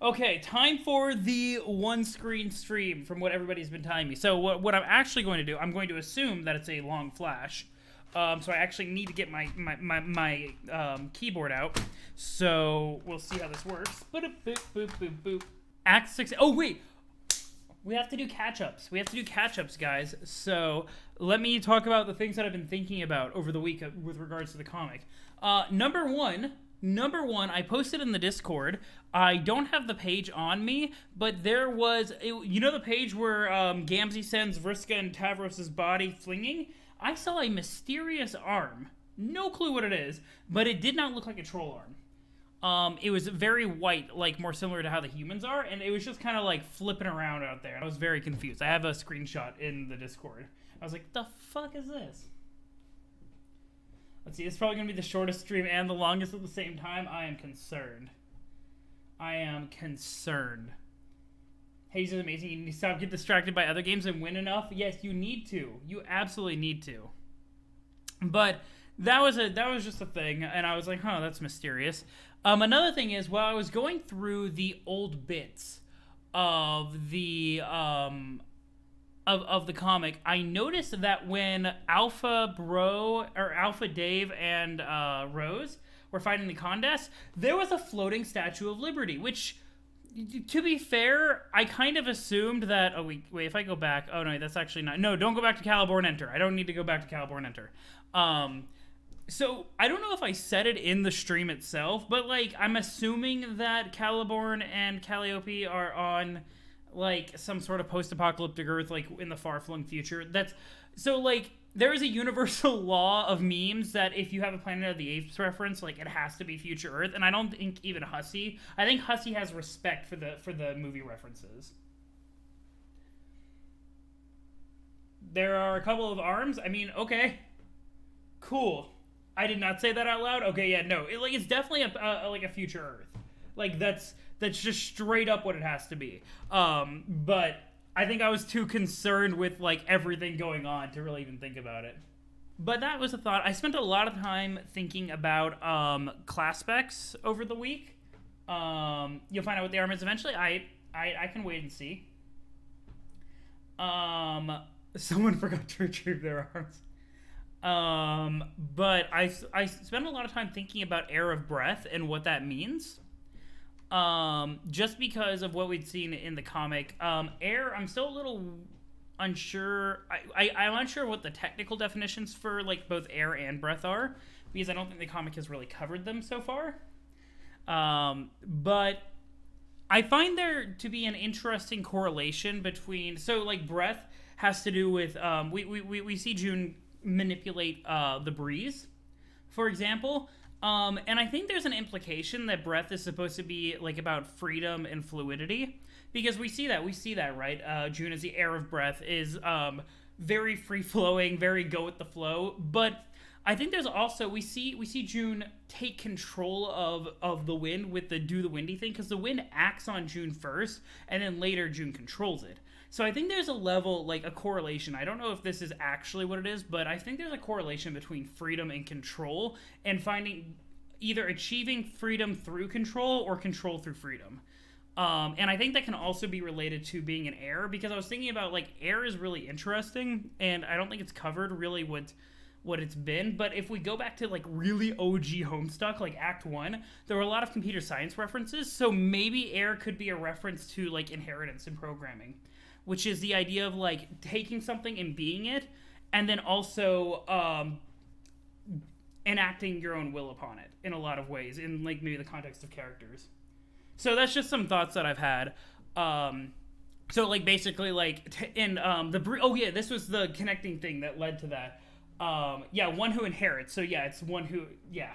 Okay, time for the one-screen stream from what everybody's been telling me. So what I'm actually going to do, I'm going to assume that it's a long flash. So I actually need to get my keyboard out. So we'll see how this works. Boop, boop, boop, boop, boop. Act 6. Oh, wait. We have to do catch-ups. We have to do catch-ups, guys. So let me talk about the things that I've been thinking about over the week with regards to the comic. Number one, I posted in the Discord. I don't have the page on me, but there was, you know the page where Gamzee sends Vriska and Tavros' body flinging? I saw a mysterious arm. No clue what it is, but it did not look like a troll arm. It was very white, like more similar to how the humans are, and it was just kind of like flipping around out there. I was very confused. I have a screenshot in the Discord. I was like, the fuck is this? Let's see, it's probably going to be the shortest stream and the longest at the same time. I am concerned. Haze is amazing. You need to stop, get distracted by other games and win enough. Yes, you need to. You absolutely need to. But that was just a thing, and I was like, huh, that's mysterious. Another thing is, while I was going through the old bits of the of the comic, I noticed that when Alpha Dave and Rose were fighting the Condesce, there was a floating Statue of Liberty, which, to be fair, I kind of assumed that. Oh wait, if I go back, oh no, that's actually not. No, don't go back to Caliborn Enter. I don't need to go back to Caliborn Enter. So I don't know if I said it in the stream itself, but like I'm assuming that Caliborn and Calliope are on like some sort of post-apocalyptic Earth, like in the far-flung future. That's so like there is a universal law of memes that if you have a Planet of the Apes reference, like it has to be future Earth. And I don't think even Hussie. I think Hussie has respect for the movie references. There are a couple of arms. I mean, okay, cool. I did not say that out loud. Okay, yeah, no. It's definitely a future Earth. Like that's just straight up what it has to be. But I think I was too concerned with like everything going on to really even think about it. But that was a thought. I spent a lot of time thinking about class specs over the week. You'll find out what the arm is eventually. I can wait and see. Someone forgot to retrieve their arms. But I spent a lot of time thinking about Air of Breath and what that means. Just because of what we'd seen in the comic. Air, I'm still a little unsure. I'm unsure what the technical definitions for like both air and breath are, because I don't think the comic has really covered them so far. But I find there to be an interesting correlation between, so like breath has to do with, we see June manipulate the breeze, for example, and I think there's an implication that breath is supposed to be like about freedom and fluidity, because we see that right. June, as the air of breath, is very free flowing, very go with the flow. But I think there's also we see June take control of the wind with the do the windy thing, because the wind acts on June first, and then later June controls it. So I think there's a level, like a correlation. I don't know if this is actually what it is, but I think there's a correlation between freedom and control, and finding either achieving freedom through control or control through freedom. And I think that can also be related to being an air, because I was thinking about like air is really interesting, and I don't think it's covered really what it's been. But if we go back to like really OG Homestuck, like Act 1, there were a lot of computer science references. So maybe air could be a reference to like inheritance in programming, which is the idea of like taking something and being it, and then also enacting your own will upon it in a lot of ways, in like maybe the context of characters. So that's just some thoughts that I've had. So like basically like this was the connecting thing that led to that. One who inherits. So yeah, it's one who, yeah.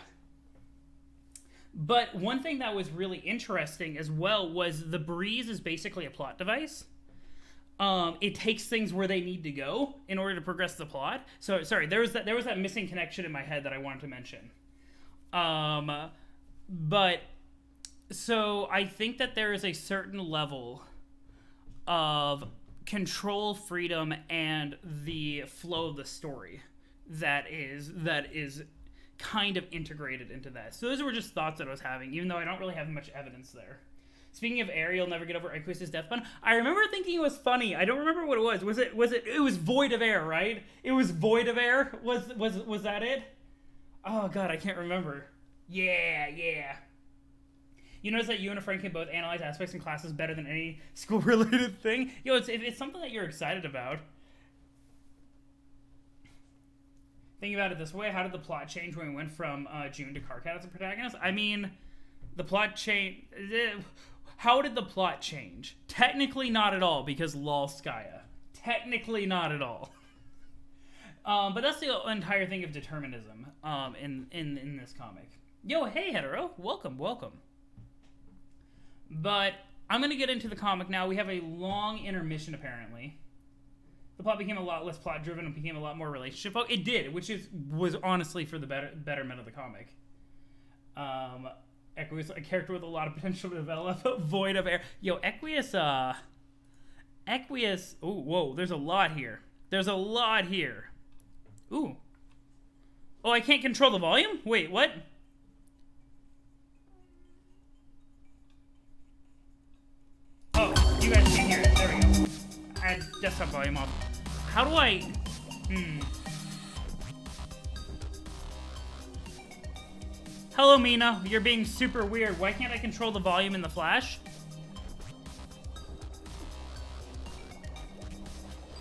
But one thing that was really interesting as well was the breeze is basically a plot device. It takes things where they need to go in order to progress the plot. So sorry, there was that missing connection in my head that I wanted to mention. But so I think that there is a certain level of control, freedom, and the flow of the story that is kind of integrated into that. So those were just thoughts that I was having, even though I don't really have much evidence there. Speaking of air, you'll never get over Equus' death pun. I remember thinking it was funny. I don't remember what it was. It was void of air, right? It was void of air. Was that it? Oh god, I can't remember. Yeah. You notice that you and a friend can both analyze aspects in classes better than any school-related thing? Yo, it's something that you're excited about. Think about it this way. How did the plot change when we went from June to Karkat as a protagonist? I mean, the plot change... How did the plot change? Technically not at all, because lol Skya. Technically not at all. But that's the entire thing of determinism in this comic. Yo, hey, hetero. Welcome. But I'm going to get into the comic now. We have a long intermission, apparently. The plot became a lot less plot-driven and became a lot more relationship. It did, which was honestly for the betterment of the comic. Equius, a character with a lot of potential to develop. Void of air. Yo, Equius, ooh, whoa, there's a lot here. Ooh. Oh, I can't control the volume? Wait, what? Oh, you guys can't hear it. There we go. Add desktop volume off. How do I... Hello, Mina. You're being super weird. Why can't I control the volume in the Flash?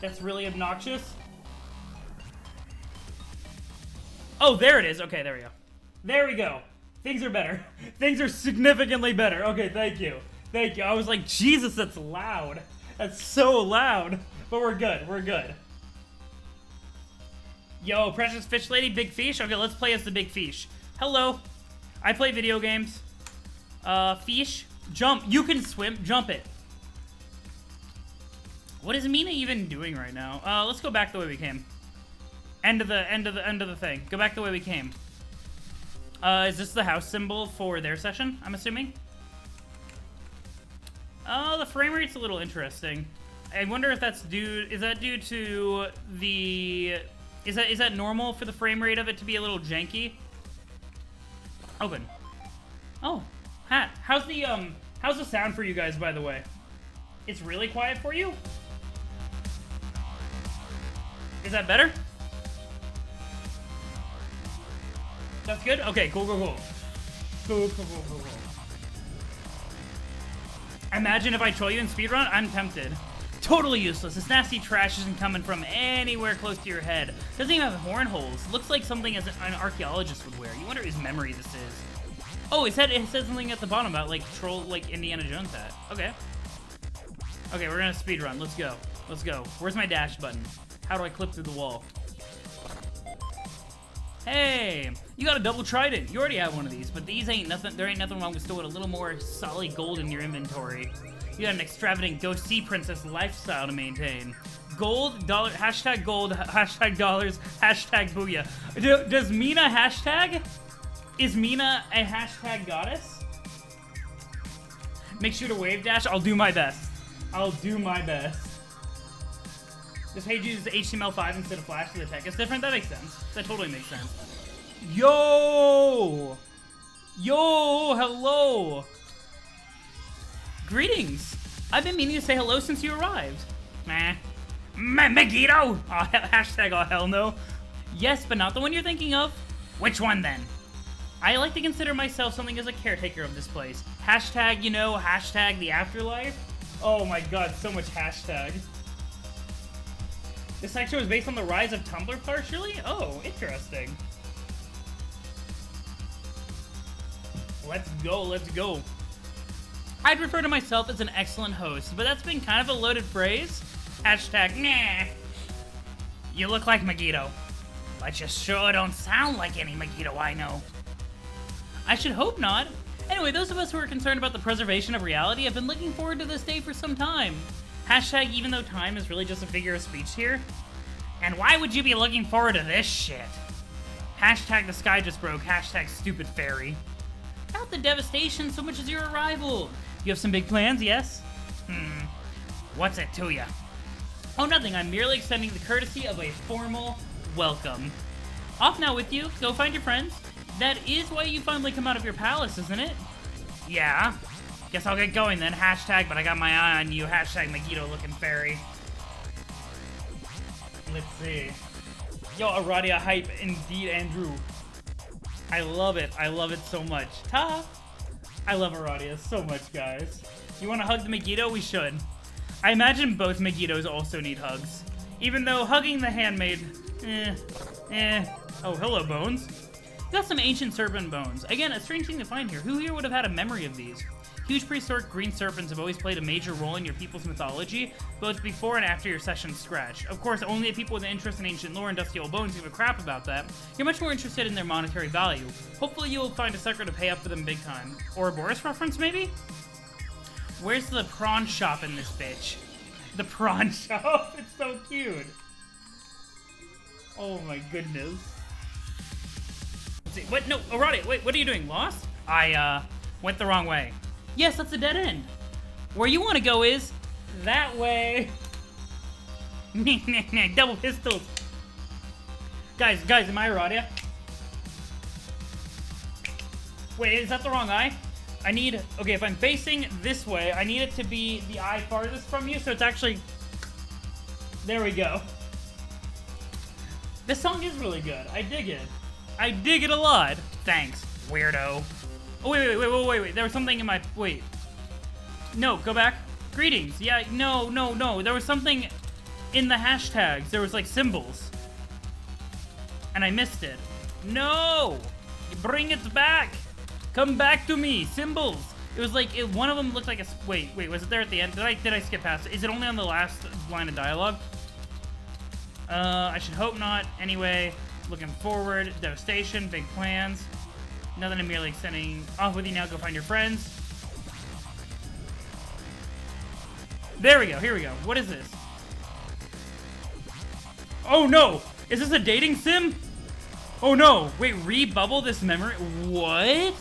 That's really obnoxious. Oh, there it is. Okay, there we go. There we go. Things are better. Things are significantly better. Okay, thank you. I was like, Jesus, that's loud. That's so loud. But we're good. Yo, Precious Fish Lady, Big Fish. Okay, let's play as the Big Fish. Hello. I play video games. Fish. Jump. You can swim. Jump it. What is Mina even doing right now? Let's go back the way we came. End of the thing. Go back the way we came. Is this the house symbol for their session, I'm assuming? The frame rate's a little interesting. I wonder if that's due... Is that due to the... Is that normal for the frame rate of it to be a little janky? Open. Oh, hat. How's the sound for you guys, by the way? It's really quiet for you? Is that better? That's good? Okay, cool. Cool. Imagine if I troll you in speedrun? I'm tempted. Totally useless. This nasty trash isn't coming from anywhere close to your head. Doesn't even have horn holes. Looks like something as an archaeologist would wear. You wonder whose memory this is. Oh, it said something at the bottom about like troll, like Indiana Jones hat. Okay, we're gonna speedrun. Let's go. Where's my dash button? How do I clip through the wall? Hey, you got a double trident. You already have one of these, but these ain't nothing. There ain't nothing wrong with storing a little more solid gold in your inventory. You got an extravagant Go Sea Princess lifestyle to maintain. Gold, dollar, hashtag gold, hashtag dollars, hashtag booyah. Does Mina hashtag? Is Mina a hashtag goddess? Make sure to wave dash. I'll do my best. This page uses HTML5 instead of Flash, so the tech is different. That makes sense. That totally makes sense. Yo, hello. Greetings. I've been meaning to say hello since you arrived. Megiddo! Hashtag oh hell no. Yes, but not the one you're thinking of. Which one then? I like to consider myself something as a caretaker of this place. Hashtag, you know, hashtag the afterlife. Oh my god, so much hashtag. This section was based on the rise of Tumblr partially? Oh, interesting. Let's go. I'd refer to myself as an excellent host, but that's been kind of a loaded phrase. Hashtag, nah. You look like Megiddo, but you sure don't sound like any Megiddo I know. I should hope not. Anyway, those of us who are concerned about the preservation of reality have been looking forward to this day for some time. Hashtag even though time is really just a figure of speech here. And why would you be looking forward to this shit? Hashtag the sky just broke, hashtag stupid fairy. Not the devastation so much as your arrival. You have some big plans, yes? What's it to ya? Oh, nothing. I'm merely extending the courtesy of a formal welcome. Off now with you. Go find your friends. That is why you finally come out of your palace, isn't it? Yeah. Guess I'll get going then. Hashtag, but I got my eye on you. Hashtag Megiddo looking fairy. Let's see. Yo, Aradia hype indeed, Andrew. I love it. I love it so much. Ta! I love Aradia so much, guys. You want to hug the Megiddo? We should. I imagine both Megiddos also need hugs. Even though hugging the handmaid, Oh, hello, Bones. Got some ancient serpent bones. Again, a strange thing to find here. Who here would have had a memory of these? Huge prehistoric green serpents have always played a major role in your people's mythology, both before and after your session's scratch. Of course, only the people with an interest in ancient lore and dusty old bones give a crap about that. You're much more interested in their monetary value. Hopefully you'll find a sucker to pay up for them big time. Or a Boris reference, maybe? Where's the prawn shop in this bitch? The prawn shop? It's so cute. Oh my goodness. Let's see. What? No, Aradia, wait, what are you doing? Lost? I, went the wrong way. Yes, that's a dead end. Where you want to go is that way. Double pistols. Guys, am I Aradia? Wait, is that the wrong eye? I need, okay, if I'm facing this way, I need it to be the eye farthest from you, so it's actually, there we go. This song is really good. I dig it. I dig it a lot. Thanks, weirdo. Oh, wait. There was something in my... Wait. No, go back. Greetings. Yeah, no. There was something in the hashtags. There was, like, symbols. And I missed it. No! Bring it back! Come back to me! Symbols! It was like... one of them looked like a... Wait. Was it there at the end? Did I skip past it? Is it only on the last line of dialogue? I should hope not. Anyway, looking forward. Devastation. Big plans. Nothing, I'm merely extending off with you now. Go find your friends. There we go. Here we go. What is this? Oh no! Is this a dating sim? Oh no! Wait, rebubble this memory? What?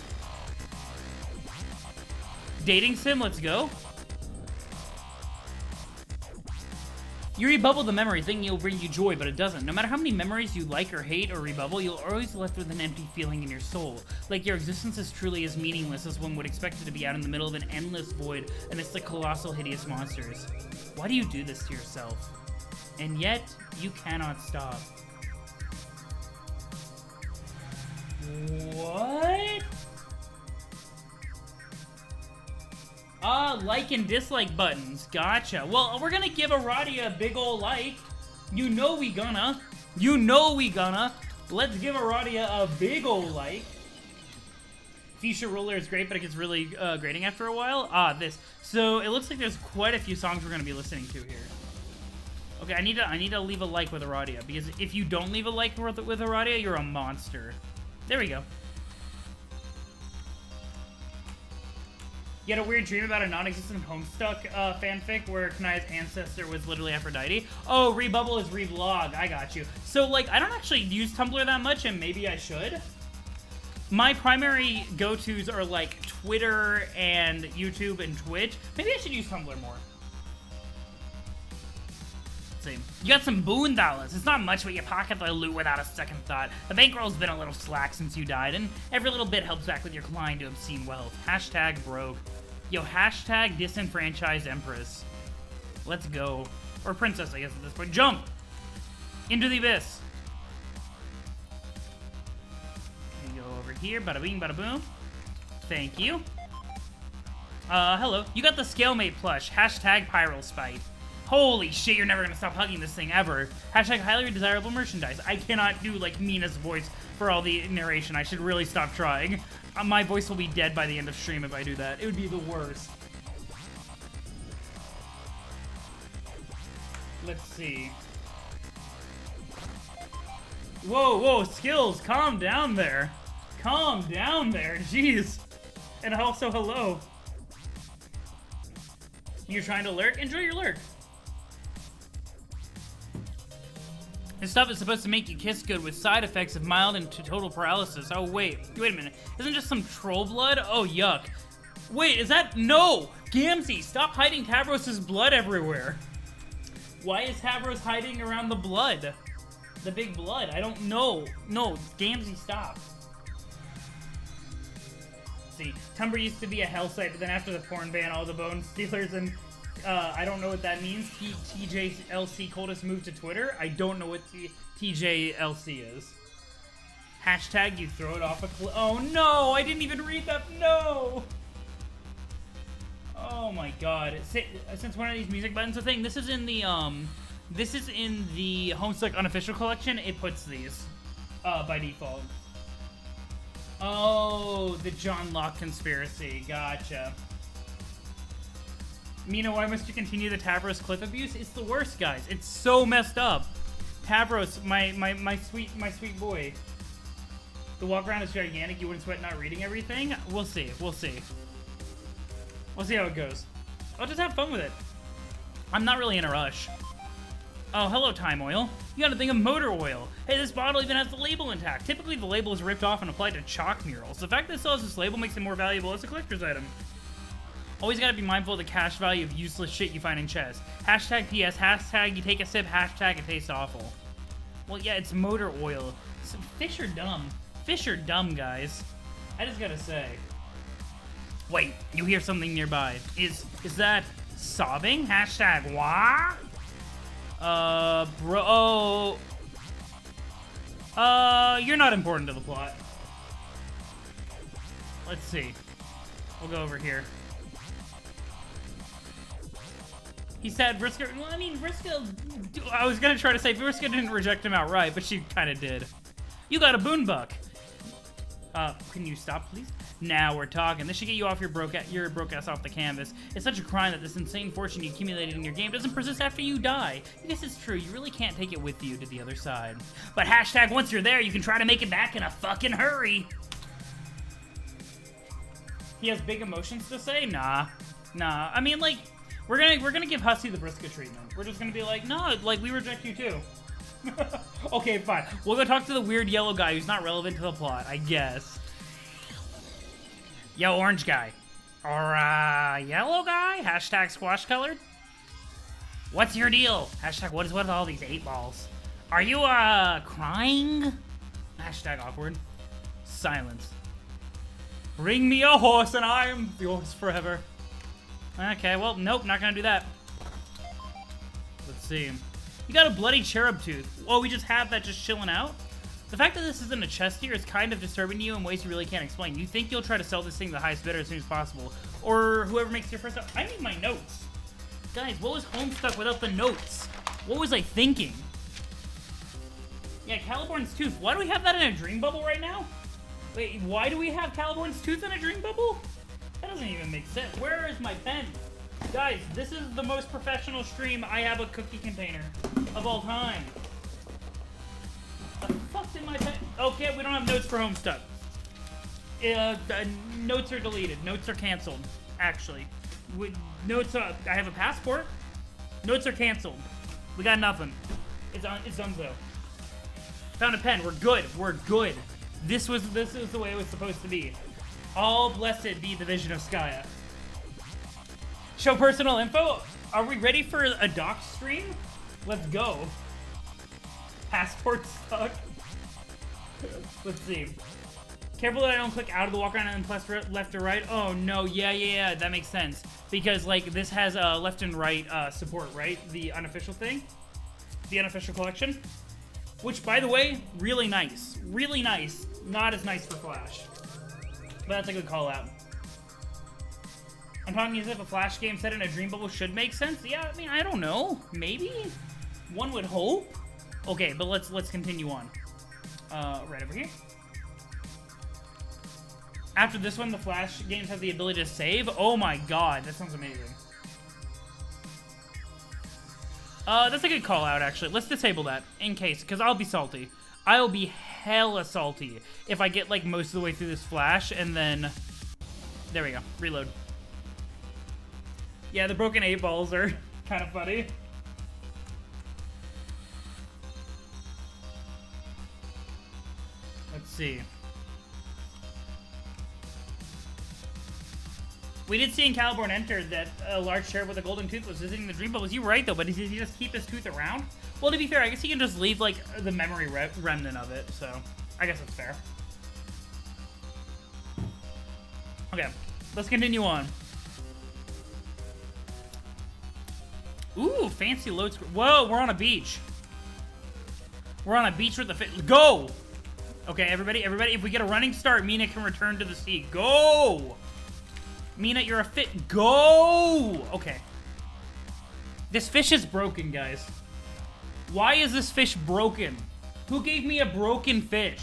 Dating sim? Let's go. You rebubble the memory thinking it'll bring you joy, but it doesn't. No matter how many memories you like or hate or rebubble, you'll always be left with an empty feeling in your soul. Like your existence is truly as meaningless as one would expect it to be out in the middle of an endless void amidst the colossal, hideous monsters. Why do you do this to yourself? And yet, you cannot stop. What? Like and dislike buttons. Gotcha. Well, we're gonna give Aradia a big ol' like. You know we gonna. Let's give Aradia a big ol' like. Fuchsia Roller is great, but it gets really grating after a while. This. So it looks like there's quite a few songs we're gonna be listening to here. Okay, I need to leave a like with Aradia, because if you don't leave a like with Aradia, you're a monster. There we go. You had a weird dream about a non-existent Homestuck fanfic where Kanaya's ancestor was literally Aphrodite. Oh, rebubble is reblog. I got you. So, like, I don't actually use Tumblr that much, and maybe I should. My primary go-tos are, like, Twitter and YouTube and Twitch. Maybe I should use Tumblr more. You got some boondollars. It's not much, but you pocket the loot without a second thought. The bankroll's been a little slack since you died, and every little bit helps back with your climb to obscene wealth. Hashtag broke. Yo, hashtag disenfranchised empress. Let's go. Or princess, I guess, at this point. Jump! Into the abyss. We go over here. Bada bing, bada boom. Thank you. Hello. You got the Scalemate plush. Hashtag Pyrospite. Holy shit, you're never gonna stop hugging this thing ever. Hashtag highly desirable merchandise. I cannot do, like, Mina's voice for all the narration. I should really stop trying. My voice will be dead by the end of stream if I do that. It would be the worst. Let's see. Whoa, skills, calm down there. Calm down there, jeez. And also, hello. You're trying to lurk? Enjoy your lurk. This stuff is supposed to make you kiss good with side effects of mild and total paralysis. Oh, wait a minute. Isn't it just some troll blood? Oh, yuck. Wait, is that... No! Gamzee, stop hiding Tavros' blood everywhere. Why is Tavros hiding around the blood? The big blood. I don't know. No, Gamzee, stop. see. Tumblr used to be a hell site, but then after the porn ban, all the bone stealers and I don't know what that means. TJLC Coldest moved to Twitter. I don't know what TJLC is. Hashtag you throw it off a cliff. Oh no, I didn't even read that. No. Oh my god. Since one of these music buttons are thing, this is in the Homestuck unofficial collection. It puts these by default. Oh, the John Locke conspiracy. Gotcha. Mina, why must you continue the Tavros cliff abuse? It's the worst, guys. It's so messed up. Tavros, my sweet boy. The walk around is gigantic. You wouldn't sweat not reading everything. We'll see. We'll see. We'll see how it goes. I'll just have fun with it. I'm not really in a rush. Oh, hello, Time Oil. You got a thing of motor oil. Hey, this bottle even has the label intact. Typically, the label is ripped off and applied to chalk murals. The fact that it still has this label makes it more valuable as a collector's item. Always gotta be mindful of the cash value of useless shit you find in chests. Hashtag PS, hashtag you take a sip, hashtag it tastes awful. Well, yeah, it's motor oil. So fish are dumb. Fish are dumb, guys. I just gotta say. Wait, you hear something nearby. Is that sobbing? Hashtag wah? Bro. You're not important to the plot. Let's see. We'll go over here. He said Vriska. Well, I mean, Vriska. I was gonna try to say Vriska didn't reject him outright, but she kind of did. You got a boonbuck. Can you stop, please? Now we're talking. This should get you off your broke ass off the canvas. It's such a crime that this insane fortune you accumulated in your game doesn't persist after you die. I guess it's true. You really can't take it with you to the other side. But hashtag once you're there, you can try to make it back in a fucking hurry. He has big emotions to say? Nah. I mean, like, we're gonna give Hussie the Vriska treatment. We're just gonna be like, no, like, we reject you too. Okay, fine. We'll go talk to the weird yellow guy who's not relevant to the plot, I guess. Yo, orange guy. Or, yellow guy? Hashtag squash colored? What's your deal? Hashtag what is with all these 8 balls? Are you, crying? Hashtag awkward. Silence. Bring me a horse and I am yours forever. Okay, well, nope, not gonna do that. Let's see. You got a bloody cherub tooth. Oh, we just have that just chilling out? The fact that this isn't a chest here is kind of disturbing to you in ways you really can't explain. You think you'll try to sell this thing to the highest bidder as soon as possible. Or whoever makes your first... I need my notes. Guys, what was Homestuck without the notes? What was I thinking? Yeah, Caliborn's tooth. Why do we have that in a dream bubble right now? Wait, why do we have Caliborn's tooth in a dream bubble? That doesn't even make sense. Where is my pen? Guys, this is the most professional stream. I have a cookie container of all time. The fuck's in my pen? Okay, we don't have notes for Homestuck. Notes are deleted. Notes are canceled, actually. Notes are... I have a passport. Notes are canceled. We got nothing. It's done so. Found a pen. We're good. We're good. This is the way it was supposed to be. All blessed be the vision of Skya. Show personal info. Are we ready for a doc stream? Let's go. Passport stuck. Let's see. Careful that I don't click out of the walk around and press left or right. Oh no, yeah, that makes sense. Because like this has left and right support, right? The unofficial thing. The unofficial collection. Which, by the way, really nice. Really nice. Not as nice for Flash. But that's a good call out. I'm talking as if a Flash game set in a dream bubble should make sense. Yeah, I mean, I don't know. Maybe? One would hope. Okay, but let's continue on. Right over here. After this one, the Flash games have the ability to save. Oh my god, that sounds amazing. That's a good call out, actually. Let's disable that, in case, because I'll be salty. I'll be hella salty if I get, like, most of the way through this Flash, and then... There we go. Reload. Yeah, the broken 8 balls are kind of funny. Let's see. We did see in Caliborn Enter that a large cherub with a golden tooth was visiting the dream bubbles. You were right, though, but does he just keep his tooth around? Well, to be fair, I guess he can just leave, like, the memory remnant of it, so I guess that's fair. Okay, let's continue on. Ooh, fancy load screen. Whoa, we're on a beach. We're on a beach with the fit. Go! Okay, everybody, if we get a running start, Mina can return to the sea. Go! Mina, you're a fit. Go! Okay. This fish is broken, guys. Why is this fish broken? Who gave me a broken fish?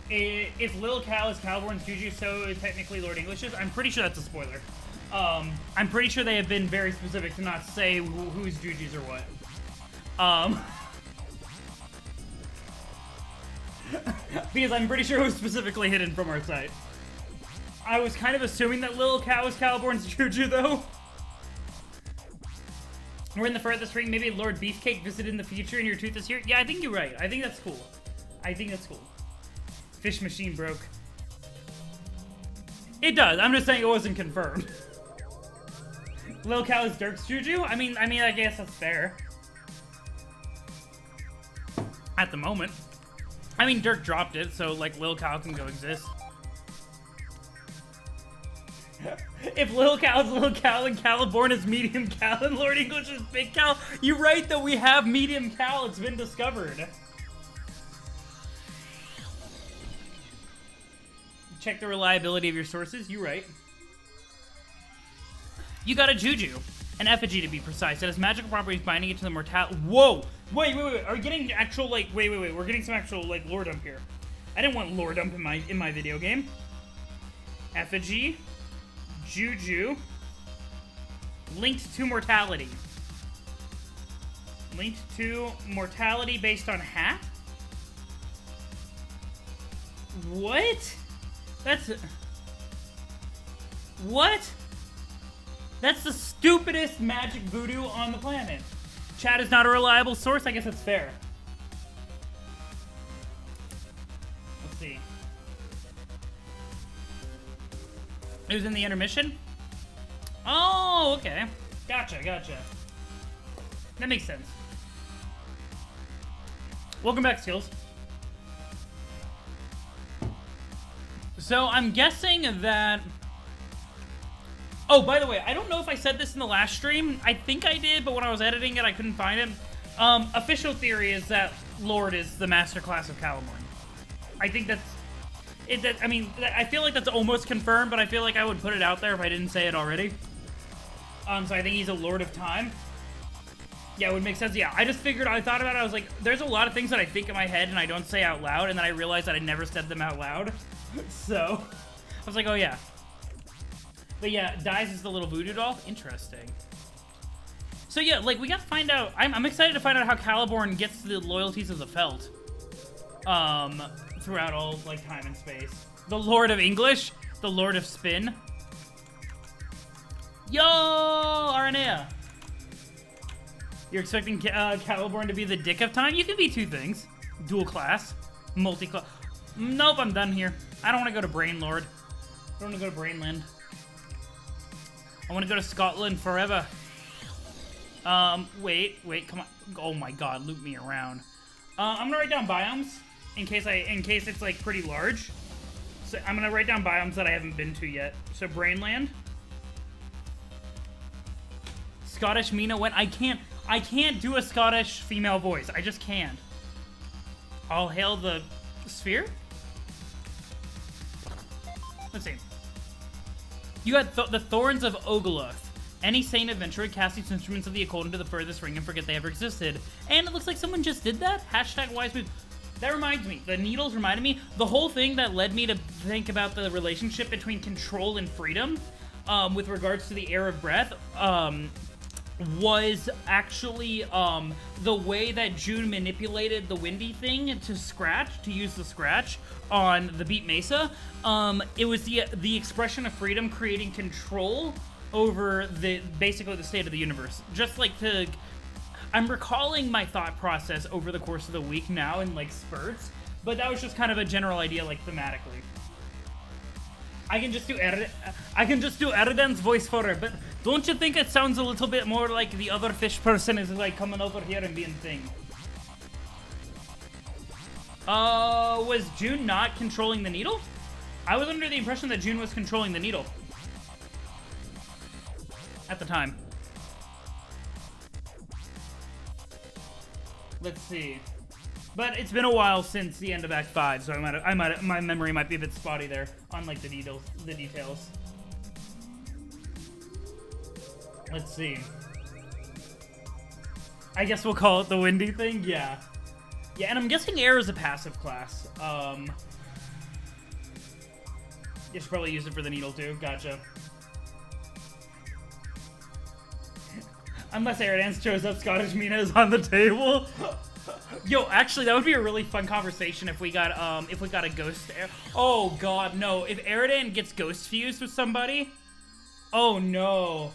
If Lil Cal is Caliborn's Juju, so is technically Lord English's. I'm pretty sure that's a spoiler. I'm pretty sure they have been very specific to not say who's Juju's or what. Because I'm pretty sure it was specifically hidden from our site. I was kind of assuming that Lil Cal was Caliborn's Juju, though. We're in the furthest ring. Maybe Lord Beefcake visited in the future and your tooth is here. Yeah, I think you're right. I think that's cool. I think that's cool. Fish machine broke. It does. I'm just saying it wasn't confirmed. Lil Cal is Dirk's Juju? I mean, I guess that's fair. At the moment. I mean, Dirk dropped it, so, like, Lil Cal can go exist. If Lil Cal is Lil Cal and Caliborn is Medium Cal and Lord English is Big Cal, you're right that we have Medium Cal. It's been discovered. Check the reliability of your sources. You're right. You got a Juju. An effigy, to be precise. It has magical properties binding it to the mortality. Whoa! Wait. Are we getting actual, like... Wait. We're getting some actual, like, lore dump here. I didn't want lore dump in my video game. Effigy. Juju. Linked to mortality. Linked to mortality based on hat? What? That's... What? That's the stupidest magic voodoo on the planet. Chat is not a reliable source? I guess that's fair. Let's see. It was in the intermission? Oh, okay. Gotcha. That makes sense. Welcome back, Skills. So, I'm guessing that... Oh, by the way, I don't know if I said this in the last stream. I think I did, but when I was editing it, I couldn't find it. Official theory is that Lord is the master class of Caliborn. I think that's... I feel like that's almost confirmed, but I feel like I would put it out there if I didn't say it already. So I think he's a Lord of Time. Yeah, it would make sense. Yeah, I just figured, I thought about it, I was like, there's a lot of things that I think in my head and I don't say out loud, and then I realized that I never said them out loud. So, I was like, oh yeah. But yeah, Dies is the little voodoo doll. Interesting. So yeah, like, we got to find out, I'm excited to find out how Caliborn gets the loyalties of the Felt. Throughout all, like, time and space. The Lord of English, the Lord of Spin. Yo, Aranea. You're expecting Caliborn to be the dick of time? You can be two things. Dual class, multi-class. Nope, I'm done here. I don't want to go to Brain Lord. I don't want to go to Brainland. I want to go to Scotland forever. Wait, come on. Oh my god, loop me around. I'm gonna write down biomes in case it's like pretty large. So I'm gonna write down biomes that I haven't been to yet. So Brainland. Scottish Mina went. I can't do a Scottish female voice. I just can't. All hail the sphere? Let's see. You got the Thorns of Ogloth. Any sane adventurer cast these instruments of the occult into the furthest ring and forget they ever existed. And it looks like someone just did that? Hashtag wise move. That reminds me. The needles reminded me. The whole thing that led me to think about the relationship between control and freedom with regards to the air of breath was actually the way that June manipulated the windy thing to use the scratch on the Beat Mesa. It was the expression of freedom creating control over basically the state of the universe. Just like I'm recalling my thought process over the course of the week now in like spurts, but that was just kind of a general idea, like thematically. I can just do Eridan's voice for her, but don't you think it sounds a little bit more like the other fish person is like coming over here and being thing? Was June not controlling the needle? I was under the impression that June was controlling the needle. At the time. Let's see. But it's been a while since the end of Act 5, so my memory might be a bit spotty there on like the details. Let's see. I guess we'll call it the windy thing. Yeah. Yeah, and I'm guessing air is a passive class. You should probably use it for the needle too. Gotcha. Unless Aerodance shows up, Scottish Mina is on the table. Yo, actually, that would be a really fun conversation if we got a ghost. Oh God, no! If Aerodan gets ghost fused with somebody, oh no!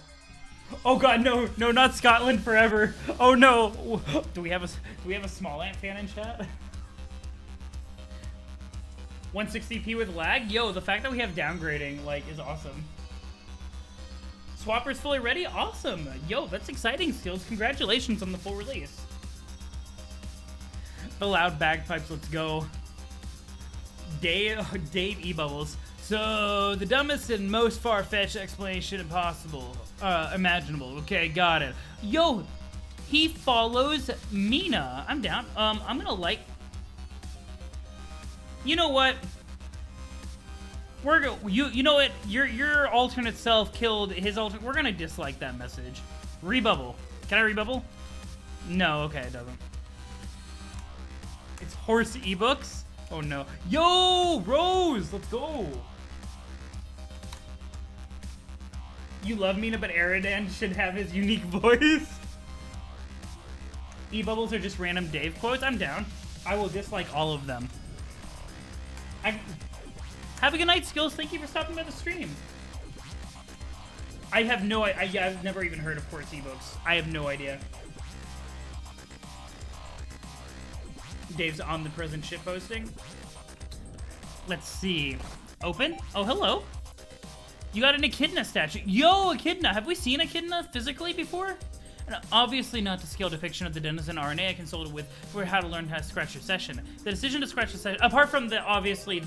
Oh God, no, no, not Scotland forever! Oh no! Do we have a small ant fan in chat? 160p with lag? Yo, the fact that we have downgrading like is awesome. Swapper's fully ready? Awesome! Yo, that's exciting, Skills. Congratulations on the full release. The loud bagpipes, let's go. Dave E-Bubbles. So, the dumbest and most far-fetched explanation imaginable. Okay, got it. Yo, he follows Mina. I'm down. I'm gonna like... You know what? You know what? Your alternate self killed his alternate. We're gonna dislike that message. Rebubble. Can I rebubble? No. Okay, it doesn't. It's horse ebooks. Oh no. Yo, Rose, let's go. You love Mina, but Aerodan should have his unique voice. E-bubbles are just random Dave quotes. I'm down. I will dislike all of them. Have a good night, Skills. Thank you for stopping by the stream. I have no idea. I've never even heard of Horse ebooks. I have no idea. Dave's omnipresent shit posting. Let's see. Open? Oh, hello. You got an Echidna statue. Yo, Echidna. Have we seen Echidna physically before? And obviously not to scale depiction of the denizen RNA I consulted with for how to learn how to scratch your session. The decision to scratch the session, apart from the, obviously,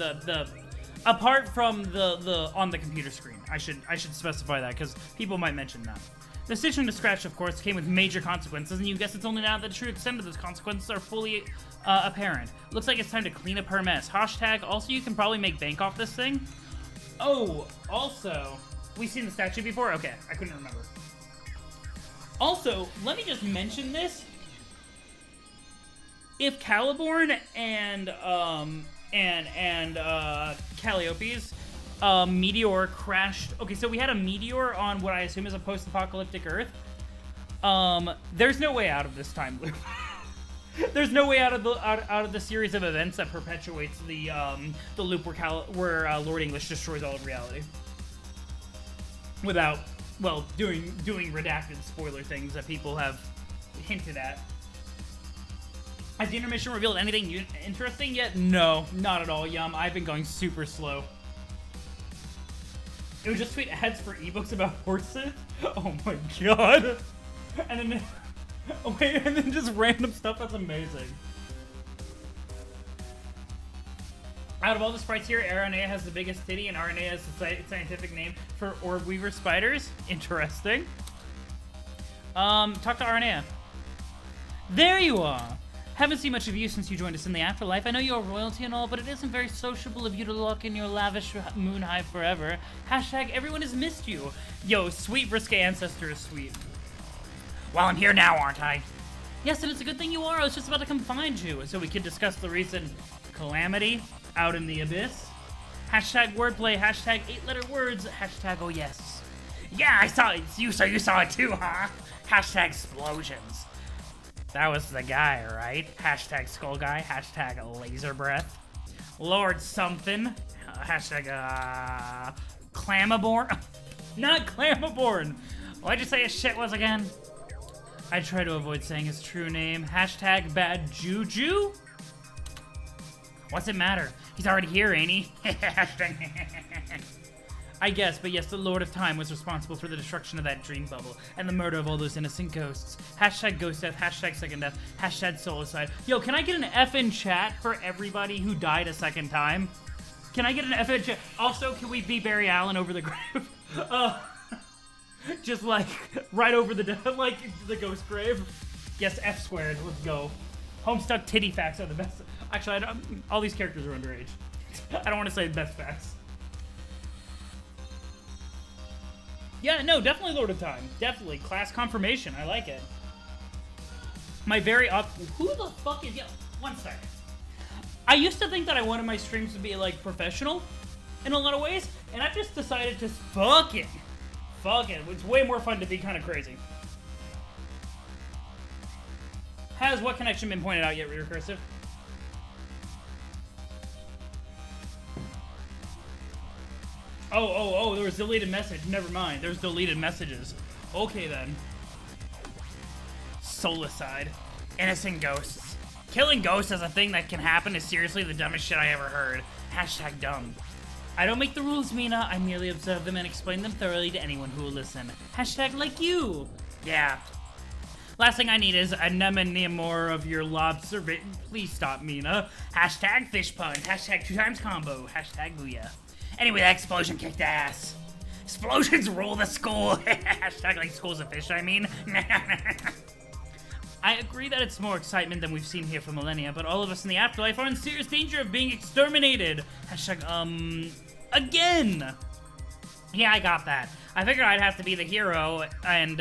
apart from the on the computer screen. I should specify that because people might mention that. The decision to scratch, of course, came with major consequences, and you guess it's only now that the true extent of those consequences are fully apparent. Looks like it's time to clean up her mess. Hashtag, also you can probably make bank off this thing. Oh, also, we've seen the statue before? Okay, I couldn't remember. Also, let me just mention this. If Caliborn and Calliope's meteor crashed. Okay, so we had a meteor on what I assume is a post-apocalyptic Earth. There's no way out of this time loop. There's no way out of the series of events that perpetuates the loop where Lord English destroys all of reality. Without, well, doing redacted spoiler things that people have hinted at. Has the intermission revealed anything interesting yet? No, not at all, Yum. I've been going super slow. It was just tweet ads for ebooks about horses? Oh my god. And then, wait, and then just random stuff, that's amazing. Out of all the sprites here, RNA has the biggest titty, and RNA has the scientific name for orb weaver spiders. Interesting. Talk to RNA. There you are. Haven't seen much of you since you joined us in the afterlife. I know you're royalty and all, but it isn't very sociable of you to lock in your lavish moon hive forever. Hashtag everyone has missed you. Yo, sweet risque ancestor is sweet. Well, I'm here now, aren't I? Yes, and it's a good thing you are. I was just about to come find you, so we could discuss the recent calamity out in the abyss. Hashtag wordplay, hashtag 8-letter words, hashtag oh yes. Yeah, I saw it. You saw it too, huh? Hashtag explosions. That was the guy, right? Hashtag skull guy, hashtag laser breath. Lord something. Hashtag Clamaborn. Not Clamaborn. Why'd you say his shit was again? I try to avoid saying his true name. Hashtag bad juju? What's it matter? He's already here, ain't he? I I guess, but yes, the Lord of Time was responsible for the destruction of that dream bubble and the murder of all those innocent ghosts. Hashtag ghost death, hashtag second death, hashtag solicide. Yo, can I get an F in chat for everybody who died a second time? Can I get an F in chat? Also, can we be Barry Allen over the grave? Just like, right over the, like, the ghost grave. Yes, F squared, let's go. Homestuck titty facts are the best. Actually, all these characters are underage. I don't want to say best facts. Yeah, no, definitely Lord of Time. Definitely. Class confirmation. I like it. My very who the fuck is... Yeah, one second. I used to think that I wanted my streams to be, like, professional in a lot of ways, and I've just decided to fuck it. Fuck it. It's way more fun to be kind of crazy. Has what connection been pointed out yet, Recursive? Oh, there was deleted message. Never mind. There's deleted messages. Okay, then. Solicide. Innocent ghosts. Killing ghosts as a thing that can happen is seriously the dumbest shit I ever heard. Hashtag dumb. I don't make the rules, Mina. I merely observe them and explain them thoroughly to anyone who will listen. Hashtag like you. Yeah. Last thing I need is a more of your lobster bit. Please stop, Mina. Hashtag fish puns. Hashtag 2x combo. Hashtag booyah. Anyway, that explosion kicked ass. Explosions rule the school. Hashtag like schools of fish, I mean. I agree that it's more excitement than we've seen here for millennia, but all of us in the afterlife are in serious danger of being exterminated. Hashtag, again. Yeah, I got that. I figured I'd have to be the hero and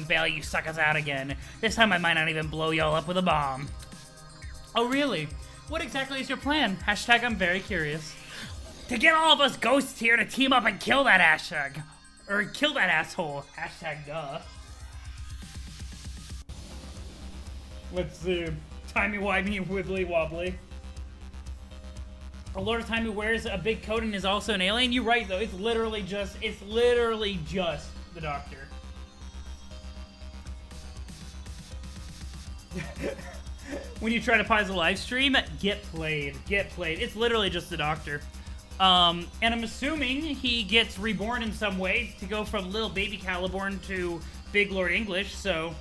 bail you suckers out again. This time I might not even blow y'all up with a bomb. Oh, really? What exactly is your plan? Hashtag I'm very curious. To get all of us ghosts here to team up and kill that hashtag. Or kill that asshole. Hashtag duh. Let's see. Timey-wimey, wibbly-wobbly. A Lord of Time who wears a big coat and is also an alien? You're right, though. It's literally just the Doctor. When you try to pause a live stream, get played. Get played. It's literally just the Doctor. And I'm assuming he gets reborn in some way to go from little baby Caliborn to Big Lord English, so...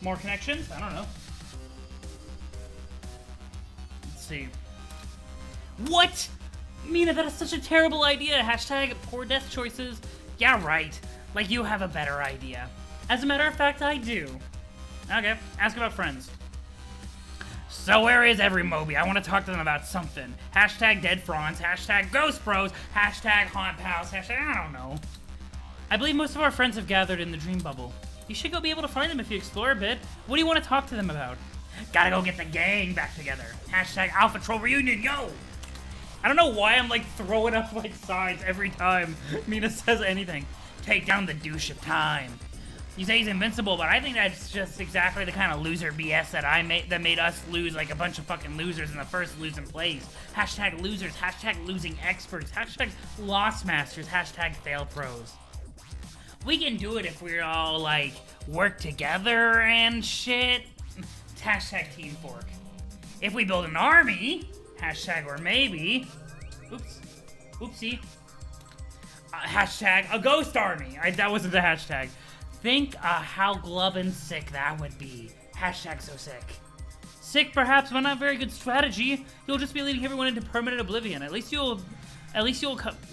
More connections? I don't know. Let's see. What? Mina, that is such a terrible idea. Hashtag poor death choices. Yeah, right. Like you have a better idea. As a matter of fact, I do. Okay, ask about friends. So where is every Moby? I want to talk to them about something. Hashtag dead fronts. Hashtag ghost bros. Hashtag haunt pals. Hashtag I don't know. I believe most of our friends have gathered in the dream bubble. You should go be able to find them if you explore a bit. What do you want to talk to them about? Gotta go get the gang back together. Hashtag Alpha Troll Reunion, yo! I don't know why I'm like throwing up like signs every time Mina says anything. Take down the douche of time. You say he's invincible, but I think that's just exactly the kind of loser BS that made us lose like a bunch of fucking losers in the first losing plays. Hashtag losers, hashtag losing experts, hashtag lost masters, hashtag fail pros. We can do it if we're all, like, work together and shit. Hashtag Team Fork. If we build an army, hashtag or maybe. Oops. Oopsie. Hashtag a ghost army. That wasn't the hashtag. Think how glubbin' sick that would be. Hashtag so sick. Sick perhaps, but not very good strategy. You'll just be leading everyone into permanent oblivion. At least you'll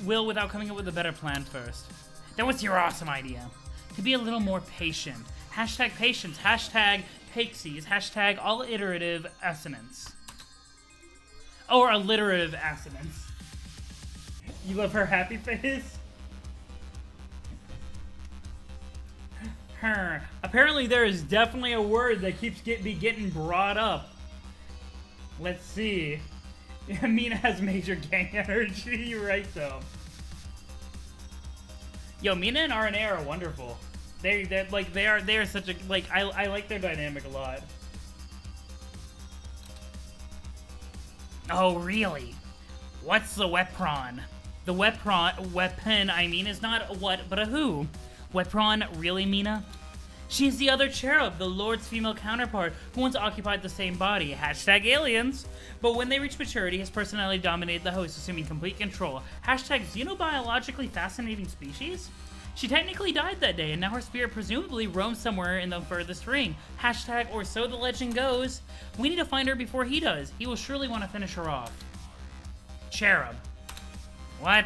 will without coming up with a better plan first. Then what's your awesome idea? To be a little more patient. Hashtag patience. Hashtag Paxies. Hashtag all iterative assonance. Or alliterative assonance. You love her happy face? Her. Apparently there is definitely a word that keeps getting brought up. Let's see. Mina has major gang energy. You're right, though. Yo, Mina and RNA are wonderful. They are such a like I like their dynamic a lot. Oh really? What's the wepron? The weapon I mean is not a what but a who. Wepron really, Mina? She is the other cherub, the Lord's female counterpart, who once occupied the same body. Hashtag aliens. But when they reached maturity, his personality dominated the host, assuming complete control. Hashtag xenobiologically fascinating species? She technically died that day, and now her spirit presumably roams somewhere in the furthest ring. Hashtag, or so the legend goes. We need to find her before he does. He will surely want to finish her off. Cherub. What?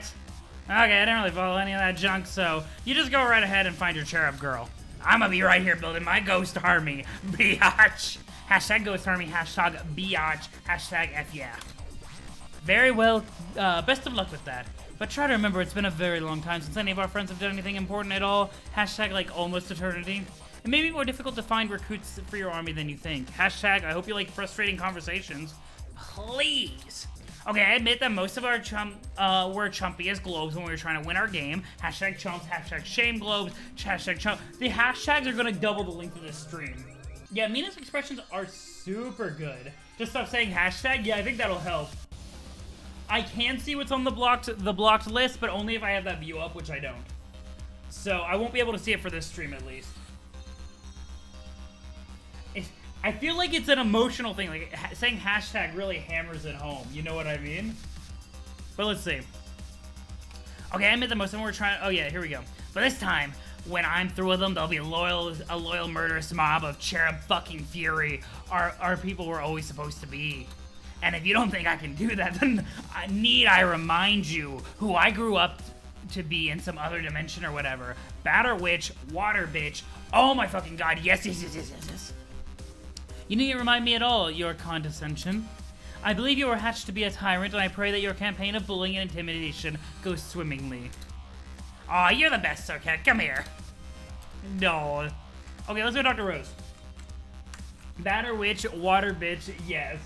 Okay, I didn't really follow any of that junk, so you just go right ahead and find your cherub girl. I'm gonna be right here building my ghost army. Biatch. Hashtag ghost army, hashtag biatch, hashtag F yeah. Very well, best of luck with that. But try to remember, it's been a very long time since any of our friends have done anything important at all. Hashtag, like, almost eternity. It may be more difficult to find recruits for your army than you think. Hashtag, I hope you like frustrating conversations. Please. Okay, I admit that most of our were chumpy as globes when we were trying to win our game. Hashtag chumps, hashtag shame globes, hashtag chump. The hashtags are gonna double the length of this stream. Yeah, Mina's expressions are super good. Just stop saying hashtag, yeah, I think that'll help. I can see what's on the blocked list, but only if I have that view up, which I don't. So I won't be able to see it for this stream at least. I feel like it's an emotional thing. Like saying hashtag really hammers it home. You know what I mean? But let's see. Okay, I admit that most of them were trying. Oh yeah, here we go. But this time, when I'm through with them, they'll be a loyal murderous mob of cherub fucking fury. Our people were always supposed to be. And if you don't think I can do that, then need I remind you who I grew up to be in some other dimension or whatever. Batter witch, water bitch. Oh my fucking god, yes. You needn't remind me at all, your condescension. I believe you were hatched to be a tyrant, and I pray that your campaign of bullying and intimidation goes swimmingly. Aw, you're the best, Socket. Come here. No. Okay, let's go talk to Rose. Batter witch, water bitch, yes.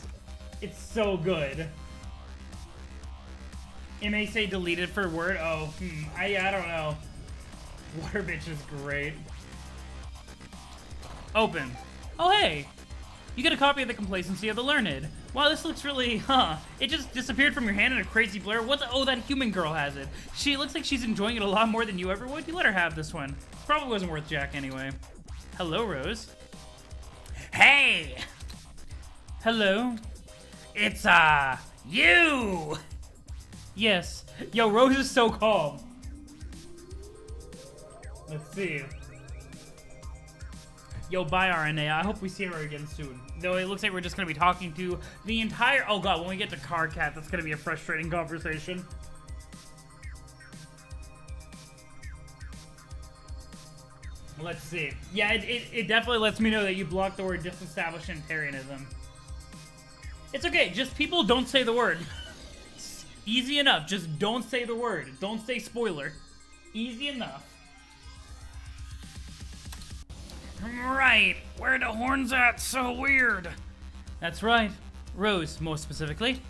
It's so good. It may say deleted for word. Oh, I don't know. Water bitch is great. Open. Oh, hey. You get a copy of The Complacency of the Learned. Wow, this looks really, It just disappeared from your hand in a crazy blur. What the, oh, that human girl has it. She looks like she's enjoying it a lot more than you ever would. You let her have this one. Probably wasn't worth jack anyway. Hello, Rose. Hey! Hello? It's, you! Yes. Yo, Rose is so calm. Let's see. Yo, bye, RNA. I hope we see her again soon. Though it looks like we're just going to be talking to the entire... Oh, God, when we get to Carcat, that's going to be a frustrating conversation. Let's see. Yeah, it definitely lets me know that you blocked the word disestablishmentarianism. It's okay. Just people don't say the word. Easy enough. Just don't say the word. Don't say spoiler. Easy enough. Right. Where the horns at? So weird. That's right. Rose, most specifically.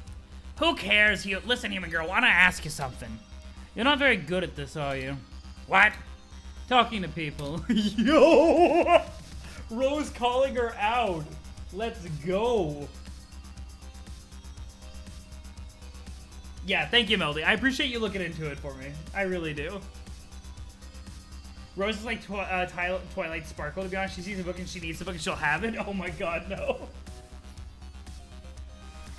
Who cares? Listen, human girl, I want to ask you something. You're not very good at this, are you? What? Talking to people. Yo! Rose calling her out. Let's go. Yeah, thank you, Melody. I appreciate you looking into it for me. I really do. Rose is like Twilight Sparkle, to be honest. She sees a book and she needs the book and she'll have it. Oh my god, no.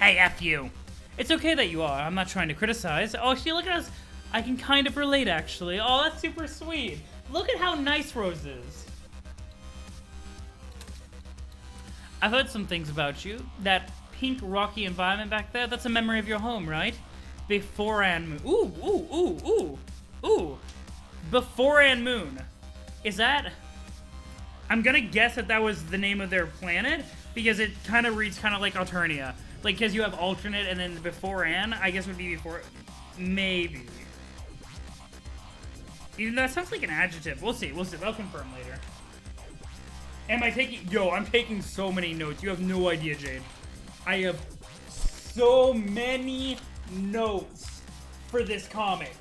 Hey, F you. It's okay that you are. I'm not trying to criticize. Oh, she look at us. I can kind of relate, actually. Oh, that's super sweet. Look at how nice Rose is. I've heard some things about you. That pink, rocky environment back there, that's a memory of your home, right? Before and Moon. Ooh. Before and Moon. Is that... I'm gonna guess that was the name of their planet, because it kind of reads kind of like Alternia. Like, because you have alternate, and then before and, I guess would be before... Maybe. Even that sounds like an adjective. We'll see. I'll confirm later. Am I taking... Yo, I'm taking so many notes. You have no idea, Jade. I have so many notes for this comic.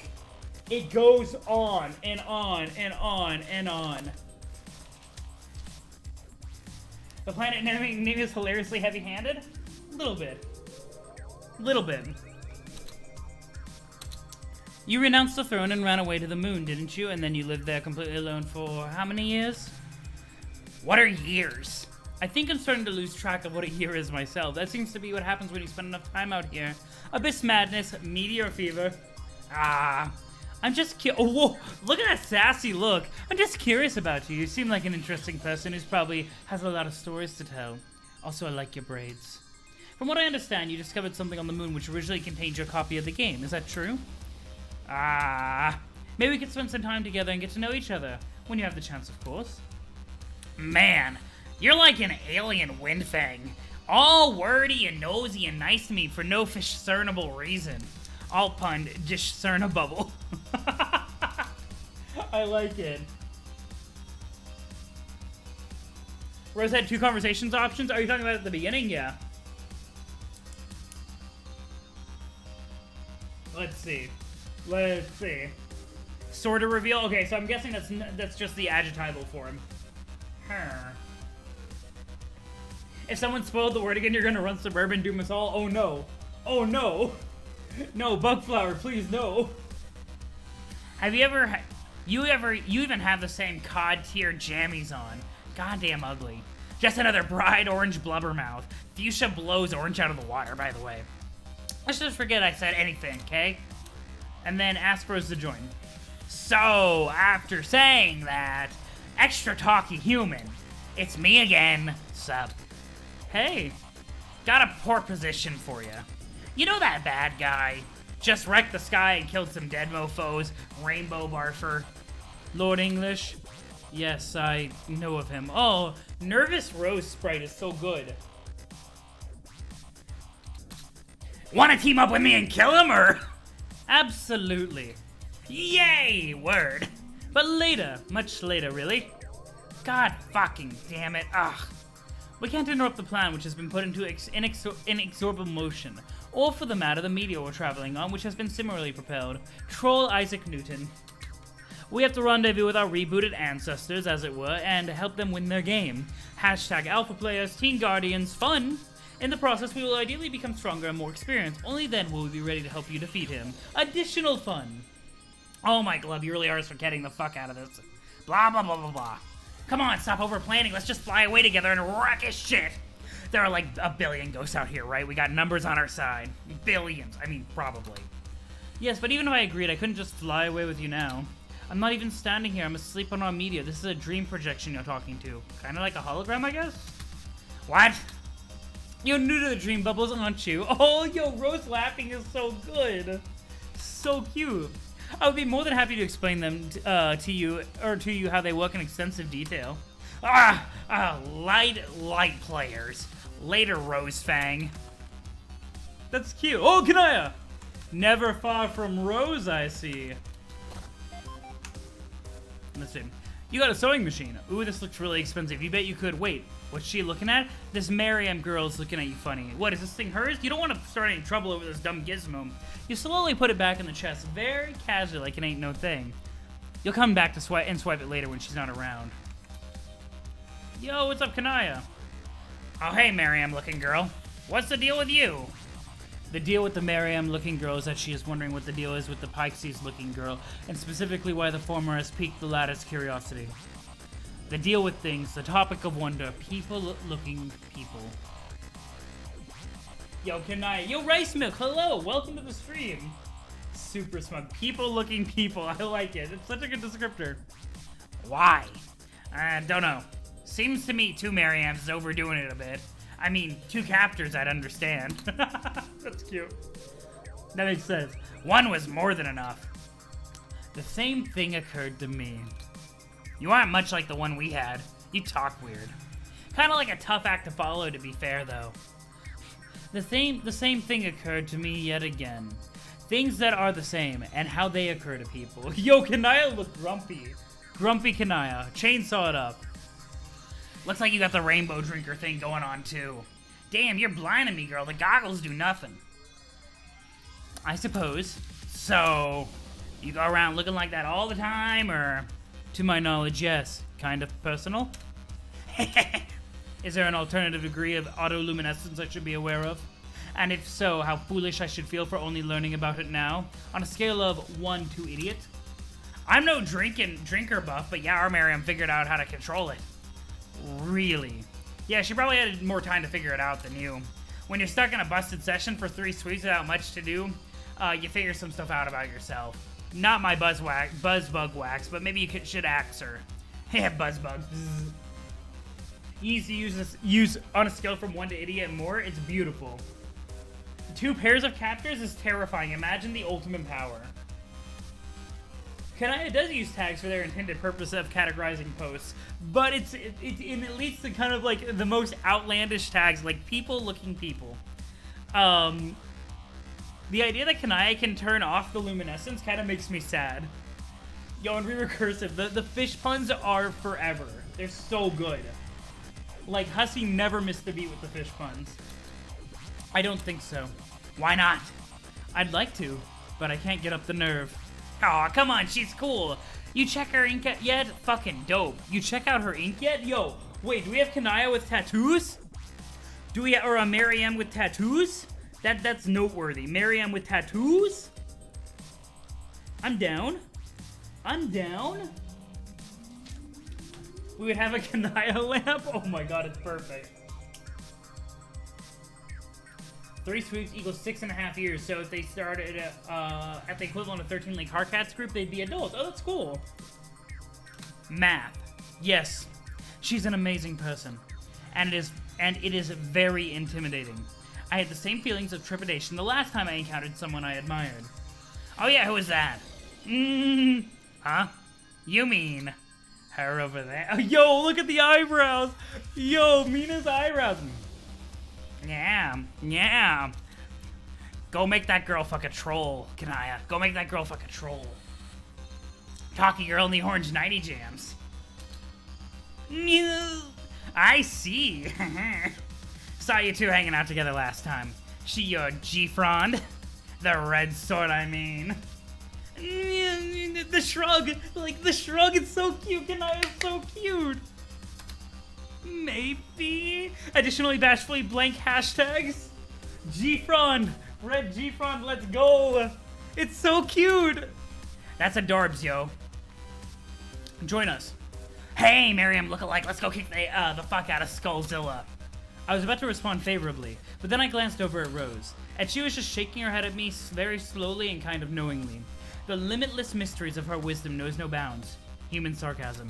It goes on and on and on and on. The planet name is hilariously heavy-handed? Little bit. You renounced the throne and ran away to the moon, didn't you? And then you lived there completely alone for how many years? What are years? I think I'm starting to lose track of what a year is myself. That seems to be what happens when you spend enough time out here. Abyss madness, meteor fever. I'm just oh, whoa, look at that sassy look. I'm just curious about you. You seem like an interesting person who's probably has a lot of stories to tell. Also, I like your braids. From what I understand, you discovered something on the moon which originally contained your copy of the game. Is that true? Maybe we could spend some time together and get to know each other. When you have the chance, of course. Man, you're like an alien windfang. All wordy and nosy and nice to me for no discernible reason. All pun, discernible. I like it. Rose had 2 conversations options. Are you talking about at the beginning? Yeah. Let's see. Sort of reveal. Okay, so I'm guessing that's just the adjectival form. If someone spoiled the word again, you're gonna run suburban doom us all. Oh no. Oh no. No, Bugflower, please no. Have you ever? You even have the same COD tier jammies on? Goddamn ugly. Just another bright orange blubbermouth. Fuchsia blows orange out of the water, by the way. Let's just forget I said anything, okay? And then ask Rose to join. So, after saying that, extra talky human, it's me again, sup. Hey, got a poor position for you. You know that bad guy? Just wrecked the sky and killed some dead mofos, Rainbow Barfer. Lord English? Yes, I know of him. Oh, Nervous Rose Sprite is so good. Wanna team up with me and kill him, or? Absolutely. Yay, word. But later, much later, really. God fucking damn it, ugh. We can't interrupt the plan which has been put into inexorable motion, or for the matter, the meteor we're traveling on, which has been similarly propelled. Troll Isaac Newton. We have to rendezvous with our rebooted ancestors, as it were, and help them win their game. Hashtag alpha players, teen guardians, fun! In the process, we will ideally become stronger and more experienced. Only then will we be ready to help you defeat him. Additional fun! Oh my glove, you really are just getting the fuck out of this. Blah, blah, blah, blah, blah. Come on, stop over-planning. Let's just fly away together and wreck his shit. There are like a billion ghosts out here, right? We got numbers on our side. Billions. I mean, probably. Yes, but even if I agreed, I couldn't just fly away with you now. I'm not even standing here. I'm asleep on our media. This is a dream projection you're talking to. Kind of like a hologram, I guess? What? You're new to the dream bubbles, aren't you? Oh, yo, Rose laughing is so good. So cute. I would be more than happy to explain them to you how they work in extensive detail. Light players. Later, Rosefang. That's cute. Oh, Kanaya! Never far from Rose, I see. Let's see. You got a sewing machine. Ooh, this looks really expensive. You bet you could. Wait, what's she looking at? This Mariam girl's looking at you funny. What, is this thing hers? You don't want to start any trouble over this dumb gizmo. You slowly put it back in the chest, very casually, like it ain't no thing. You'll come back to swipe it later when she's not around. Yo, what's up, Kanaya? Oh, hey, Mariam-looking girl. What's the deal with you? The deal with the Mariam-looking girl is that she is wondering what the deal is with the Pikesies-looking girl, and specifically why the former has piqued the latter's curiosity. The deal with things, the topic of wonder, people-looking people. Yo, Kanaya. Yo, Rice Milk, hello! Welcome to the stream. Super smug. People-looking people. I like it. It's such a good descriptor. Why? Don't know. Seems to me 2 Mariams is overdoing it a bit. I mean, 2 captors, I'd understand. That's cute. That makes sense. 1 was more than enough. The same thing occurred to me. You aren't much like the one we had. You talk weird. Kind of like a tough act to follow, to be fair, though. The same thing occurred to me yet again. Things that are the same, and how they occur to people. Yo, Kanaya looked grumpy. Grumpy Kanaya. Chainsaw it up. Looks like you got the rainbow drinker thing going on, too. Damn, you're blinding me, girl. The goggles do nothing. I suppose. So, you go around looking like that all the time, or? To my knowledge, yes. Kind of personal. Is there an alternative degree of autoluminescence I should be aware of? And if so, how foolish I should feel for only learning about it now? On a scale of 1 to idiot? I'm no drinker buff, but yeah, our Mariam figured out how to control it. Really? Yeah, she probably had more time to figure it out than you. When you're stuck in a busted session for 3 sweeps without much to do, you figure some stuff out about yourself. Not my buzzbug wax, but maybe you should axe her. Yeah, buzzbug. Easy to use on a scale from 1 to idiot and more. It's beautiful. 2 pairs of captors is terrifying. Imagine the ultimate power. Kanaya does use tags for their intended purpose of categorizing posts, but it leads to kind of like the most outlandish tags, like people-looking people. The idea that Kanaya can turn off the luminescence kind of makes me sad. Yo, and recursive, the fish puns are forever. They're so good. Like, Hussie never missed the beat with the fish puns. I don't think so. Why not? I'd like to, but I can't get up the nerve. Aw, come on, she's cool. You check her ink yet? Fucking dope. You check out her ink yet? Yo, wait, do we have Kanaya with tattoos? Do we or a Mariam with tattoos? That's noteworthy. Mariam with tattoos? I'm down. I'm down. We would have a Kanaya lamp? Oh my god, it's perfect. 3 sweeps equals 6.5 years, so if they started at the equivalent of 13 League Hardcats group, they'd be adults. Oh, that's cool. Math. Yes, she's an amazing person, and it is very intimidating. I had the same feelings of trepidation the last time I encountered someone I admired. Oh yeah, who was that? Huh? You mean her over there? Oh, yo, look at the eyebrows. Yo, Mina's eyebrows. Yeah. Go make that girl fuck a troll, Kanaya. Go make that girl fuck a troll. Talkie girl in the orange nighty jams. I see. Saw you two hanging out together last time. She your G-frond? The red sword, I mean. The shrug. Like, the shrug is so cute. Kanaya's so cute. Maybe. Additionally, bashfully blank hashtags. G-frond. Red G-frond, let's go. It's so cute. That's adorbs, yo. Join us. Hey, Miriam lookalike, let's go kick the fuck out of Skullzilla. I was about to respond favorably, but then I glanced over at Rose, and she was just shaking her head at me very slowly and kind of knowingly. The limitless mysteries of her wisdom knows no bounds. Human sarcasm.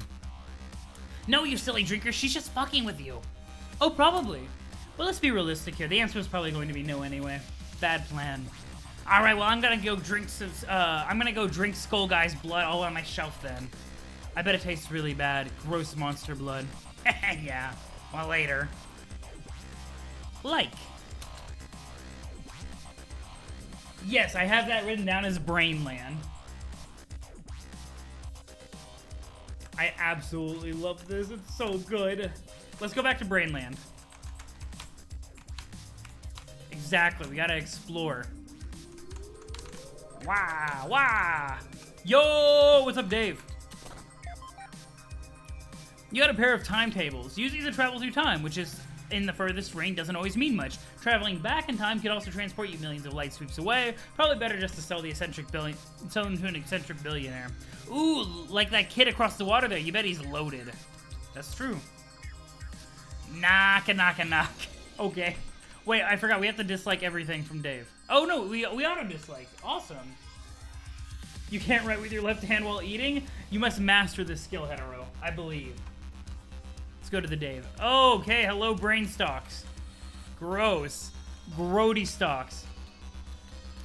No, you silly drinker, she's just fucking with you. Oh, probably. But let's be realistic here. The answer is probably going to be no anyway. Bad plan. All right, well, I'm gonna go drink Skull Guy's blood all on my shelf then. I bet it tastes really bad. Gross monster blood. Yeah. Well, later. Like. Yes, I have that written down as Brainland. I absolutely love this. It's so good. Let's go back to Brainland. Exactly. We gotta explore. Wah, wah. Yo, what's up, Dave? You got a pair of timetables. Use these to travel through time, which is in the furthest range doesn't always mean much. Traveling back in time could also transport you millions of light sweeps away. Probably better just to sell them to an eccentric billionaire. Ooh, like that kid across the water there. You bet he's loaded. That's true. Knock. Okay. Wait, I forgot. We have to dislike everything from Dave. Oh no, we auto-dislike. Awesome. You can't write with your left hand while eating? You must master this skill, Hetero. I believe. Let's go to the Dave. Oh, okay, hello, brain stalks. Gross. Grody stalks.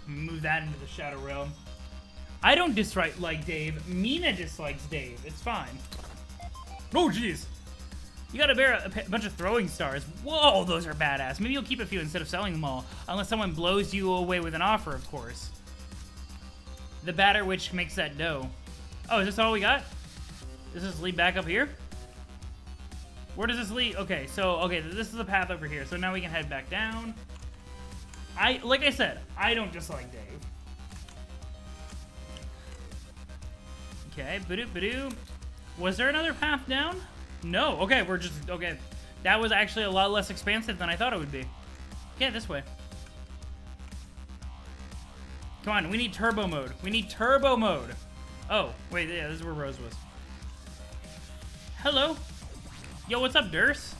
Move that into the Shadow Realm. I don't dislike Dave. Mina dislikes Dave. It's fine. Oh, jeez. You gotta bear a bunch of throwing stars. Whoa, those are badass. Maybe you'll keep a few instead of selling them all. Unless someone blows you away with an offer, of course. The batter witch makes that dough. Oh, is this all we got? Does this lead back up here? Where does this lead? Okay, this is the path over here. So now we can head back down. Like I said, I don't dislike Dave. Okay, badoo. Was there another path down? No. Okay, okay. That was actually a lot less expansive than I thought it would be. Okay, this way. Come on, we need turbo mode. Oh, wait, yeah, this is where Rose was. Hello. Yo, what's up, Durse?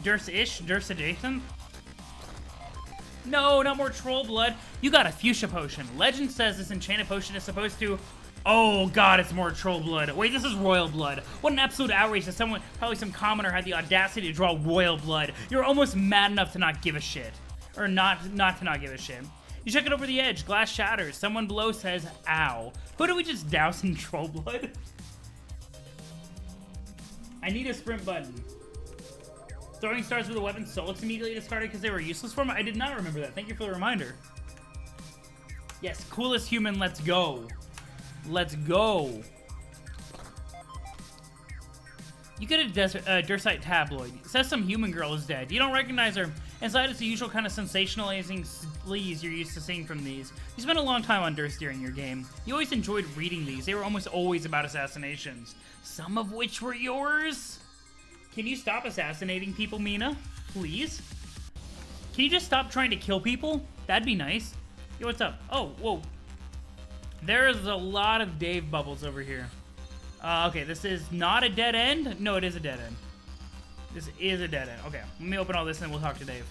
Durse-ish? Durse adjacent? No, not more troll blood. You got a fuchsia potion. Legend says this enchanted potion is supposed to... Oh god, it's more troll blood. Wait, this is royal blood. What an absolute outrage that someone, probably some commoner, had the audacity to draw royal blood. You're almost mad enough to not give a shit. Or not to not give a shit. You check it over the edge. Glass shatters. Someone below says, ow. Who do we just douse in troll blood? I need a sprint button. Throwing stars with a weapon Solix immediately discarded because they were useless for me? I did not remember that. Thank you for the reminder. Yes, coolest human, let's go. Let's go. You get a Dursite tabloid. It says some human girl is dead. You don't recognize her. Inside it's the usual kind of sensationalizing sleaze you're used to seeing from these. You spent a long time on Durst during your game. You always enjoyed reading these. They were almost always about assassinations. Some of which were yours? Can you stop assassinating people, Mina? Please? Can you just stop trying to kill people? That'd be nice. Yo, what's up? Oh, whoa. There's a lot of Dave bubbles over here. Okay, this is not a dead end? No, it is a dead end. This is a dead end. Okay, let me open all this and we'll talk to Dave.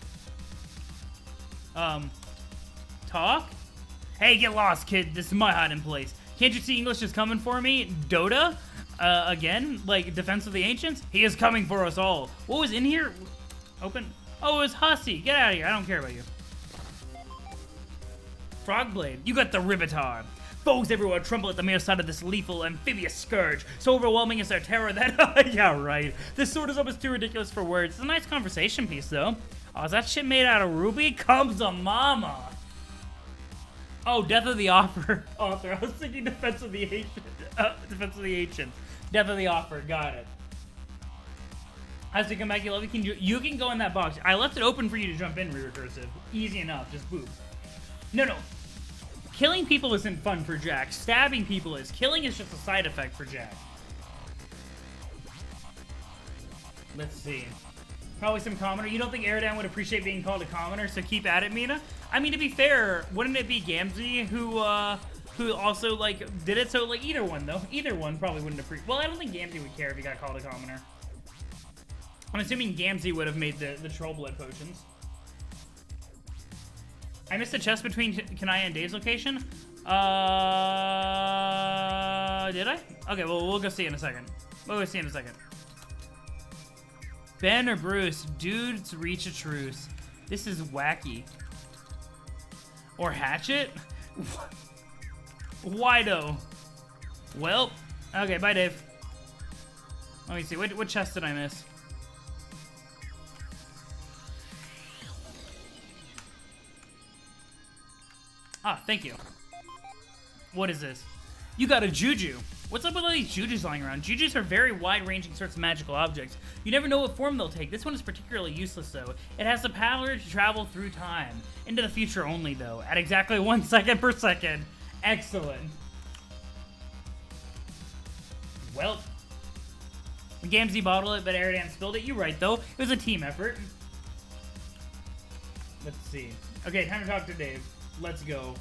Talk? Hey, get lost, kid. This is my hiding place. Can't you see English is coming for me? Dota? Again? Like, Defense of the Ancients? He is coming for us all. What was in here? Open? Oh, it was Hussie. Get out of here. I don't care about you. Frogblade. You got the Rivetar. Foes everywhere tremble at the mere sight of this lethal amphibious scourge. So overwhelming is their terror that... Yeah, right. This sword is almost too ridiculous for words. It's a nice conversation piece, though. Oh, is that shit made out of ruby? Comes a mama. Oh, Death of the Author. I was thinking Defense of the Ancient. Defense of the Ancient. Death of the Author. Got it. As you come back, you love it. You can go in that box. I left it open for you to jump in, recursive. Easy enough. Just boop. No. Killing people isn't fun for Jack. Stabbing people is. Killing is just a side effect for Jack. Let's see. Probably some commoner. You don't think Eridan would appreciate being called a commoner, so keep at it, Mina? I mean, to be fair, wouldn't it be Gamzee who also, like, did it? So, like, either one, though. Either one probably wouldn't appreciate... Well, I don't think Gamzee would care if he got called a commoner. I'm assuming Gamzee would have made the troll blood potions. I missed a chest between Kanaya and Dave's location. Did I? Okay, well, we'll go see in a second. Ben or Bruce? Dudes reach a truce. This is wacky. Or Hatchet? Wido. Well, okay, bye, Dave. Let me see. What chest did I miss? Ah, thank you. What is this? You got a Juju. What's up with all these Jujus lying around? Jujus are very wide-ranging sorts of magical objects. You never know what form they'll take. This one is particularly useless, though. It has the power to travel through time. Into the future only, though. At exactly 1 second per second. Excellent. Well. Gamzee bottled it, but Eridan spilled it. You're right, though. It was a team effort. Let's see. Okay, time to talk to Dave. Let's go.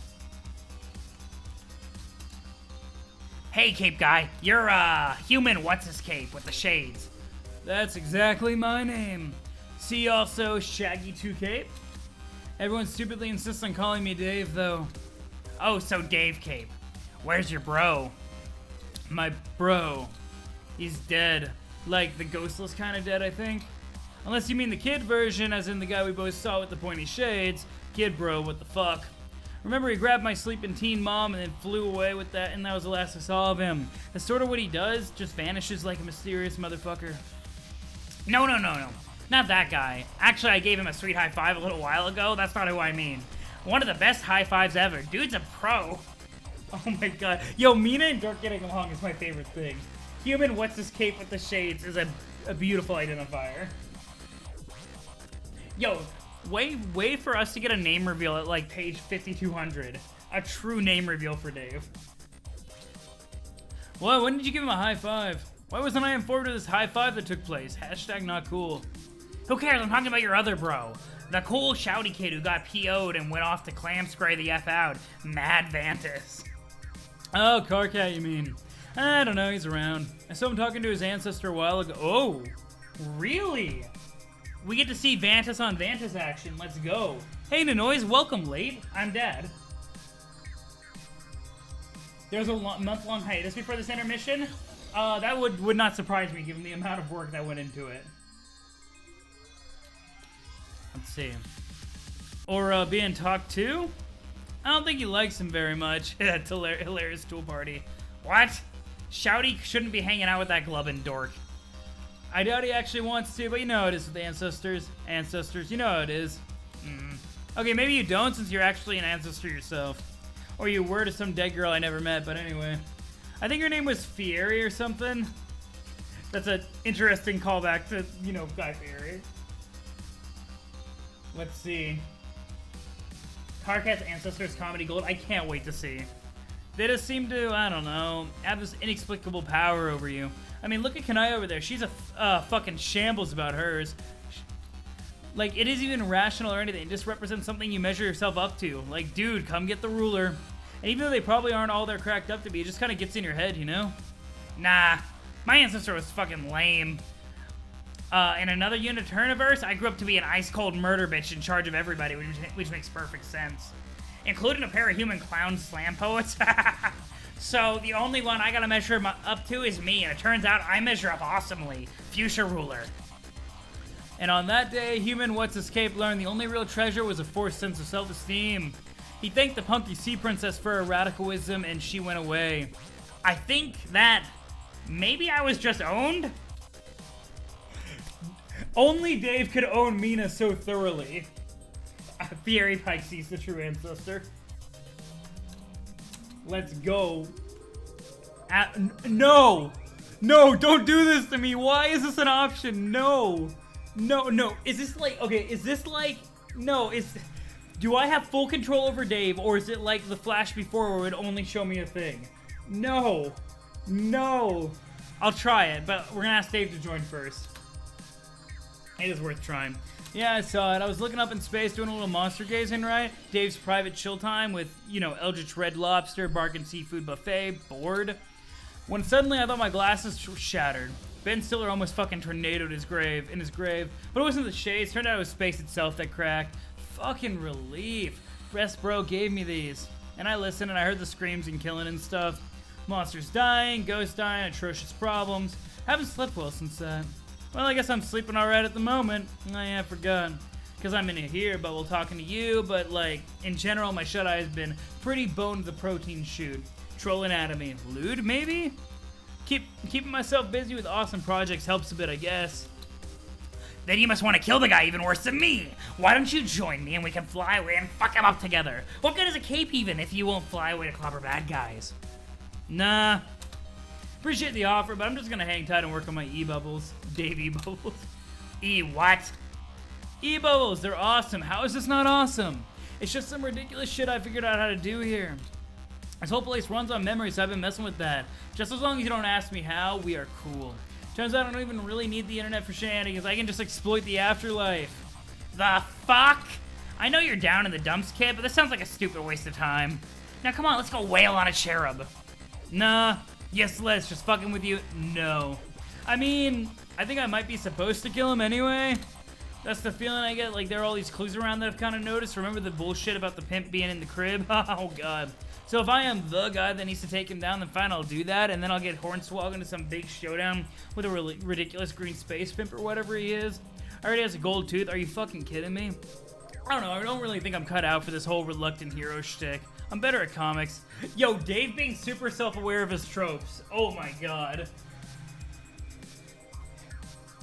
Hey, Cape Guy. You're, human what's-his-cape with the shades. That's exactly my name. See also Shaggy2Cape? Everyone stupidly insists on calling me Dave, though. Oh, so Dave Cape. Where's your bro? My bro. He's dead. Like, the ghostless kind of dead, I think. Unless you mean the kid version, as in the guy we both saw with the pointy shades. Kid bro, what the fuck? Remember, he grabbed my sleeping teen mom and then flew away with that, and that was the last I saw of him. That's sort of what he does, just vanishes like a mysterious motherfucker. No. Not that guy. Actually, I gave him a sweet high five a little while ago. That's not who I mean. One of the best high fives ever. Dude's a pro. Oh my god. Yo, Mina and Dork getting along is my favorite thing. Human what's-his-cape with the shades is a beautiful identifier. Yo, wait for us to get a name reveal at, like, page 5200. A true name reveal for Dave. Well, when did you give him a high five? Why wasn't I informed of this high five that took place? Hashtag not cool. Who cares? I'm talking about your other bro. The cool shouty kid who got PO'd and went off to clam spray the F out. Mad Vantis. Oh, Carcat, you mean. I don't know, he's around. I saw him talking to his ancestor a while ago. Oh! Really? We get to see Vantas on Vantas action. Let's go. Hey, Nanoise, welcome late. I'm Dad. There's a month-long hiatus before this intermission. That would not surprise me given the amount of work that went into it. Let's see. Or being talked to? I don't think he likes him very much. That's a hilarious tool party. What? Shouty shouldn't be hanging out with that glubbin dork. I doubt he actually wants to, but you know how it is with the ancestors. Ancestors, you know how it is. Okay, maybe you don't since you're actually an ancestor yourself. Or you were to some dead girl I never met, but anyway. I think her name was Fieri or something. That's an interesting callback to, you know, Guy Fieri. Let's see. Carcat's Ancestors Comedy Gold. I can't wait to see. They just seem to, I don't know, have this inexplicable power over you. I mean, look at Kanai over there. She's a fucking shambles about hers. Like, it isn't even rational or anything. It just represents something you measure yourself up to. Like, dude, come get the ruler. And even though they probably aren't all they're cracked up to be, it just kind of gets in your head, you know? Nah, my ancestor was fucking lame. In another Uniturniverse, I grew up to be an ice-cold murder bitch in charge of everybody, which makes perfect sense. Including a pair of human clown slam poets. So, the only one I gotta measure up to is me, and it turns out I measure up awesomely. Fuchsia Ruler. And on that day, human What's-Escape learned the only real treasure was a forced sense of self-esteem. He thanked the punky sea princess for her radicalism, and she went away. I think that maybe I was just owned? Only Dave could own Mina so thoroughly. Fieri Pike sees the true ancestor. Let's go. No! No, don't do this to me! Why is this an option? No! No, no. Is this like... Okay, is this like... No, do I have full control over Dave, or is it like the Flash before where it would only show me a thing? No. No. I'll try it, but we're gonna ask Dave to join first. It is worth trying. Yeah, I saw it. I was looking up in space doing a little monster gazing, right? Dave's private chill time with, you know, Eldritch Red Lobster, Bargain Seafood Buffet, bored. When suddenly I thought my glasses shattered. Ben Stiller almost fucking tornadoed in his grave. But it wasn't the shades. Turned out it was space itself that cracked. Fucking relief. Rest Bro gave me these. And I listened and I heard the screams and killing and stuff. Monsters dying, ghosts dying, atrocious problems. Haven't slept well since that. Well, I guess I'm sleeping alright at the moment. Oh, yeah, I forgot. Because I'm in here, but while talking to you, but like, in general, my shut-eye has been pretty boned to the protein shoot. Troll anatomy. Lewd, maybe? Keeping myself busy with awesome projects helps a bit, I guess. Then you must want to kill the guy even worse than me. Why don't you join me and we can fly away and fuck him up together? What good is a cape even if you won't fly away to clobber bad guys? Nah. Appreciate the offer, but I'm just gonna hang tight and work on my E-bubbles. Dave E-bubbles. E-what? E-bubbles, they're awesome. How is this not awesome? It's just some ridiculous shit I figured out how to do here. This whole place runs on memory, so I've been messing with that. Just as long as you don't ask me how, we are cool. Turns out I don't even really need the internet for shenanigans. I can just exploit the afterlife. The fuck? I know you're down in the dumps, kid, but this sounds like a stupid waste of time. Now come on, let's go wail on a cherub. Nah. Yes, Les, just fucking with you? No. I mean, I think I might be supposed to kill him anyway. That's the feeling I get, like there are all these clues around that I've kind of noticed. Remember the bullshit about the pimp being in the crib? Oh, God. So if I am the guy that needs to take him down, then fine, I'll do that, and then I'll get Hornswoggled into some big showdown with a really ridiculous green space pimp or whatever he is. Already has a gold tooth. Are you fucking kidding me? I don't know. I don't really think I'm cut out for this whole reluctant hero shtick. I'm better at comics. Yo, Dave being super self-aware of his tropes. Oh my god.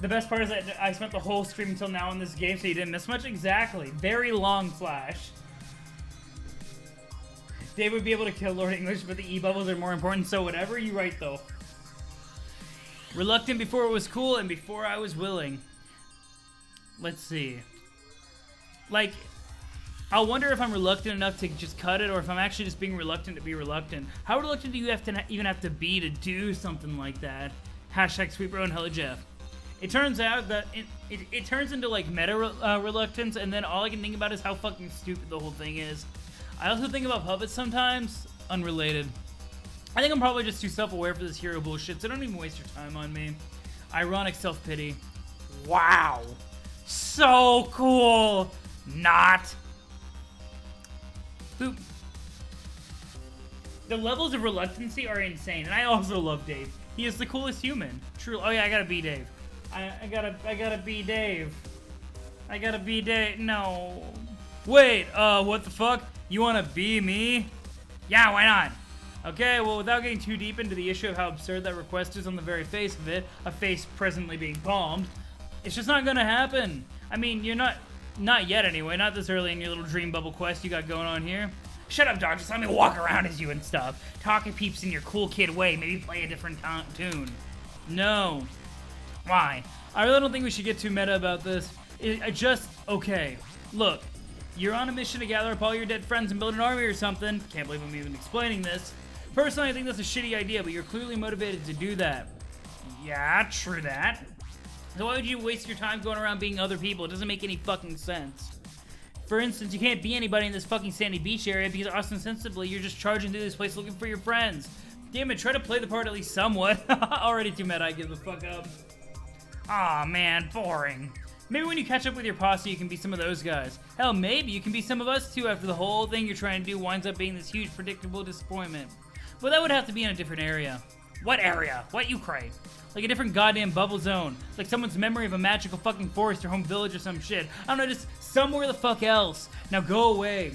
The best part is that I spent the whole stream until now in this game, so you didn't miss much. Exactly. Very long flash. Dave would be able to kill Lord English, but the E-bubbles are more important, so whatever. You're right, though. Reluctant before it was cool and before I was willing. Let's see. Like, I'll wonder if I'm reluctant enough to just cut it, or if I'm actually just being reluctant to be reluctant. How reluctant do you have to even have to be to do something like that? Hashtag SweetBro and Hella Jeff. It turns out that it turns into like meta reluctance, and then all I can think about is how fucking stupid the whole thing is. I also think about puppets sometimes. Unrelated. I think I'm probably just too self-aware for this hero bullshit, so don't even waste your time on me. Ironic self-pity. Wow. So cool. Not. Boop. The levels of reluctancy are insane, and I also love Dave. He is the coolest human. True. Oh yeah, I gotta be Dave. I gotta be Dave. I gotta be Dave. No. Wait, what the fuck? You wanna be me? Yeah, why not? Okay, well, without getting too deep into the issue of how absurd that request is on the very face of it, a face presently being palmed, it's just not gonna happen. I mean, you're not yet anyway, not this early in your little dream bubble quest you got going on here. Shut up, dog, just let me walk around as you and stuff. Talk to peeps in your cool kid way, maybe play a different tune. No. Why? I really don't think we should get too meta about this. Okay, look, you're on a mission to gather up all your dead friends and build an army or something. Can't believe I'm even explaining this. Personally, I think that's a shitty idea, but you're clearly motivated to do that. Yeah, true that. So why would you waste your time going around being other people? It doesn't make any fucking sense. For instance, you can't be anybody in this fucking sandy beach area because ostensibly you're just charging through this place looking for your friends. Damn it, try to play the part at least somewhat. Already too meta, I give the fuck up. Aw, man, boring. Maybe when you catch up with your posse, you can be some of those guys. Hell, maybe you can be some of us too after the whole thing you're trying to do winds up being this huge, predictable disappointment. But that would have to be in a different area. What area? What Ukraine? Like a different goddamn bubble zone. Like someone's memory of a magical fucking forest or home village or some shit. I don't know, just somewhere the fuck else. Now go away.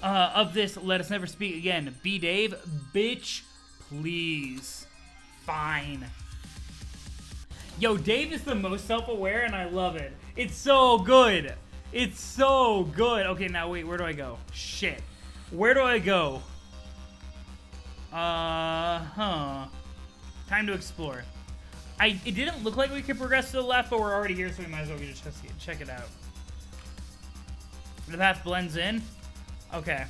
Of this, let us never speak again. Be Dave, bitch, please. Fine. Yo, Dave is the most self-aware and I love it. It's so good. It's so good. Okay, now wait, where do I go? Shit. Where do I go? Time to explore. It didn't look like we could progress to the left, but we're already here, so we might as well just check it out. The path blends in. Okay.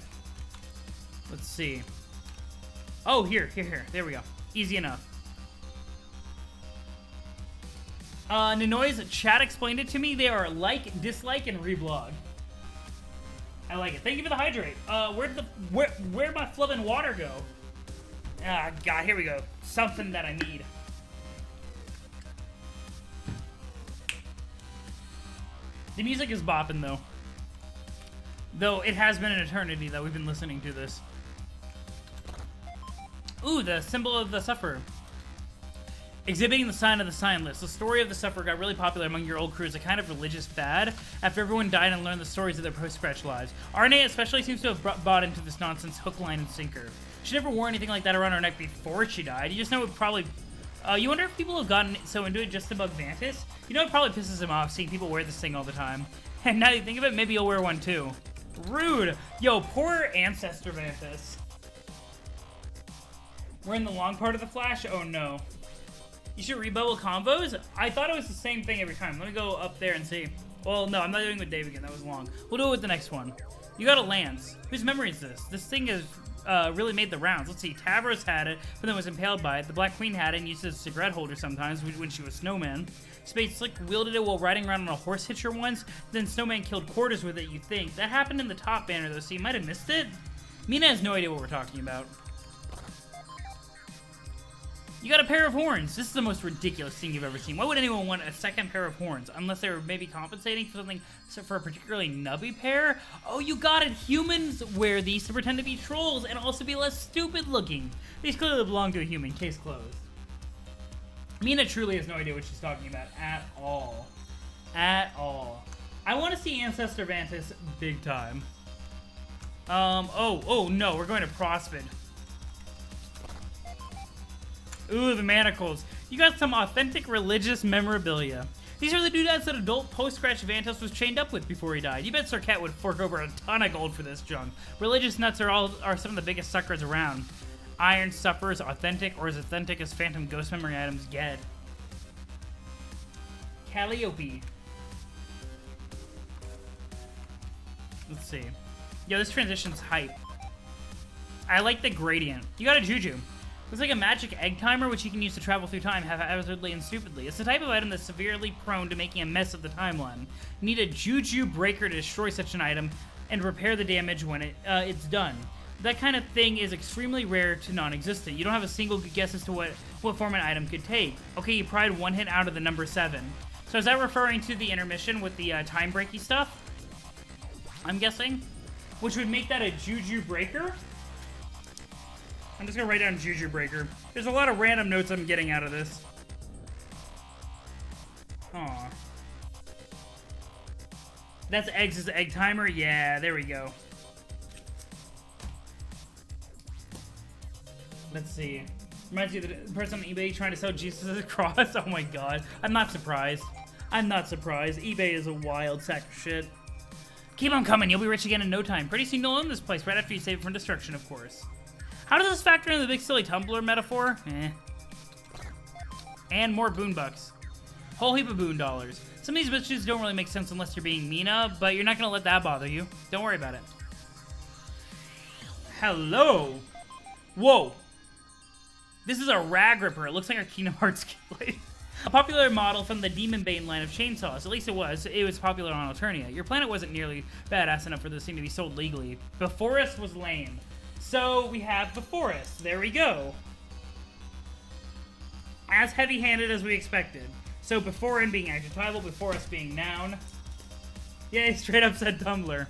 Let's see. Oh, here. There we go. Easy enough. Ninoy's chat explained it to me. They are like, dislike, and reblog. I like it. Thank you for the hydrate. Where'd my flubbing water go? Ah, God, here we go. Something that I need. The music is bopping, though. Though it has been an eternity that we've been listening to this. Ooh, the symbol of the sufferer. Exhibiting the sign of the signless. The story of the sufferer got really popular among your old crew as a kind of religious fad after everyone died and learned the stories of their post-scratch lives. RNA especially seems to have bought into this nonsense hook, line, and sinker. She never wore anything like that around her neck before she died. You just know it probably... you wonder if people have gotten so into it just to bug Vantis? You know it probably pisses him off seeing people wear this thing all the time. And now you think of it, maybe you'll wear one too. Rude! Yo, poor Ancestor Vantis. We're in the long part of the Flash? Oh no. You should rebubble combos? I thought it was the same thing every time. Let me go up there and see. Well, no, I'm not doing it with Dave again. That was long. We'll do it with the next one. You got a lance. Whose memory is this? This thing has really made the rounds. Let's see. Tavros had it, but then was impaled by it. The Black Queen had it and used it as a cigarette holder sometimes when she was Snowman. Spade Slick wielded it while riding around on a horse hitcher once. Then Snowman killed Quarters with it, you think. That happened in the top banner, though, so you might have missed it. Mina has no idea what we're talking about. You got a pair of horns. This is the most ridiculous thing you've ever seen. Why would anyone want a second pair of horns? Unless they were maybe compensating for something, for a particularly nubby pair? Oh, you got it. Humans wear these to pretend to be trolls and also be less stupid looking. These clearly belong to a human. Case closed. Mina truly has no idea what she's talking about at all. At all. I want to see Ancestor Vantis big time. Oh no, we're going to Prospid. Ooh, the manacles. You got some authentic religious memorabilia. These are the doodads that adult post-scratch Vantos was chained up with before he died. You bet Sir Cat would fork over a ton of gold for this junk. Religious nuts are some of the biggest suckers around. Iron Sufferers, authentic, or as authentic as Phantom Ghost memory items get. Calliope. Let's see. Yo, this transition's hype. I like the gradient. You got a Juju. Looks like a magic egg timer, which you can use to travel through time haphazardly and stupidly. It's the type of item that's severely prone to making a mess of the timeline. You need a Juju breaker to destroy such an item and repair the damage when it's done. That kind of thing is extremely rare to non-existent. You don't have a single good guess as to what form an item could take. Okay, you pried one hit out of the number 7. So is that referring to the intermission with the time breaky stuff? I'm guessing? Which would make that a Juju Breaker? I'm just gonna write down Juju Breaker. There's a lot of random notes I'm getting out of this. Aw. That's Eggs' egg timer? Yeah, there we go. Let's see. Reminds you of the person on eBay trying to sell Jesus' cross. Oh my god. I'm not surprised. I'm not surprised. eBay is a wild sack of shit. Keep on coming. You'll be rich again in no time. Pretty soon you'll own this place right after you save it from destruction, of course. How does this factor into the big silly tumbler metaphor? Eh. And more boon bucks. Whole heap of boon dollars. Some of these bitches don't really make sense unless you're being Mina, but you're not gonna let that bother you. Don't worry about it. Hello. Whoa. This is a rag ripper. It looks like a Kingdom Hearts keyblade. A popular model from the Demon Bane line of chainsaws. At least it was. It was popular on Alternia. Your planet wasn't nearly badass enough for this thing to be sold legally. Before Us was lame. So we have Before Us. There we go. As heavy-handed as we expected. So Before In being adjectival, Before Us being noun. Yay, straight up said Tumblr.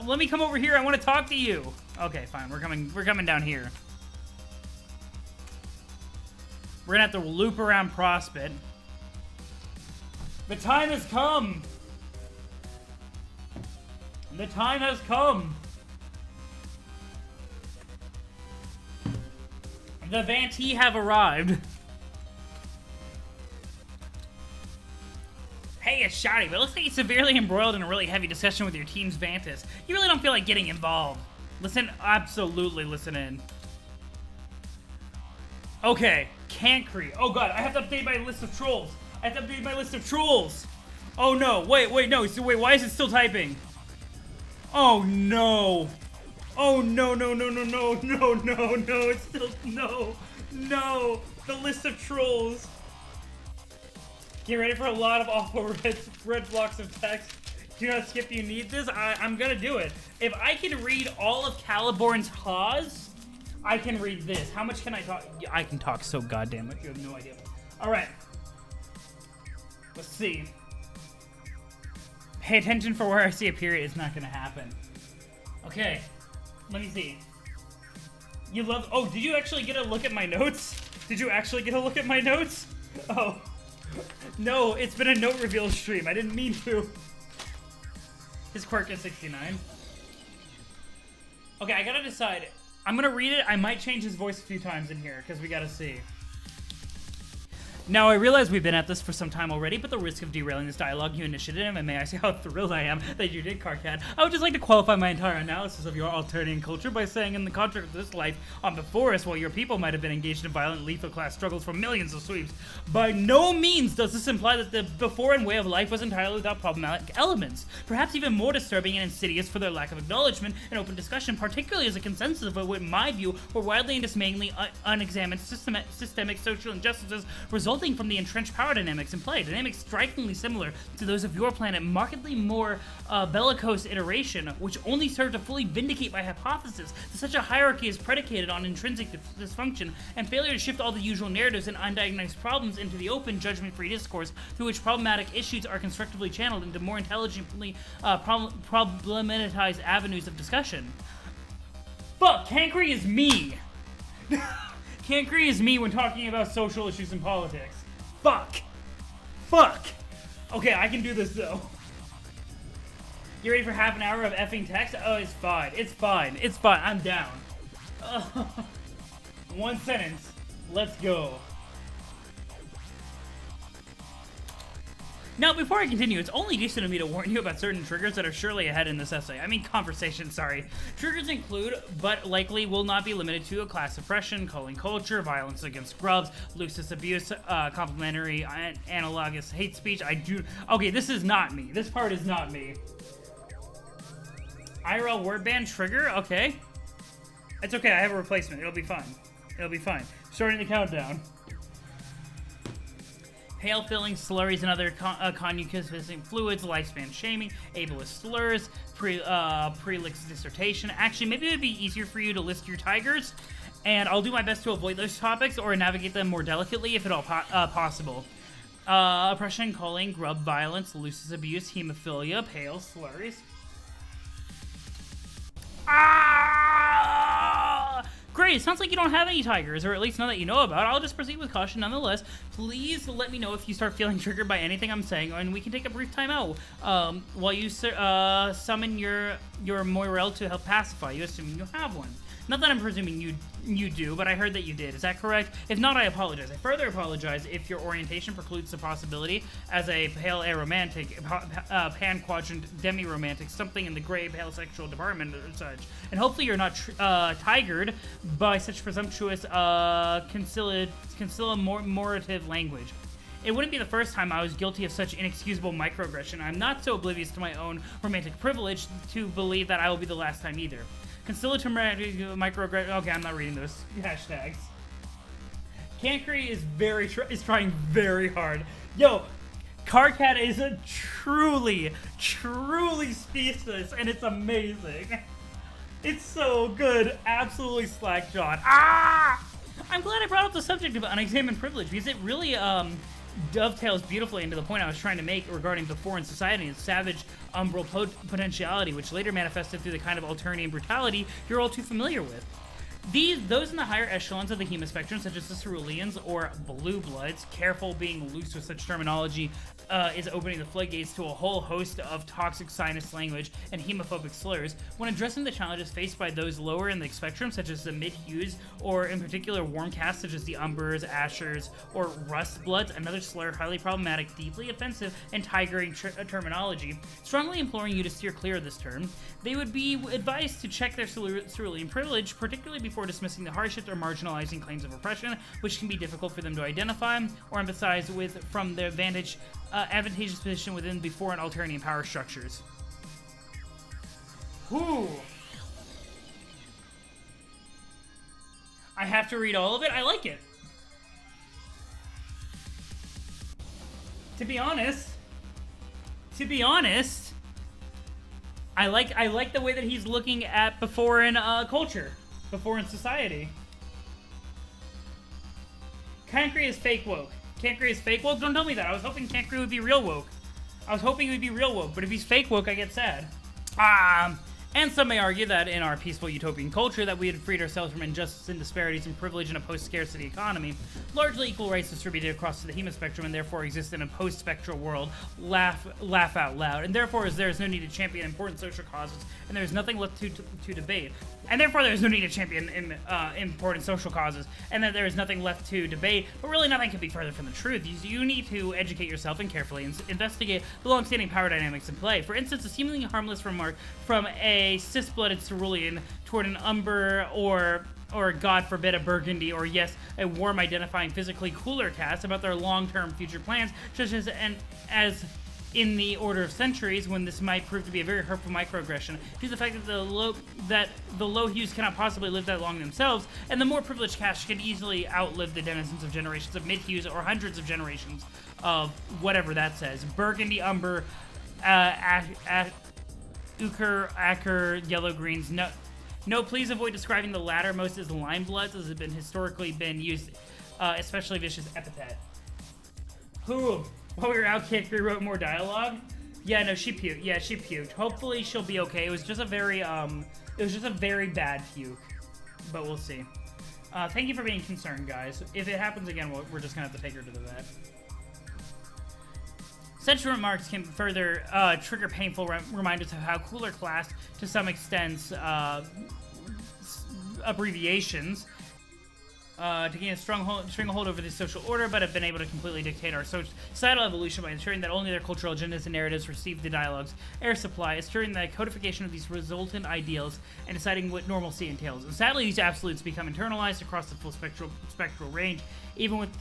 Let me come over here. I want to talk to you. Okay, fine. We're coming down here. We're gonna have to loop around Prospect. The time has come! The time has come! The Vantee have arrived. Hey, it's Shoddy, but it looks like you're severely embroiled in a really heavy discussion with your team's Vantis. You really don't feel like getting involved. Listen, absolutely listen in. Okay, Cancri. Oh god, I have to update my list of trolls. Oh no, wait, no, so wait, why is it still typing? Oh no. Oh no, it's still, no, the list of trolls. Get ready for a lot of awful red blocks of text. Do not skip, you need this. I'm gonna do it. If I can read all of Caliborn's Haws, I can read this. How much can I talk? I can talk so goddamn much. You have no idea. All right. Let's see. Pay attention for where I see a period. It's not going to happen. Okay. Let me see. You love... Oh, did you actually get a look at my notes? Oh. No, it's been a note reveal stream. I didn't mean to. His quirk is 69. Okay, I gotta decide. I'm gonna read it. I might change his voice a few times in here, because we gotta see. Now, I realize we've been at this for some time already, but the risk of derailing this dialogue you initiated, and may I say how thrilled I am that you did, Carcat, I would just like to qualify my entire analysis of your Alternian culture by saying in the contract of this life on Before Us, while your people might have been engaged in violent lethal class struggles for millions of sweeps, by no means does this imply that the Before and way of life was entirely without problematic elements, perhaps even more disturbing and insidious for their lack of acknowledgement and open discussion, particularly as a consensus of what, in my view, were widely and dismayingly unexamined systemic social injustices resulting from the entrenched power dynamics in play. Dynamics strikingly similar to those of your planet, markedly more bellicose iteration, which only serve to fully vindicate my hypothesis that such a hierarchy is predicated on intrinsic dysfunction and failure to shift all the usual narratives and undiagnosed problems into the open, judgment-free discourse through which problematic issues are constructively channeled into more intelligently problematized avenues of discussion. Fuck, Cancri is me! Cancri is me when talking about social issues and politics. Fuck. Okay, I can do this though. You ready for half an hour of effing text? Oh, it's fine. I'm down. One sentence. Let's go. Now, before I continue, it's only decent of me to warn you about certain triggers that are surely ahead in this essay. I mean, conversation, sorry. Triggers include, but likely will not be limited to, a class oppression, culling culture, violence against grubs, Lucis abuse, complimentary, analogous hate speech. Okay, this is not me. This part is not me. IRL word ban trigger? Okay. It's okay, I have a replacement. It'll be fine. Starting the countdown. Pale filling, slurries, and other concupiscent fluids, lifespan shaming, ableist slurs, prelix dissertation. Actually, maybe it would be easier for you to list your tigers, and I'll do my best to avoid those topics or navigate them more delicately if at all possible. oppression, culling, grub violence, lusus abuse, hemophilia, pale, slurs. Ah! Great, it sounds like you don't have any tigers, or at least none that you know about. I'll just proceed with caution nonetheless. Please let me know if you start feeling triggered by anything I'm saying, and we can take a brief time out while you summon your Moirel to help pacify you, assuming you have one. Not that I'm presuming you do, but I heard that you did. Is that correct? If not, I apologize. I further apologize if your orientation precludes the possibility as a pale aromantic, pan-quadrant demi-romantic, something in the gray pale sexual department or such. And hopefully you're not tigered by such presumptuous conciliamorative language. It wouldn't be the first time I was guilty of such inexcusable microaggression. I'm not so oblivious to my own romantic privilege to believe that I will be the last time either. Conciliatory microaggression. Okay, I'm not reading those hashtags. Cancri is trying very hard. Yo, Carcat is a truly speechless, and it's amazing. It's so good. Absolutely slack-jawed. Ah! I'm glad I brought up the subject of unexamined privilege because it really dovetails beautifully into the point I was trying to make regarding the foreign society and savage umbral potentiality, which later manifested through the kind of Alternian brutality you're all too familiar with. Those in the higher echelons of the Hema spectrum, such as the Ceruleans or Blue Bloods, careful being loose with such terminology, is opening the floodgates to a whole host of toxic sinus language and hemophobic slurs when addressing the challenges faced by those lower in the spectrum, such as the mid-hues, or in particular warm castes such as the Umbers, Ashers, or Rust Bloods. Another slur, highly problematic, deeply offensive, and tigering terminology, strongly imploring you to steer clear of this term. They would be advised to check their cerulean privilege, particularly before dismissing the hardships or marginalizing claims of oppression, which can be difficult for them to identify or empathize with from their advantageous position within before and Alternian power structures. Whew. I have to read all of it? I like it. To be honest, I like the way that he's looking at before in culture, before in society. Cancri is fake woke. Cancri is fake woke? Don't tell me that. I was hoping Cancri would be real woke. But if he's fake woke, I get sad. And some may argue that in our peaceful utopian culture that we had freed ourselves from injustice and disparities and privilege in a post-scarcity economy, largely equal rights distributed across the Hema spectrum and therefore exist in a post-spectral world, laugh out loud, and therefore there is no need to champion important social causes, and there is nothing left to debate. And therefore there is no need to champion important social causes, and that there is nothing left to debate, but really nothing could be further from the truth. You need to educate yourself and carefully investigate the long-standing power dynamics in play. For instance, a seemingly harmless remark from a cis-blooded Cerulean toward an Umber or God forbid a Burgundy, or yes, a warm identifying physically cooler caste about their long-term future plans, such as in the order of centuries, when this might prove to be a very hurtful microaggression, due to the fact that the low hues cannot possibly live that long themselves, and the more privileged castes can easily outlive the denizens of generations of mid-hues or hundreds of generations of whatever that says. Burgundy, Umber, Ochre, Acker, Yellow Greens. No, please avoid describing the latter most as lime bloods, as has been historically used, especially vicious epithet. Who? While we were out, Cancri wrote more dialogue. Yeah, no, she puked. Yeah, she puked. Hopefully she'll be okay. It was just a very bad puke, but we'll see. Thank you for being concerned, guys. If it happens again, we're just gonna have to take her to the vet. Such remarks can further trigger painful reminders of how cooler class, to some extent, abbreviations, to gain a stronghold over the social order, but have been able to completely dictate our societal evolution by ensuring that only their cultural agendas and narratives receive the dialogue's air supply, assuring the codification of these resultant ideals, and deciding what normalcy entails. And sadly, these absolutes become internalized across the full spectral range, even with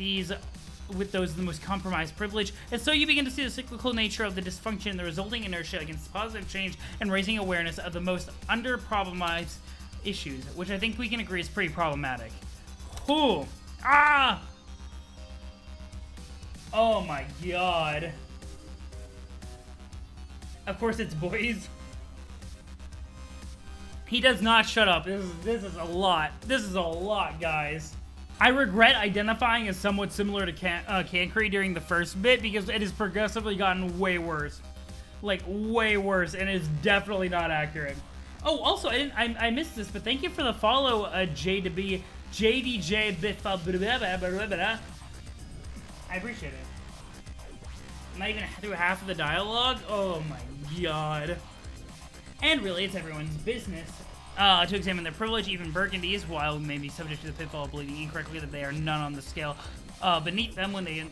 those of the most compromised privilege, and so you begin to see the cyclical nature of the dysfunction and the resulting inertia against positive change and raising awareness of the most under-problematized issues, which I think we can agree is pretty problematic. Ooh. Ah! Oh my god. Of course it's boys. He does not shut up. This is a lot. This is a lot, guys. I regret identifying as somewhat similar to Cancri during the first bit because it has progressively gotten way worse. Like, way worse, and it's definitely not accurate. Oh, also, I missed this, but thank you for the follow, JDB, JDJ, I appreciate it. Not even through half of the dialogue? Oh my god. And really, it's everyone's business to examine their privilege, even Burgundies, while may be subject to the pitfall of believing incorrectly that they are none on the scale beneath them when they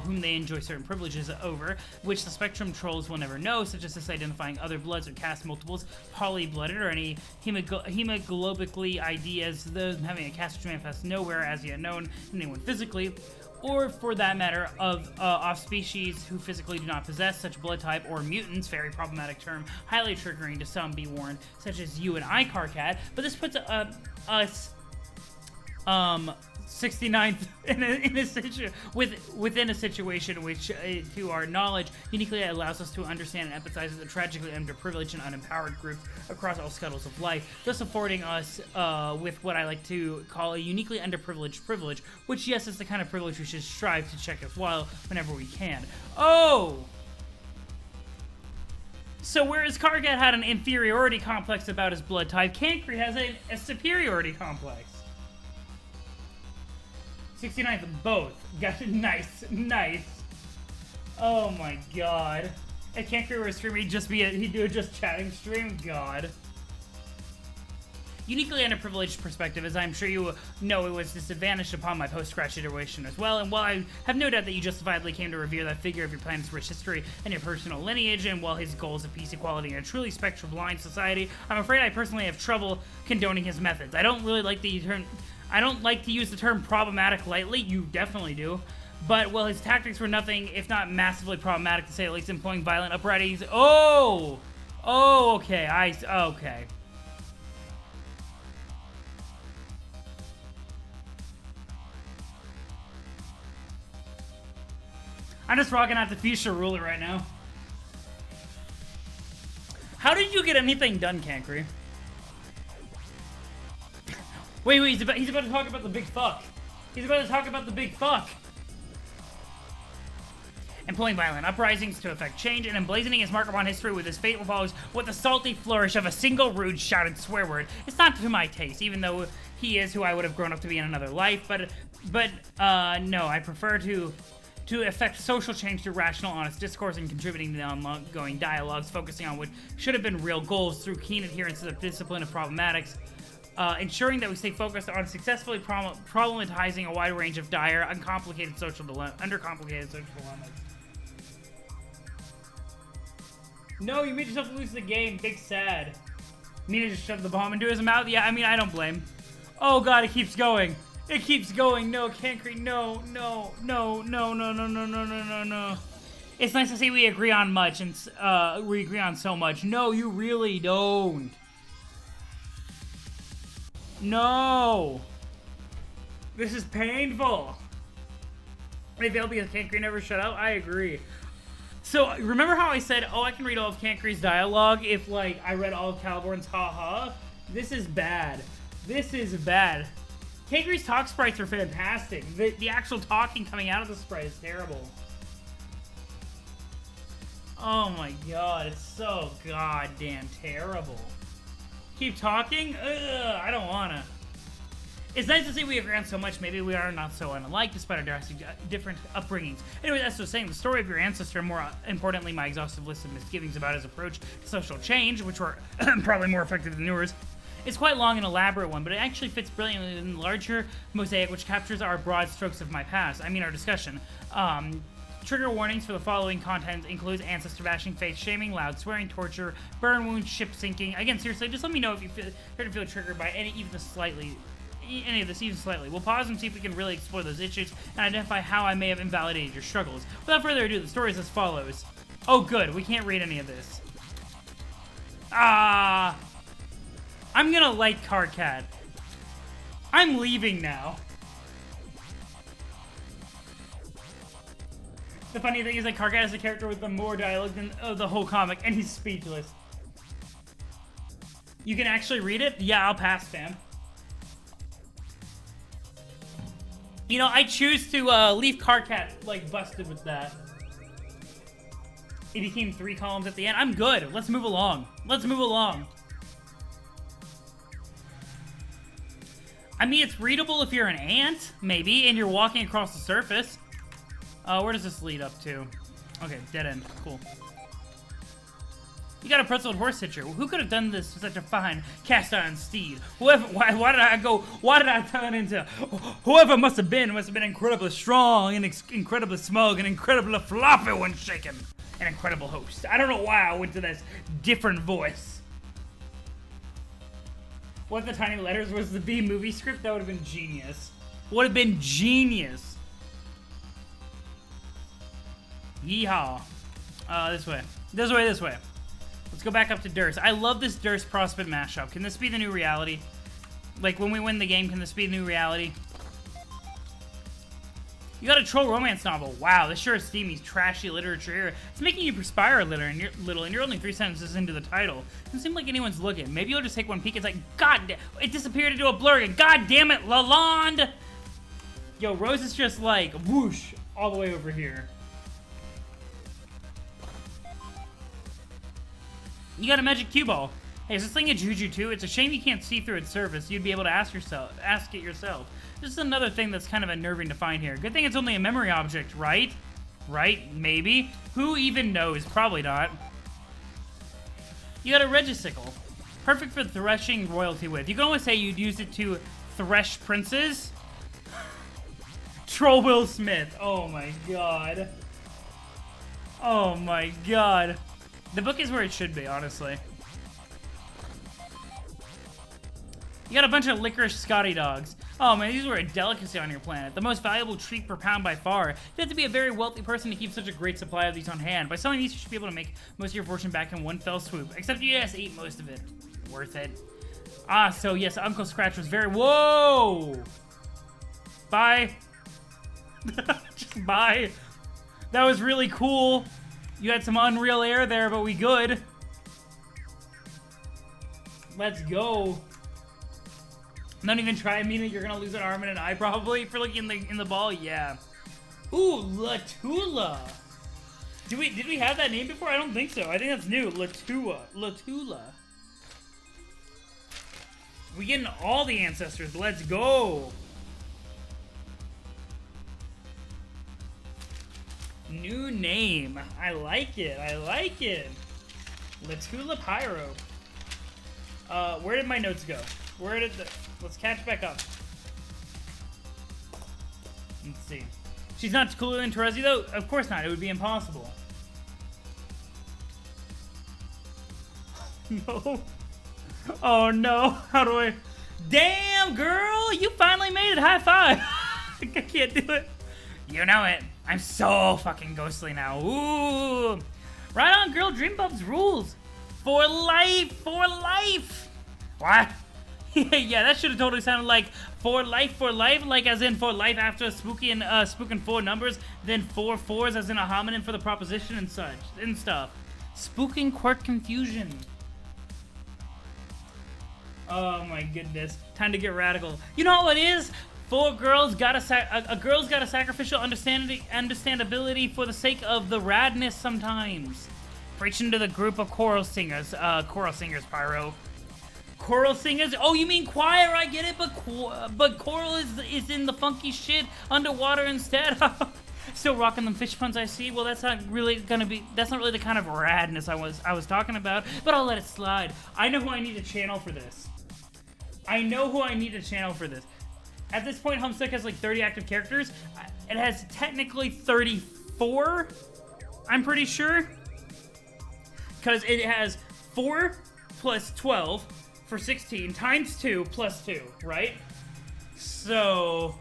whom they enjoy certain privileges over, which the spectrum trolls will never know, such as this identifying other bloods or caste multiples, poly-blooded, or any hemoglobically ideas, those having a caste which manifests nowhere as yet known anyone physically, or for that matter, of off-species who physically do not possess such blood type, or mutants, very problematic term, highly triggering to some, be warned, such as you and I, Carcat, but this puts us 69th within a situation which, to our knowledge, uniquely allows us to understand and empathize with the tragically underprivileged and unempowered groups across all scuttles of life, thus affording us with what I like to call a uniquely underprivileged privilege, which, yes, is the kind of privilege we should strive to check as well whenever we can. Oh! So whereas Kargat had an inferiority complex about his blood type, Cancri has a superiority complex. 69th, both. Got it. Nice. Nice. Oh my god. If Cancri were a streamer, he'd do a just chatting stream? God. Uniquely underprivileged perspective, as I'm sure you know, it was disadvantaged upon my post-scratch situation as well, and while I have no doubt that you justifiably came to revere that figure of your planet's rich history and your personal lineage, and while his goals of peace, equality, and a truly spectrum-blind society, I'm afraid I personally have trouble condoning his methods. I don't like to use the term problematic lightly. You definitely do. But, well, his tactics were nothing if not massively problematic, to say at least, employing violent uprisings. Oh! Oh, okay. Okay. I'm just rocking out the fuchsia ruler right now. How did you get anything done, Cancri? Wait, he's about to talk about the big fuck. He's about to talk about the big fuck. Employing violent uprisings to effect change and emblazoning his mark upon history with his fateful followers with the salty flourish of a single rude shouted swear word. It's not to my taste, even though he is who I would have grown up to be in another life, but no, I prefer to effect social change through rational, honest discourse and contributing to the ongoing dialogues, focusing on what should have been real goals through keen adherence to the discipline of problematics. Ensuring that we stay focused on successfully problematizing a wide range of dire, undercomplicated social dilemmas. No, you made yourself lose the game. Big sad. Nina just shoved the bomb into his mouth. Yeah, I mean, I don't blame. Oh god, it keeps going. It keeps going. No, Cancri. No. It's nice to see we agree on much, and we agree on so much. No, you really don't. No! This is painful! Maybe I'll be a Cancri never shut up? I agree. So, remember how I said, oh, I can read all of Cancri's dialogue if, like, I read all of Caliborn's haha? This is bad. This is bad. Cancri's talk sprites are fantastic. The actual talking coming out of the sprite is terrible. Oh my god, it's so goddamn terrible. Keep talking? Ugh, I don't wanna. It's nice to see we agree on so much. Maybe we are not so unlike, despite our drastic different upbringings. Anyway, as I was saying, the story of your ancestor, more importantly, my exhaustive list of misgivings about his approach to social change, which were probably more effective than yours, is quite long and elaborate one, but it actually fits brilliantly in the larger mosaic which captures our broad strokes of my past. I mean, our discussion. Trigger warnings for the following content includes ancestor bashing, faith shaming, loud swearing, torture, burn wounds, ship sinking. Again, seriously, just let me know if you feel triggered by any of this even slightly. We'll pause and see if we can really explore those issues and identify how I may have invalidated your struggles. Without further ado, the story is as follows. Oh, good. We can't read any of this. I'm gonna like Carcat. I'm leaving now. The funny thing is that Carcat is a character with the more dialogue than the whole comic, and he's speechless. You can actually read it? Yeah, I'll pass, fam. You know, I choose to leave Carcat, like, busted with that. It became 3 columns at the end. I'm good. Let's move along. Let's move along. I mean, it's readable if you're an ant, maybe, and you're walking across the surface. Where does this lead up to? Okay, dead end. Cool. You got a pretzel horse hitcher. Who could have done this with such a fine cast-iron steed? Whoever, why did I go? Why did I turn into? Whoever must have been incredibly strong and incredibly smug and incredibly floppy when shaken. An incredible host. I don't know why I went to this different voice. What if the tiny letters was the B movie script? That would have been genius. Would have been genius. Yeehaw. This way. This way, this way. Let's go back up to Durst. I love this Durst Prospect mashup. Can this be the new reality? Like, when we win the game, can this be the new reality? You got a troll romance novel. Wow, this sure is steamy, trashy literature here. It's making you perspire a little, and you're only 3 sentences into the title. Doesn't seem like anyone's looking. Maybe you'll just take one peek. It's like, God damn, it disappeared into a blur again. God damn it, Lalonde! Yo, Rose is just like, whoosh, all the way over here. You got a magic cue ball. Hey, is this thing a juju too? It's a shame you can't see through its surface. You'd be able to ask it yourself. This is another thing that's kind of unnerving to find here. Good thing it's only a memory object, right? Right? Maybe? Who even knows? Probably not. You got a regicicle. Perfect for threshing royalty with. You can always say you'd use it to thresh princes. Troll Will Smith. Oh my god. Oh my god. The book is where it should be, honestly. You got a bunch of licorice Scotty dogs. Oh man, these were a delicacy on your planet. The most valuable treat per pound by far. You have to be a very wealthy person to keep such a great supply of these on hand. By selling these, you should be able to make most of your fortune back in one fell swoop. Except you just ate most of it. Worth it. Ah, so yes, Uncle Scratch was very... Whoa! Bye. Just bye. That was really cool. You had some unreal air there, but we good. Let's go. Not even try, meaning you're gonna lose an arm and an eye probably for looking in the ball. Yeah. Ooh, Latula. Did we have that name before? I don't think so. I think that's new. Latula. We getting all the ancestors. Let's go. New name. I like it. I like it. Latula Pyro. Where did my notes go? Where did the... Let's catch back up. Let's see. She's not cooler than Terezi, though? Of course not. It would be impossible. No. Oh, no. How do I... Damn, girl! You finally made it. High five. I can't do it. You know it. I'm so fucking ghostly now. Ooh. Right on, girl. Dreambub's rules. For life. For life. What? Yeah, that should have totally sounded like for life, like as in for life after spooking 4 numbers, then 4 fours as in a homonym for the proposition and such and stuff. Spooking quirk confusion. Oh my goodness, time to get radical. You know what it is? A girl's got a sacrificial understandability for the sake of the radness sometimes. Preaching to the group of choral singers, Pyro. Choral singers? Oh, you mean choir? I get it, but choral is in the funky shit underwater instead. Still rocking them fish puns, I see. Well, that's not really the kind of radness I was talking about. But I'll let it slide. I know who I need to channel for this. At this point, Homestuck has like 30 active characters. It has technically 34. I'm pretty sure, because it has 4 plus 12. For 16 times 2 plus 2, right? So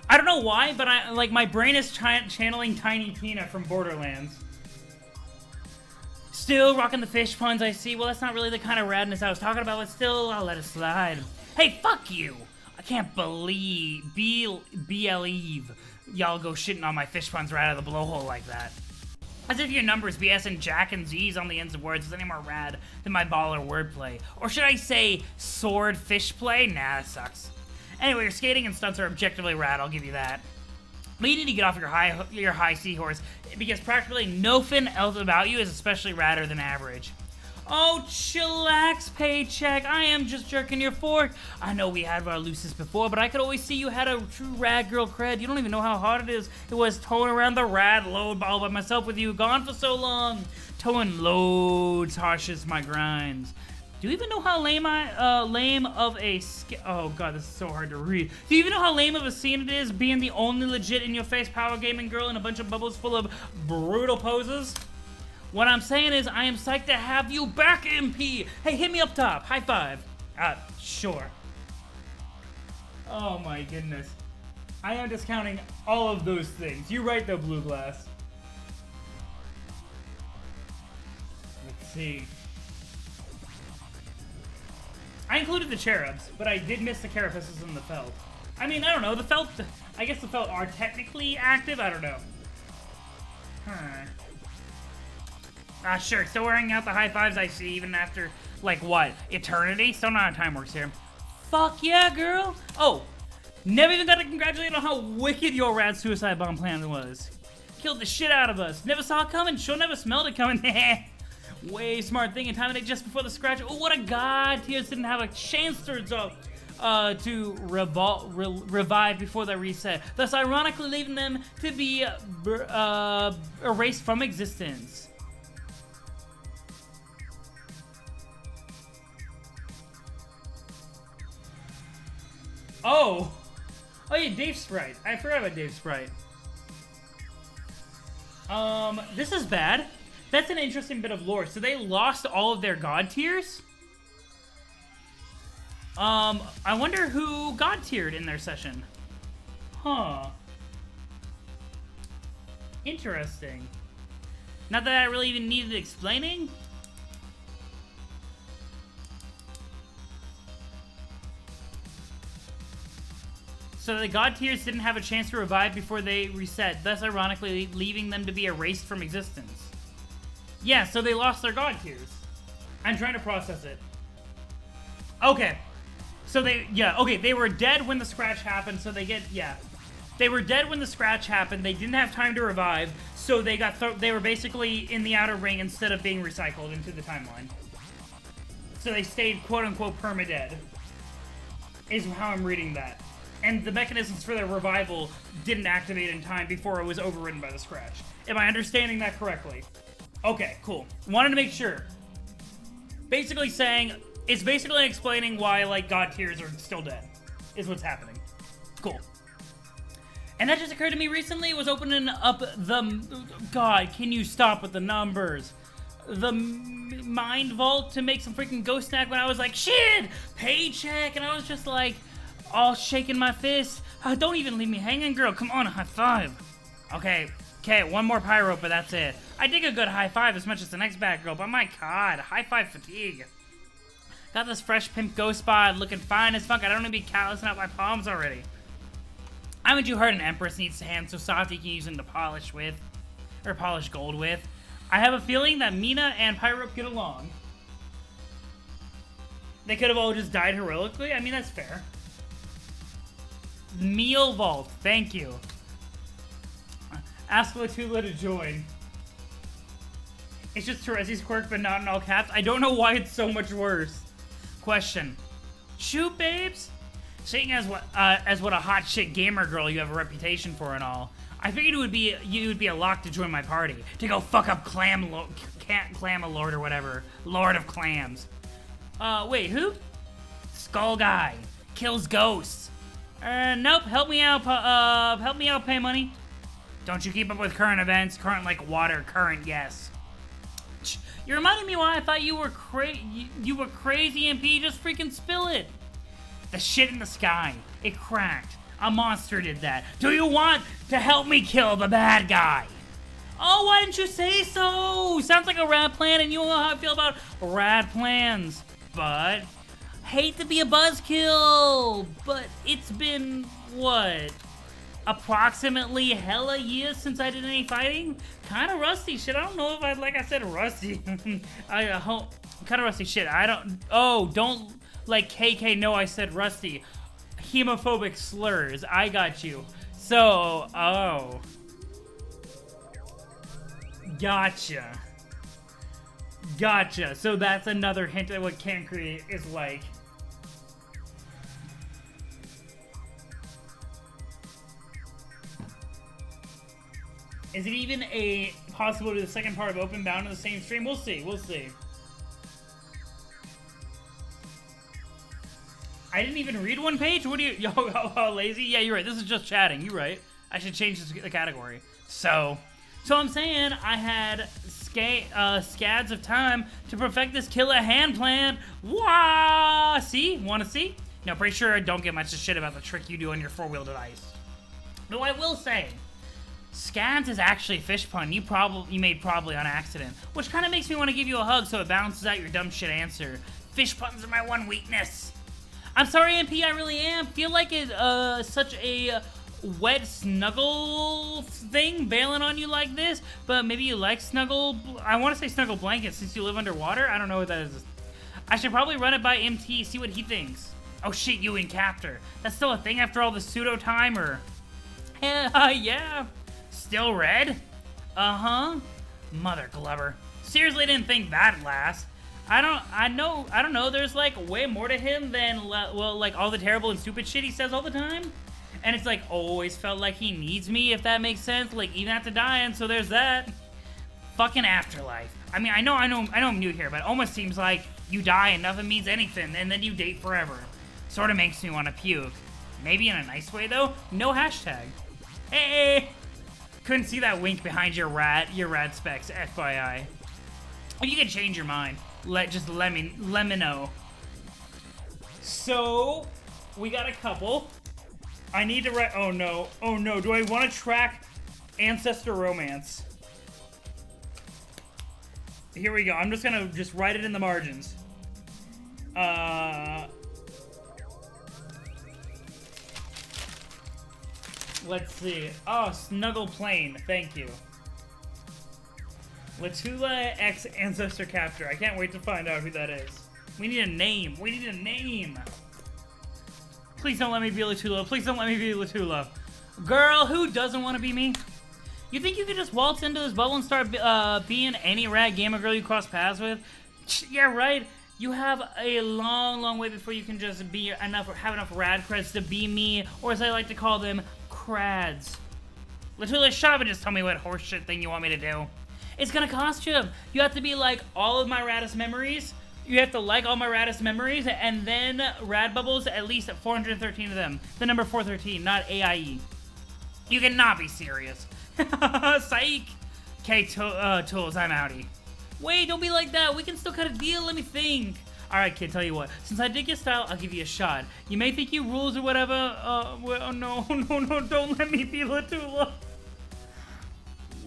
I don't know why, but my brain is channeling Tiny Tina from Borderlands. Still rocking the fish puns, I see. Well, that's not really the kind of radness I was talking about, but still, I'll let it slide. Hey, fuck you! I can't believe y'all go shitting on my fish puns right out of the blowhole like that. As if your numbers, BS, and Jack and Z's on the ends of words is any more rad than my baller wordplay. Or should I say, sword fish play? Nah, that sucks. Anyway, your skating and stunts are objectively rad, I'll give you that. But you need to get off your high seahorse, because practically nothing else about you is especially radder than average. Oh, chillax, Paycheck. I am just jerking your fork. I know we had our looses before, but I could always see you had a true rad girl cred. You don't even know how hard it was towing around the rad load all by myself with you. Gone for so long. Towing loads harshes my grinds. Do you even know how lame oh god, this is so hard to read. Do you even know how lame of a scene it is being the only legit in-your-face power gaming girl in a bunch of bubbles full of brutal poses? What I'm saying is, I am psyched to have you back, MP! Hey, hit me up top. High five. Sure. Oh my goodness. I am discounting all of those things. You're right though, Blue Glass. Let's see. I included the cherubs, but I did miss the carapaces and the felt. I mean, I don't know, the felt, I guess the felt are technically active, I don't know. Sure, still wearing out the high fives I see even after, like, what? Eternity? Still not how time works here. Fuck yeah, girl! Oh, never even got to congratulate on how wicked your rad suicide bomb plan was. Killed the shit out of us. Never saw it coming, sure never smelled it coming. Way smart thing and timing it just before the scratch. Oh, what a god! Tears didn't have a chance to revive before they reset, thus ironically leaving them to be erased from existence. Oh yeah, Dave Sprite. I forgot about Dave Sprite. This is bad. That's an interesting bit of lore. So they lost all of their god tiers? I wonder who god tiered in their session. Huh. Interesting. Not that I really even needed explaining. So the god tiers didn't have a chance to revive before they reset, thus ironically leaving them to be erased from existence. Yeah, so they lost their god tiers. I'm trying to process it. Okay. So they were dead when the scratch happened, so they get, yeah. They were dead when the scratch happened, they didn't have time to revive, so they were basically in the outer ring instead of being recycled into the timeline. So they stayed quote-unquote perma-dead, is how I'm reading that. And the mechanisms for their revival didn't activate in time before it was overridden by the scratch. Am I understanding that correctly? Okay, cool. Wanted to make sure. Basically saying, it's basically explaining why, like, god tiers are still dead, is what's happening. Cool. And that just occurred to me recently, was opening up the, God, can you stop with the numbers? The mind vault to make some freaking ghost snack when I was like, shit, paycheck, and I was just like, all shaking my fist. Oh, don't even leave me hanging, girl, come on, a high five. Okay, one more pyro, but that's it. I dig a good high five as much as the next bad girl, but my god, high five fatigue. Got this fresh pimp ghost bod looking fine as fuck. I don't want to be callousing out my palms already. Haven't you heard an empress needs hands so soft you can use them to polish with? Or polish gold with? I have a feeling that Mina and Pyro get along. They could have all just died heroically? I mean, that's fair. Meal Vault, thank you. Ask Latula to join. It's just Terezi's quirk, but not in all caps. I don't know why it's so much worse. Question. Shoot, babes? Seeing as what a hot shit gamer girl you have a reputation for and all, I figured you would be a lock to join my party. To go fuck up Clam-a-Lord or whatever. Lord of Clams. Wait, who? Skull Guy. Kills ghosts. Nope, help me out, pay money. Don't you keep up with current events? Current like water, current, yes. You're reminding me why I thought you were crazy, MP, just freaking spill it. The shit in the sky, it cracked. A monster did that. Do you want to help me kill the bad guy? Oh, why didn't you say so? Sounds like a rad plan, and you know how I feel about rad plans. But, hate to be a buzzkill, but it's been, what? Approximately hella years since I did any fighting? Kinda rusty shit. I don't know if like I said rusty. Kinda rusty shit. Don't like KK know I said rusty. hemophobic slurs. I got you. So, oh. Gotcha. Gotcha. So that's another hint at what Cancri is like. Is it even a possibility the second part of Openbound in the same stream? We'll see. We'll see. I didn't even read one page? What do you... Yo, lazy? Yeah, you're right. This is just chatting. You're right. I should change the category. So I'm saying I had scads of time to perfect this killer hand plan. Wah! See? Want to see? No, pretty sure I don't get much of shit about the trick you do on your four-wheel device. Though I will say, scads is actually a fish pun you made probably on accident, which kind of makes me want to give you a hug so it balances out your dumb shit answer. Fish puns are my one weakness. I'm sorry, MP, I really am. Feel like it's such a wet snuggle thing bailing on you like this, but maybe you like snuggle... I want to say snuggle blankets since you live underwater. I don't know what that is. I should probably run it by MT, see what he thinks. Oh shit, you and Captor. That's still a thing after all the pseudo time, or... yeah. Still red? Uh-huh. Mother Glover. Seriously didn't think that'd last. I don't know, there's like way more to him than, well, like all the terrible and stupid shit he says all the time. And it's like always felt like he needs me, if that makes sense, like even after dying, so there's that. Fucking afterlife. I mean, I know I'm new here, but it almost seems like you die and nothing means anything, and then you date forever. Sort of makes me want to puke. Maybe in a nice way though. No hashtag. Hey! Couldn't see that wink behind your rad specs, FYI. Well, you can change your mind. Just let me know. So, we got a couple. I need to write... Oh no. Do I want to track Ancestor Romance? Here we go. I'm just gonna write it in the margins. Let's see. Oh, Snuggle Plane. Thank you. Latula X Ancestor Captor. I can't wait to find out who that is. We need a name. We need a name. Please don't let me be Latula. Please don't let me be Latula. Girl, who doesn't want to be me? You think you could just waltz into this bubble and start being any rad gamer girl you cross paths with? Yeah, right. You have a long, long way before you can just have enough rad creds to be me, or as I like to call them, crads. Latula, shut up and just tell me what horseshit thing you want me to do. It's gonna cost you. You have to be like all of my raddest memories. You have to like all my raddest memories, and then rad bubbles, at least 413 of them. The number 413, not AIE. You cannot be serious. Psych. Okay, Tools, I'm outie. Wait, don't be like that. We can still cut a deal. Let me think. Alright, kid, tell you what. Since I dig your style, I'll give you a shot. You may think you rules or whatever. Well, no, don't let me be Latula.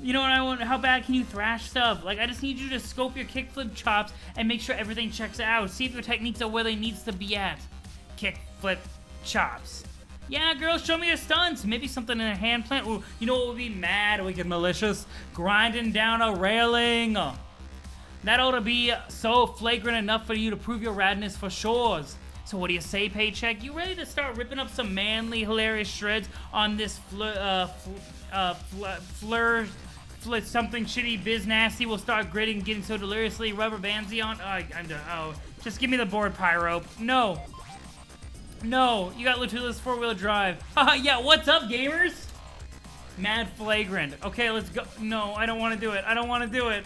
You know what I want? How bad can you thrash stuff? Like, I just need you to scope your kickflip chops and make sure everything checks out. See if your techniques are where they needs to be at. Kickflip chops. Yeah, girl, show me your stunts. Maybe something in a hand plant. Ooh, you know what would be mad, wicked malicious? Grinding down a railing. That ought to be so flagrant enough for you to prove your radness for sure. So what do you say, Paycheck? You ready to start ripping up some manly, hilarious shreds on this something shitty biz nasty? We'll start gritting, getting so deliriously rubber bandsy on. I'm done. Oh, just give me the board, Pyro. No, you got Latula's four-wheel drive. Haha, yeah. What's up, gamers? Mad flagrant. Okay, let's go. No, I don't want to do it.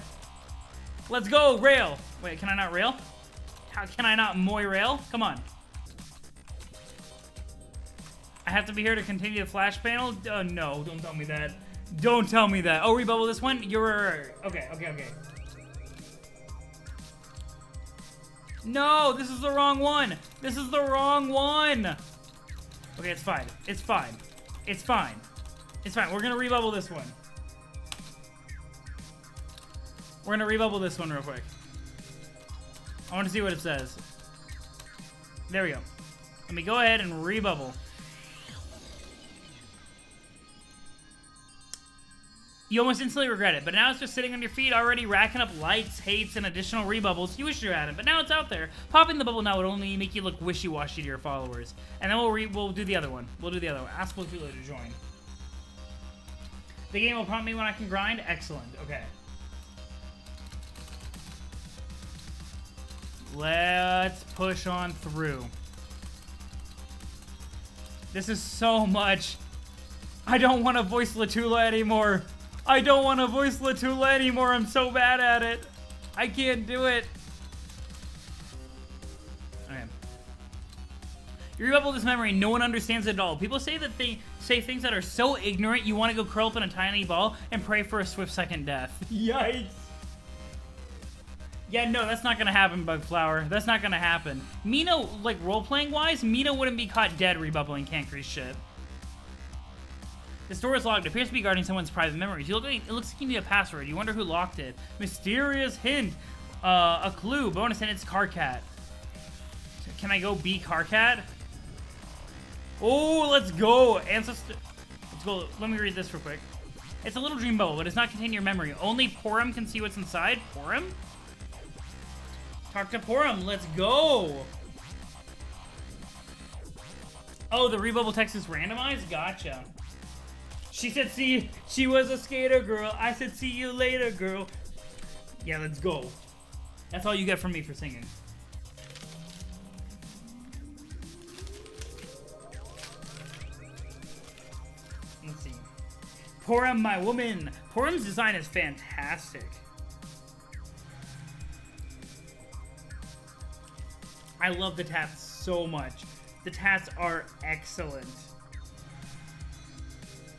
Let's go, rail. Wait, can I not rail? How can I not moy rail? Come on. I have to be here to continue the flash panel? No, don't tell me that. Don't tell me that. Oh, rebubble this one? You're... Okay. No, this is the wrong one. Okay, it's fine. We're gonna rebubble this one. Real quick. I want to see what it says. There we go. Let me go ahead and rebubble. You almost instantly regret it, but now it's just sitting on your feet already racking up likes, hates, and additional rebubbles. You wish you had it, but now it's out there. Popping the bubble now would only make you look wishy-washy to your followers. And then we'll do the other one. We'll do the other one. Ask Lotula to join. The game will prompt me when I can grind? Excellent. Okay. Let's push on through. This is so much. I don't want to voice Lotula anymore. I don't want to voice Lotula anymore. I'm so bad at it. I can't do it. Okay. You rebubble this memory. No one understands it at all. People say that they say things that are so ignorant you want to go curl up in a tiny ball and pray for a swift second death. Yikes. Yeah, no, that's not going to happen, Bugflower. That's not going to happen. Mino, like, role-playing wise, Mino wouldn't be caught dead rebubbling Cancre's shit. The store is locked. It appears to be guarding someone's private memories. It looks like you need a password. You wonder who locked it. Mysterious hint. A clue. Bonus hint, it's Carcat. Can I go be Carcat? Oh, let's go. Ancestor. Let's go. Let me read this real quick. It's a little dream bubble, but it does not contain your memory. Only Porum can see what's inside. Porum? Talk to Porum. Let's go. Oh, the rebubble text is randomized? Gotcha. She said, see, she was a skater girl. I said, see you later, girl. Yeah, let's go. That's all you get from me for singing. Let's see. Porum, my woman. Porum's design is fantastic. I love the tats so much. The tats are excellent.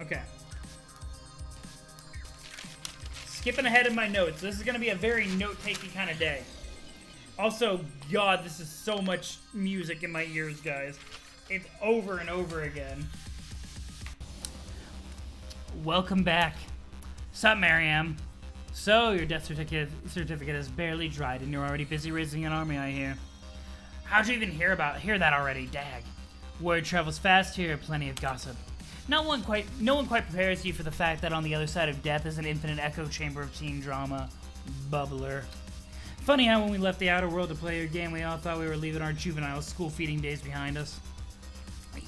Okay. Skipping ahead in my notes. This is going to be a very note-taking kind of day. Also, God, this is so much music in my ears, guys. It's over and over again. Welcome back. Sup, Mariam? So, your death certificate is barely dried, and you're already busy raising an army, I hear. How'd you even hear that already? Dag. Word travels fast here, plenty of gossip. No one quite prepares you for the fact that on the other side of death is an infinite echo chamber of teen drama. Bubbler. Funny how when we left the outer world to play your game, we all thought we were leaving our juvenile school-feeding days behind us.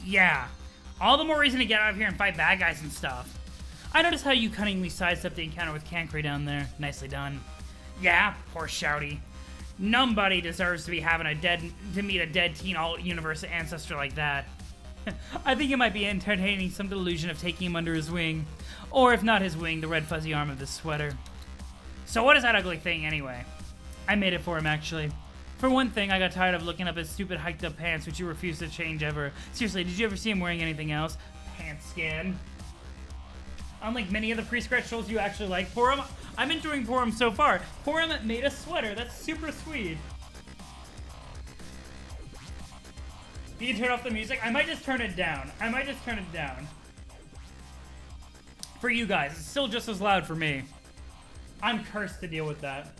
Yeah. All the more reason to get out of here and fight bad guys and stuff. I noticed how you cunningly sidestepped the encounter with Cancre down there. Nicely done. Yeah, poor Shouty. Nobody deserves to be having to meet a dead teen alt-universe ancestor like that. I think it might be entertaining some delusion of taking him under his wing. Or if not his wing, the red fuzzy arm of his sweater. So what is that ugly thing anyway? I made it for him, actually. For one thing, I got tired of looking up his stupid hiked up pants, which you refuse to change ever. Seriously, did you ever see him wearing anything else? Pants scan. Unlike many of the pre-scratch trolls you actually like, Porum, I'm enjoying Porum so far. Porum made a sweater. That's super sweet. You can turn off the music. I might just turn it down. For you guys, it's still just as loud for me. I'm cursed to deal with that.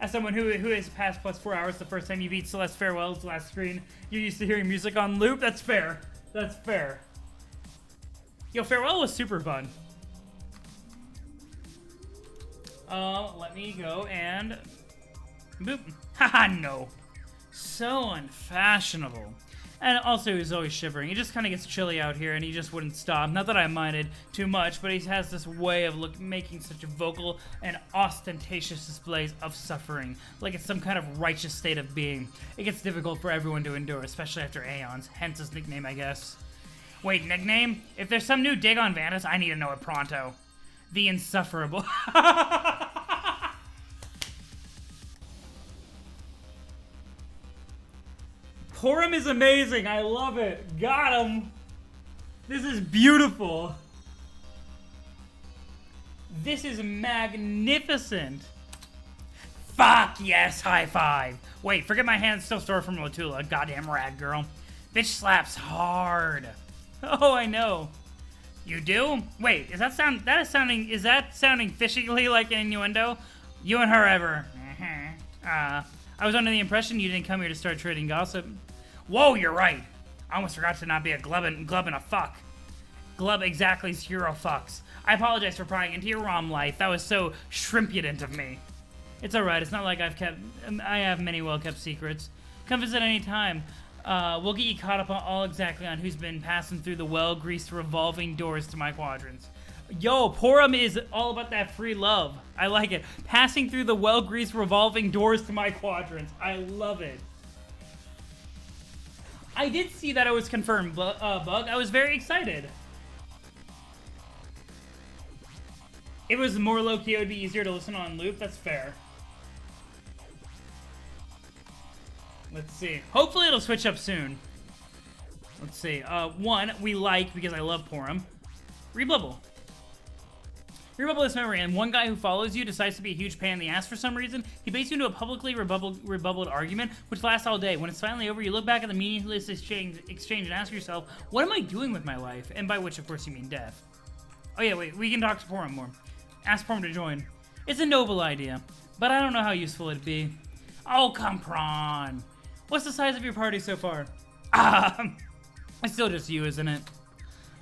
As someone who has passed plus 4 hours the first time you beat Celeste Farewell's last screen, you're used to hearing music on loop? That's fair. That's fair. Yo, Farewell was super fun. Let me go and... boop. Haha, no. So unfashionable. And also, he's always shivering. It just kind of gets chilly out here, and he just wouldn't stop. Not that I minded too much, but he has this way of making such vocal and ostentatious displays of suffering, like it's some kind of righteous state of being. It gets difficult for everyone to endure, especially after Aeons, hence his nickname, I guess. Wait, nickname? If there's some new dig on Vandus, I need to know it pronto. The Insufferable. Porum is amazing. I love it. Got him. This is beautiful. This is magnificent. Fuck yes, high five. Wait, forget my hand's still stored from Lotula. Goddamn rag girl. Bitch slaps hard. Oh, I know. You do? Wait, is that sounding fishingly like an innuendo? You and her ever. I was under the impression you didn't come here to start trading gossip. Whoa, you're right. I almost forgot to not be a glub and a fuck. Glub exactly 0 fucks. I apologize for prying into your ROM life. That was so shrimpudent of me. It's alright. It's not like I have many well-kept secrets. Come visit any time. We'll get you caught up on exactly on who's been passing through the well-greased revolving doors to my quadrants. Yo, Porum is all about that free love. I like it. Passing through the well-greased revolving doors to my quadrants. I love it. I did see that it was confirmed, Bug. I was very excited. It was more low-key, it would be easier to listen on loop. That's fair. Let's see. Hopefully it'll switch up soon. Let's see. One, we like, because I love Porum. Rebubble. Rebubble this memory, and one guy who follows you decides to be a huge pain in the ass for some reason. He baits you into a publicly rebubbled argument, which lasts all day. When it's finally over, you look back at the meaningless exchange and ask yourself, what am I doing with my life? And by which, of course, you mean death. Oh yeah, wait, we can talk to Porum more. Ask Porum to join. It's a noble idea, but I don't know how useful it'd be. Oh, come on. What's the size of your party so far? It's still just you, isn't it?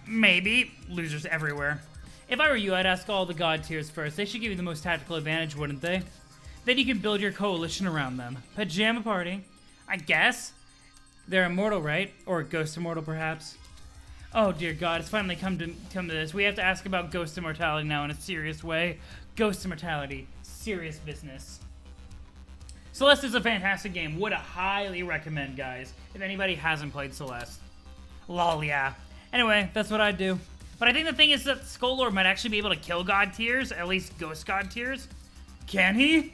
Maybe. Losers everywhere. If I were you, I'd ask all the god tiers first. They should give you the most tactical advantage, wouldn't they? Then you can build your coalition around them. Pajama party. I guess. They're immortal, right? Or ghost immortal, perhaps? Oh, dear God. It's finally come to this. We have to ask about ghost immortality now in a serious way. Ghost immortality. Serious business. Celeste is a fantastic game. Would highly recommend, guys, if anybody hasn't played Celeste. Lol, yeah. Anyway, that's what I'd do. But I think the thing is that Skull might actually be able to kill god tiers, at least ghost god tiers. Can he?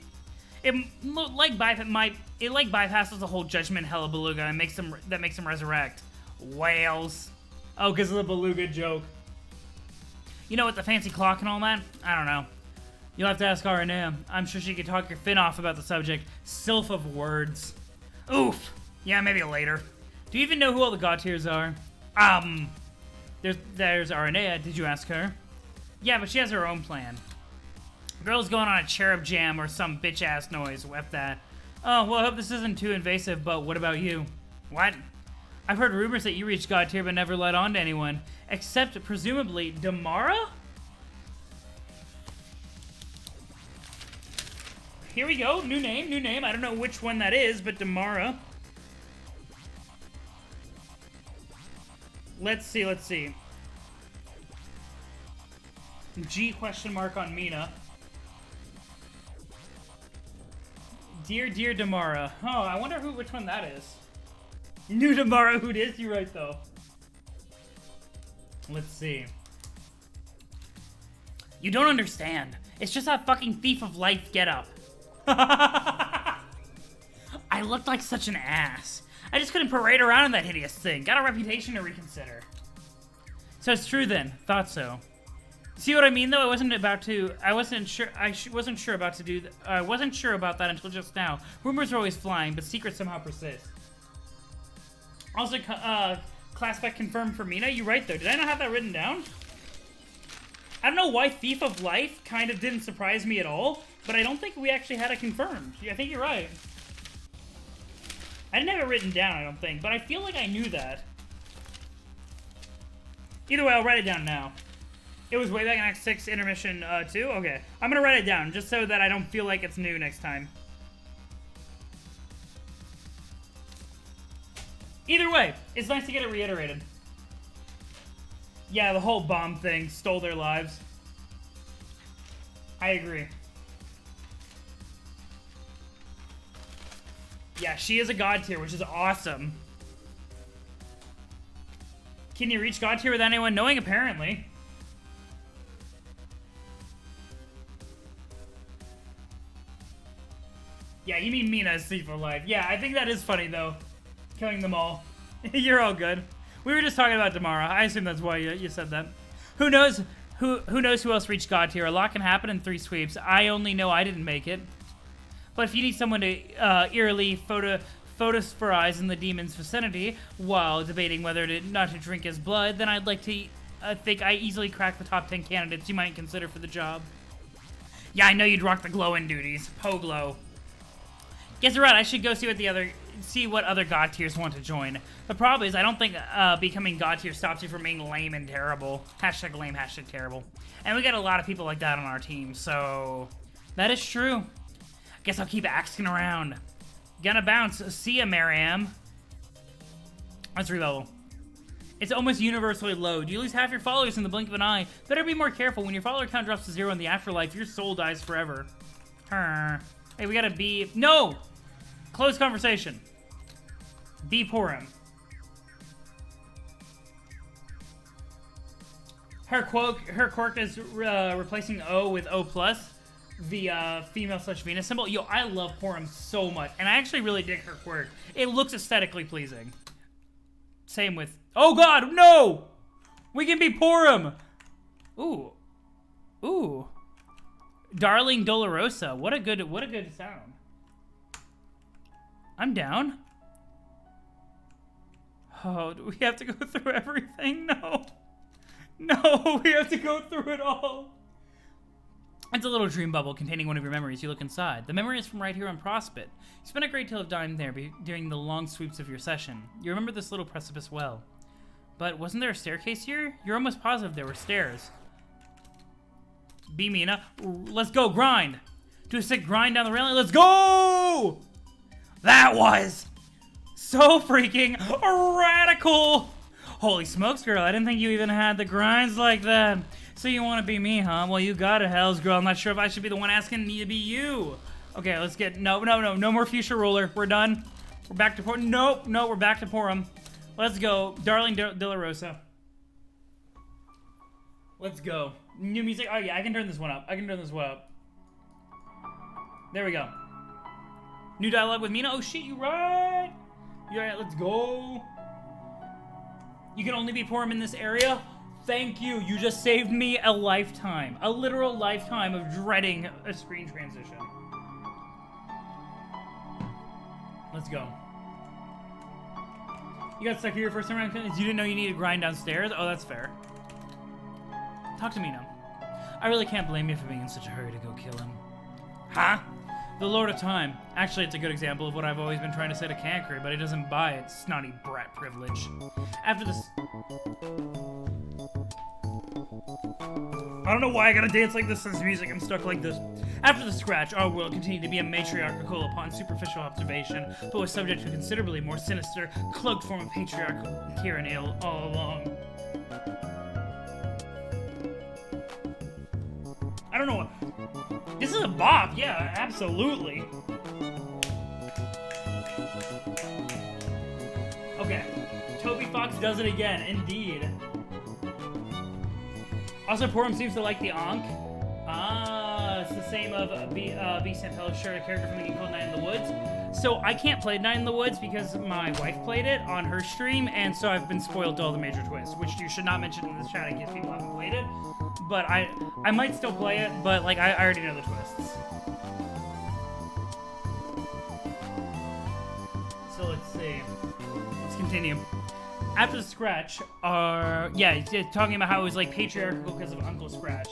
It bypasses the whole judgment Beluga and makes them resurrect. Whales. Oh, because of the Beluga joke. You know, with the fancy clock and all that? I don't know. You'll have to ask Aranea. I'm sure she could talk your fin off about the subject. Sylph of words. Oof. Yeah, maybe later. Do you even know who all the god tiers are? There's Aranea. Did you ask her? Yeah, but she has her own plan. Girl's going on a cherub jam or some bitch-ass noise. F that. Oh, well, I hope this isn't too invasive, but what about you? What? I've heard rumors that you reached god tier but never let on to anyone. Except, presumably, Damara? Here we go. New name. I don't know which one that is, but Damara. Let's see. G question mark on Mina. Dear Damara. Oh, I wonder which one that is. New Damara, who it is? You're right, though. Let's see. You don't understand. It's just that fucking thief of life getup. I looked like such an ass. I just couldn't parade around in that hideous thing. Got a reputation to reconsider. So it's true then. Thought so. See what I mean, though? I wasn't sure about that until just now. Rumors are always flying, but secrets somehow persist. Also, class spec confirmed for Mina. You're right, though. Did I not have that written down? I don't know why Thief of Life kind of didn't surprise me at all, but I don't think we actually had it confirmed. I think you're right. I didn't have it written down, I don't think, but I feel like I knew that. Either way, I'll write it down now. It was way back in Act 6, Intermission 2? Okay. I'm gonna write it down, just so that I don't feel like it's new next time. Either way, it's nice to get it reiterated. Yeah, the whole bomb thing stole their lives. I agree. Yeah, she is a god tier, which is awesome. Can you reach god tier without anyone knowing? Apparently. Yeah, you mean Mina's Thief of Life. Yeah, I think that is funny, though. Killing them all. You're all good. We were just talking about Damara. I assume that's why you said that. Who knows? Who knows who else reached god tier? A lot can happen in 3 sweeps. I only know I didn't make it. But if you need someone to eerily photosporize in the demon's vicinity while debating whether not to drink his blood, then I'd like to think I easily crack the top 10 candidates you might consider for the job. Yeah, I know you'd rock the glow-in duties. Poglow. Guess you're right. I should go see what the other see what other god tiers want to join. The problem is I don't think becoming god tier stops you from being lame and terrible. Hashtag lame, hashtag terrible. And we got a lot of people like that on our team, so that is true. Guess I'll keep asking around. Gonna bounce. See ya, Mariam. Let's reload. It's almost universally low. You lose half your followers in the blink of an eye. Better be more careful. When your follower count drops to 0 in the afterlife, your soul dies forever. Hey, we gotta be... No! Close conversation. Be Purim. Her quirk is replacing O with O+, the female/Venus symbol. Yo, I love Purim so much, and I actually really dig her quirk. It looks aesthetically pleasing. Same with... Oh god, no! We can be Purim! Ooh. Ooh. Darling Dolorosa. What a good sound. I'm down. Oh, do we have to go through everything? No. No, we have to go through it all. It's a little dream bubble containing one of your memories. You look inside. The memory is from right here on Prospect. You spent a great deal of time there during the long sweeps of your session. You remember this little precipice well. But wasn't there a staircase here? You're almost positive there were stairs. Be Mina. Let's go, grind. Do a sick grind down the railing. Let's go! That was so freaking radical. Holy smokes, girl. I didn't think you even had the grinds like that. So you want to be me, huh? Well, you got it, Hells Girl. I'm not sure if I should be the one asking me to be you. Okay, let's get... No more fuchsia roller. We're done. We're back to Purim. Nope, no, we're back to Purim. Let's go. Darling Dolorosa. Let's go. New music. Oh, yeah, I can turn this one up. There we go. New dialogue with Mina. Oh, shit, you right. You're right, let's go. You can only be Purim in this area? Thank you. You just saved me a lifetime. A literal lifetime of dreading a screen transition. Let's go. You got stuck here your first time around? You didn't know you needed to grind downstairs? Oh, that's fair. Talk to me now. I really can't blame you for being in such a hurry to go kill him. Huh? The Lord of Time. Actually, it's a good example of what I've always been trying to say to Cancri, but he doesn't buy it. Snotty brat privilege. After this... I don't know why I gotta dance like this since music. I'm stuck like this. After the scratch, our world continued to be a matriarchal upon superficial observation, but was subject to a considerably more sinister, cloaked form of patriarchal tyranny all along. I don't know what... This is a bop, yeah, absolutely. Okay. Toby Fox does it again, indeed. Also, Purim seems to like the Ankh. Ah, it's the same of B. Sampello shared a character from the game called Night in the Woods. So I can't play Night in the Woods because my wife played it on her stream, and so I've been spoiled to all the major twists, which you should not mention in this chat in case people haven't played it. But I might still play it, but like I already know the twists. So let's see. Let's continue. After the scratch, yeah, it's talking about how it was like patriarchal because of Uncle Scratch.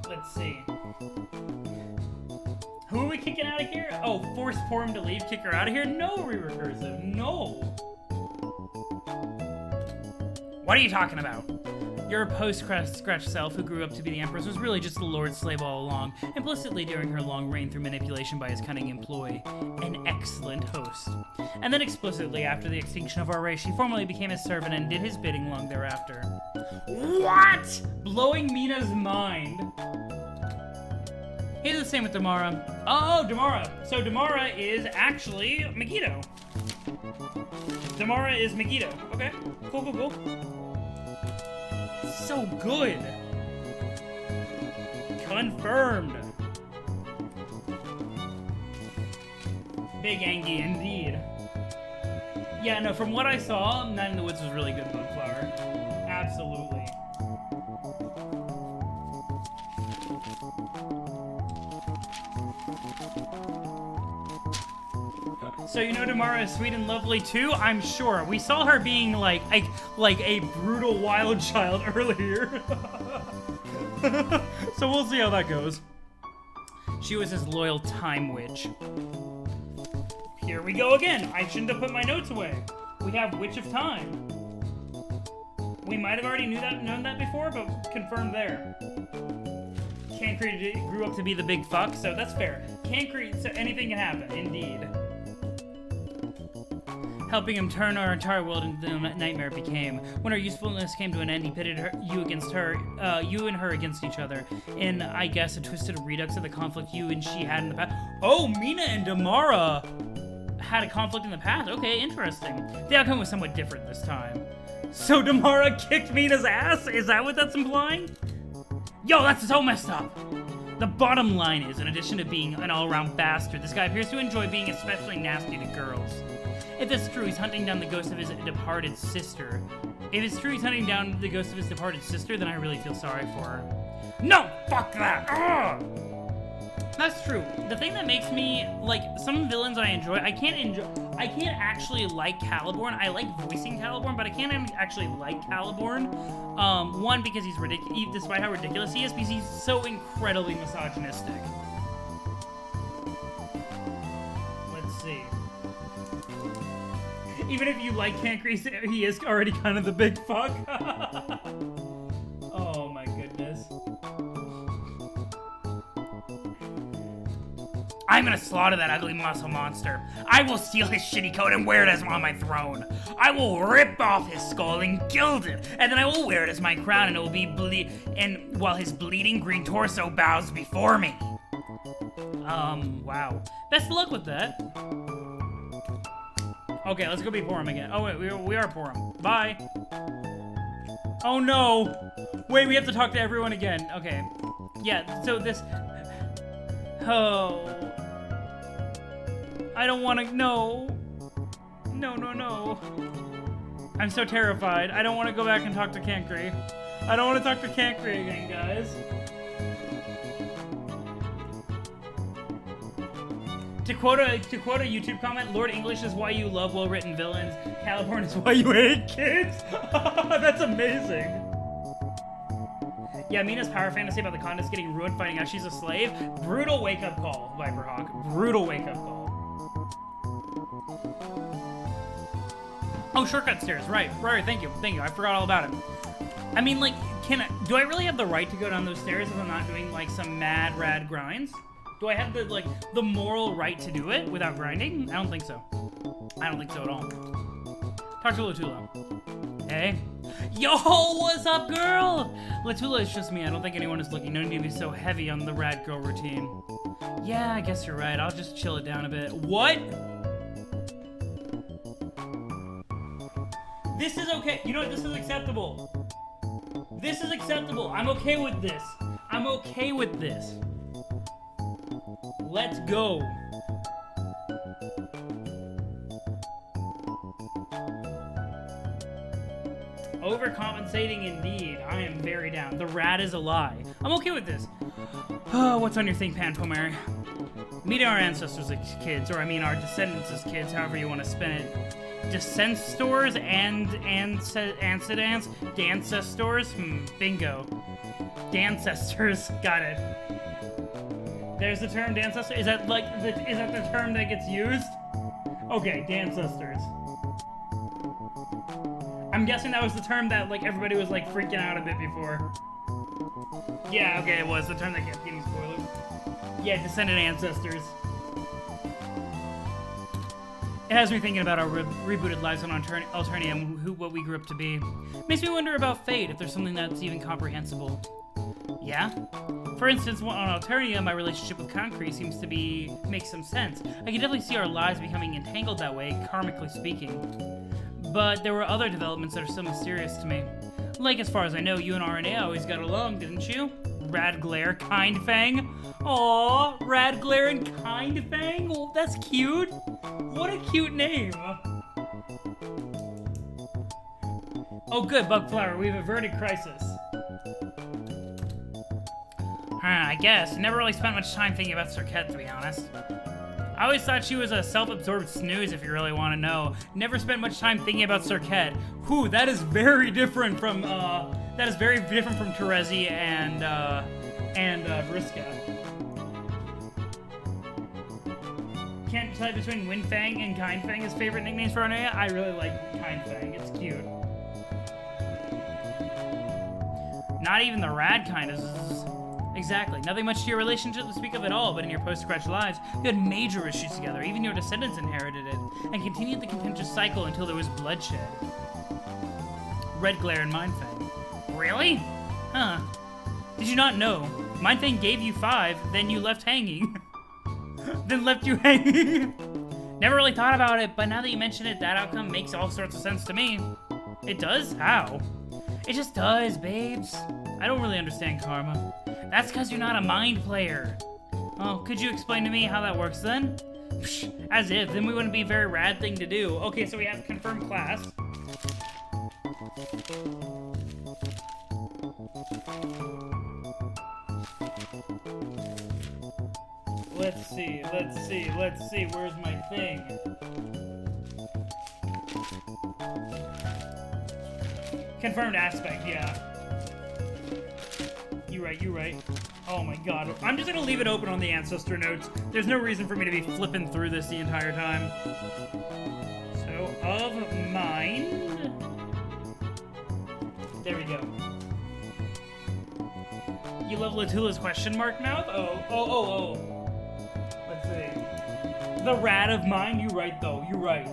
Let's see. Who are we kicking out of here? Oh, force Purim to leave, kick her out of here? No, re-recursive, no. What are you talking about? Your post-Scratch self, who grew up to be the Empress, was really just the Lord's slave all along, implicitly during her long reign through manipulation by his cunning employee. An excellent host. And then explicitly, after the extinction of our race, she formally became his servant and did his bidding long thereafter. What? Blowing Mina's mind. He's the same with Damara. Oh, Damara. So Damara is actually Megiddo. Damara is Megiddo. Okay, cool. So good. Confirmed. Big Angie, indeed. Yeah, no, from what I saw, Night in the Woods was really good, Bugflower. Absolutely. So you know Damara is sweet and lovely too? I'm sure. We saw her being like a brutal wild child earlier. So we'll see how that goes. She was his loyal time witch. here we go again. I shouldn't have put my notes away. We have Witch of Time. We might have already known that before, but confirmed there. Cancri grew up to be the big fuck, so that's fair. Cancri, so anything can happen, indeed. Helping him turn our entire world into the nightmare it became. When our usefulness came to an end, he pitted you and her against each other. In, I guess, a twisted redux of the conflict you and she had in the past. Oh, Mina and Damara had a conflict in the past. Okay, interesting. The outcome was somewhat different this time. So Damara kicked Mina's ass? Is that what that's implying? Yo, that's so messed up. The bottom line is, in addition to being an all-around bastard, this guy appears to enjoy being especially nasty to girls. If it's true, he's hunting down the ghost of his departed sister. If it's true he's hunting down the ghost of his departed sister, then I really feel sorry for her. No! Fuck that! Ugh! That's true. The thing that makes me, like, some villains I enjoy, I can't actually like Caliborn. I like voicing Caliborn, but I can't actually like Caliborn. One, because he's ridiculous, despite how ridiculous he is, because he's so incredibly misogynistic. Let's see. Even if you like Cancri, he is already kind of the big fuck. Oh my goodness. I'm gonna slaughter that ugly muscle monster. I will steal his shitty coat and wear it as on my throne. I will rip off his skull and gild it, and then I will wear it as my crown, and it will be and while his bleeding green torso bows before me. Wow. Best of luck with that. Okay, let's go be Porum again. Oh wait, we are Porum. Bye. Oh no! Wait, we have to talk to everyone again. Okay. Yeah, so this... Oh... I don't want to... No. No. I'm so terrified. I don't want to go back and talk to Cancri. I don't want to talk to Cancri again, guys. To quote a YouTube comment, Lord English is why you love well-written villains. Caliborn is why you hate kids. That's amazing. Yeah, Mina's power fantasy about the Condis getting ruined finding out she's a slave. Brutal wake-up call, Viperhawk. Brutal wake-up call. Oh, shortcut stairs. Right. Thank you. I forgot all about it. I mean, like, do I really have the right to go down those stairs if I'm not doing, like, some mad, rad grinds? Do I have the moral right to do it without grinding? I don't think so. I don't think so at all. Talk to Latula. Hey. Yo, what's up, girl? Latula is just me. I don't think anyone is looking. No need to be so heavy on the rad girl routine. Yeah, I guess you're right. I'll just chill it down a bit. What? This is okay. You know what? This is acceptable. This is acceptable. I'm okay with this. I'm okay with this. Let's go. Overcompensating indeed. I am very down. The rat is a lie. I'm okay with this. Oh, what's on your thing, Pantomary? Meeting our ancestors as kids, or I mean our descendants as kids, however you want to spin it. Descent stores and ancestors? Dancestors? Bingo. Dancestors. Got it. There's the term Dancestor. Is that the term that gets used? Okay, Dancestors. I'm guessing that was the term that like everybody was like freaking out a bit before. Yeah, okay, it was the term that kept getting spoiled. Yeah, descendant ancestors. It has me thinking about our rebooted lives on Alternium, what we grew up to be. Makes me wonder about fate, if there's something that's even comprehensible. Yeah? For instance, on Alternia, my relationship with Concrete seems to make some sense. I can definitely see our lives becoming entangled that way, karmically speaking. But there were other developments that are still mysterious to me. Like, as far as I know, you and RNA always got along, didn't you? Radglare, Kindfang. Aww, Radglare and Kindfang? Oh, that's cute. What a cute name. Oh good, Bugflower, we've averted crisis. I guess. Never really spent much time thinking about Cirquette, to be honest. I always thought she was a self-absorbed snooze, if you really want to know. Never spent much time thinking about Cirquette. Whew, that is very different from, Terezi and Vriska. can't decide between Windfang and Kindfang as favorite nicknames for Arnea. I really like Kindfang. It's cute. Not even the rad kind is... Exactly. Nothing much to your relationship to speak of at all, but in your post-scratch lives, you had major issues together. Even your descendants inherited it, and continued the contentious cycle until there was bloodshed. Red Glare and Mindfang. Really? Huh. Did you not know? Mindfang gave you 5, then you left hanging. Then left you hanging. Never really thought about it, but now that you mention it, that outcome makes all sorts of sense to me. It does? How? It just does, babes. I don't really understand karma. That's because you're not a mind player. Oh, could you explain to me how that works then? Psh, as if, then we wouldn't be a very rad thing to do. Okay, so we have confirmed class. Let's see, where's my thing? Confirmed aspect, yeah. You right. Oh my god. I'm just gonna leave it open on the ancestor notes. There's no reason for me to be flipping through this the entire time. So, of mind. There we go. You love Latula's question mark mouth? Oh. Let's see. The rat of mine? You right, though. You right.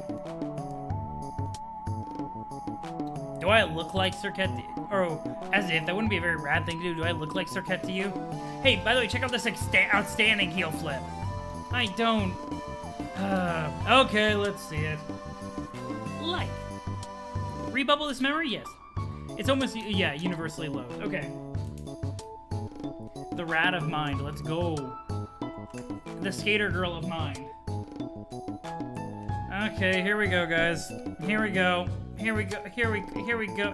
Do I look like Circuit? Or, as if, that wouldn't be a very rad thing to do. Do I look like Circuit to you? Hey, by the way, check out this outstanding heel flip. I don't... okay, let's see it. Like. Rebubble this memory? Yes. It's almost, yeah, universally low. Okay. The rat of mind. Let's go. The skater girl of mind. Okay, here we go, guys. Here we go. Here we go.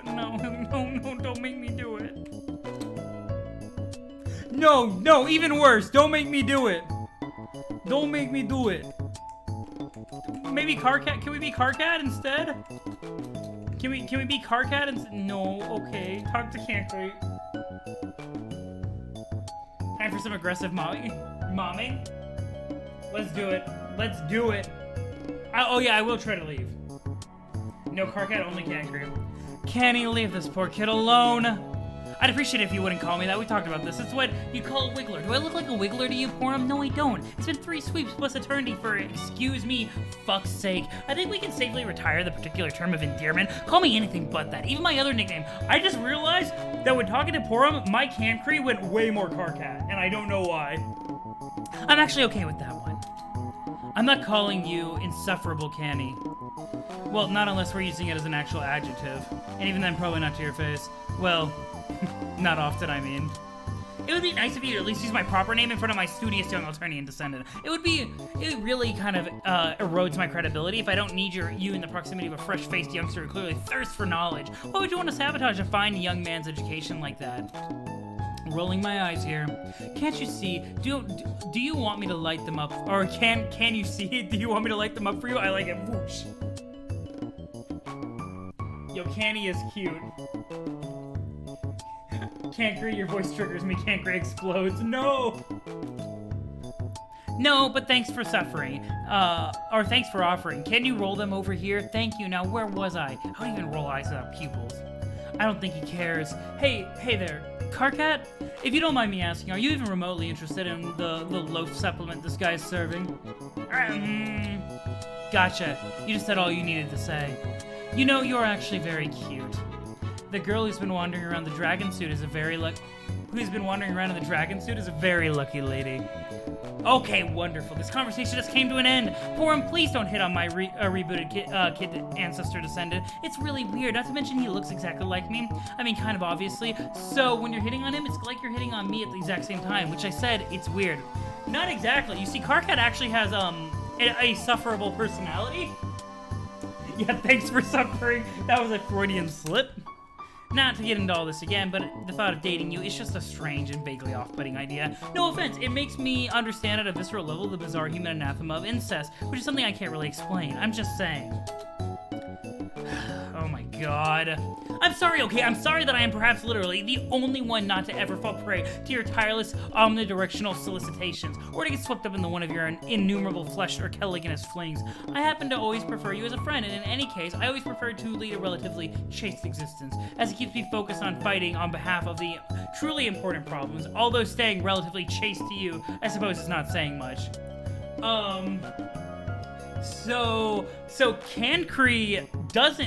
No, don't make me do it. No, even worse. Don't make me do it. Don't make me do it. Maybe Carcat? Can we be Carcat instead? Can we be Carcat instead? No, okay. Talk to Cancrate. Time for some aggressive momming? Let's do it. Oh yeah, I will try to leave. No, Carcat, only Cancrete. Can he leave this poor kid alone? I'd appreciate it if you wouldn't call me that. We talked about this. It's what you call a wiggler. Do I look like a wiggler to you, Porum? No, I don't. It's been 3 sweeps plus eternity for, excuse me, fuck's sake. I think we can safely retire the particular term of endearment. Call me anything but that. Even my other nickname. I just realized that when talking to Porum, my Cancrete went way more Carcat, and I don't know why. I'm actually okay with that one. I'm not calling you insufferable, Canny. Well, not unless we're using it as an actual adjective. And even then, probably not to your face. Well, not often, I mean. It would be nice if you at least use my proper name in front of my studious young Alternian descendant. It really kind of erodes my credibility if I don't need you in the proximity of a fresh-faced youngster who clearly thirsts for knowledge. Why would you want to sabotage a fine young man's education like that? Rolling my eyes here. Can't you see? Do you want me to light them up? Or can you see? Do you want me to light them up for you? I like it. Whoosh. Yo, Canny is cute. Cancrete, your voice triggers me. Cancrete explodes. No! No, but thanks for suffering. Or thanks for offering. Can you roll them over here? Thank you. Now, where was I? I don't even roll eyes without pupils. I don't think he cares. Hey there. Carcat? If you don't mind me asking, are you even remotely interested in the loaf supplement this guy's serving? Gotcha. You just said all you needed to say. You know, you're actually very cute. The girl who's been wandering around the dragon suit is a very lucky lady. Okay, wonderful. This conversation just came to an end. Porum, please don't hit on my rebooted kid ancestor descendant. It's really weird, not to mention he looks exactly like me. I mean, kind of obviously. So when you're hitting on him, it's like you're hitting on me at the exact same time, which I said, it's weird. Not exactly. You see, Carcat actually has a sufferable personality. Yeah, thanks for suffering. That was a Freudian slip. Not to get into all this again, but the thought of dating you is just a strange and vaguely off-putting idea. No offense, it makes me understand at a visceral level the bizarre human anathema of incest, which is something I can't really explain. I'm just saying. Oh my god. God. I'm sorry, okay? I'm sorry that I am perhaps literally the only one not to ever fall prey to your tireless, omnidirectional solicitations, or to get swept up in one of your innumerable flesh or caliginous flings. I happen to always prefer you as a friend, and in any case, I always prefer to lead a relatively chaste existence, as it keeps me focused on fighting on behalf of the truly important problems, although staying relatively chaste to you, I suppose, is not saying much. So Cancree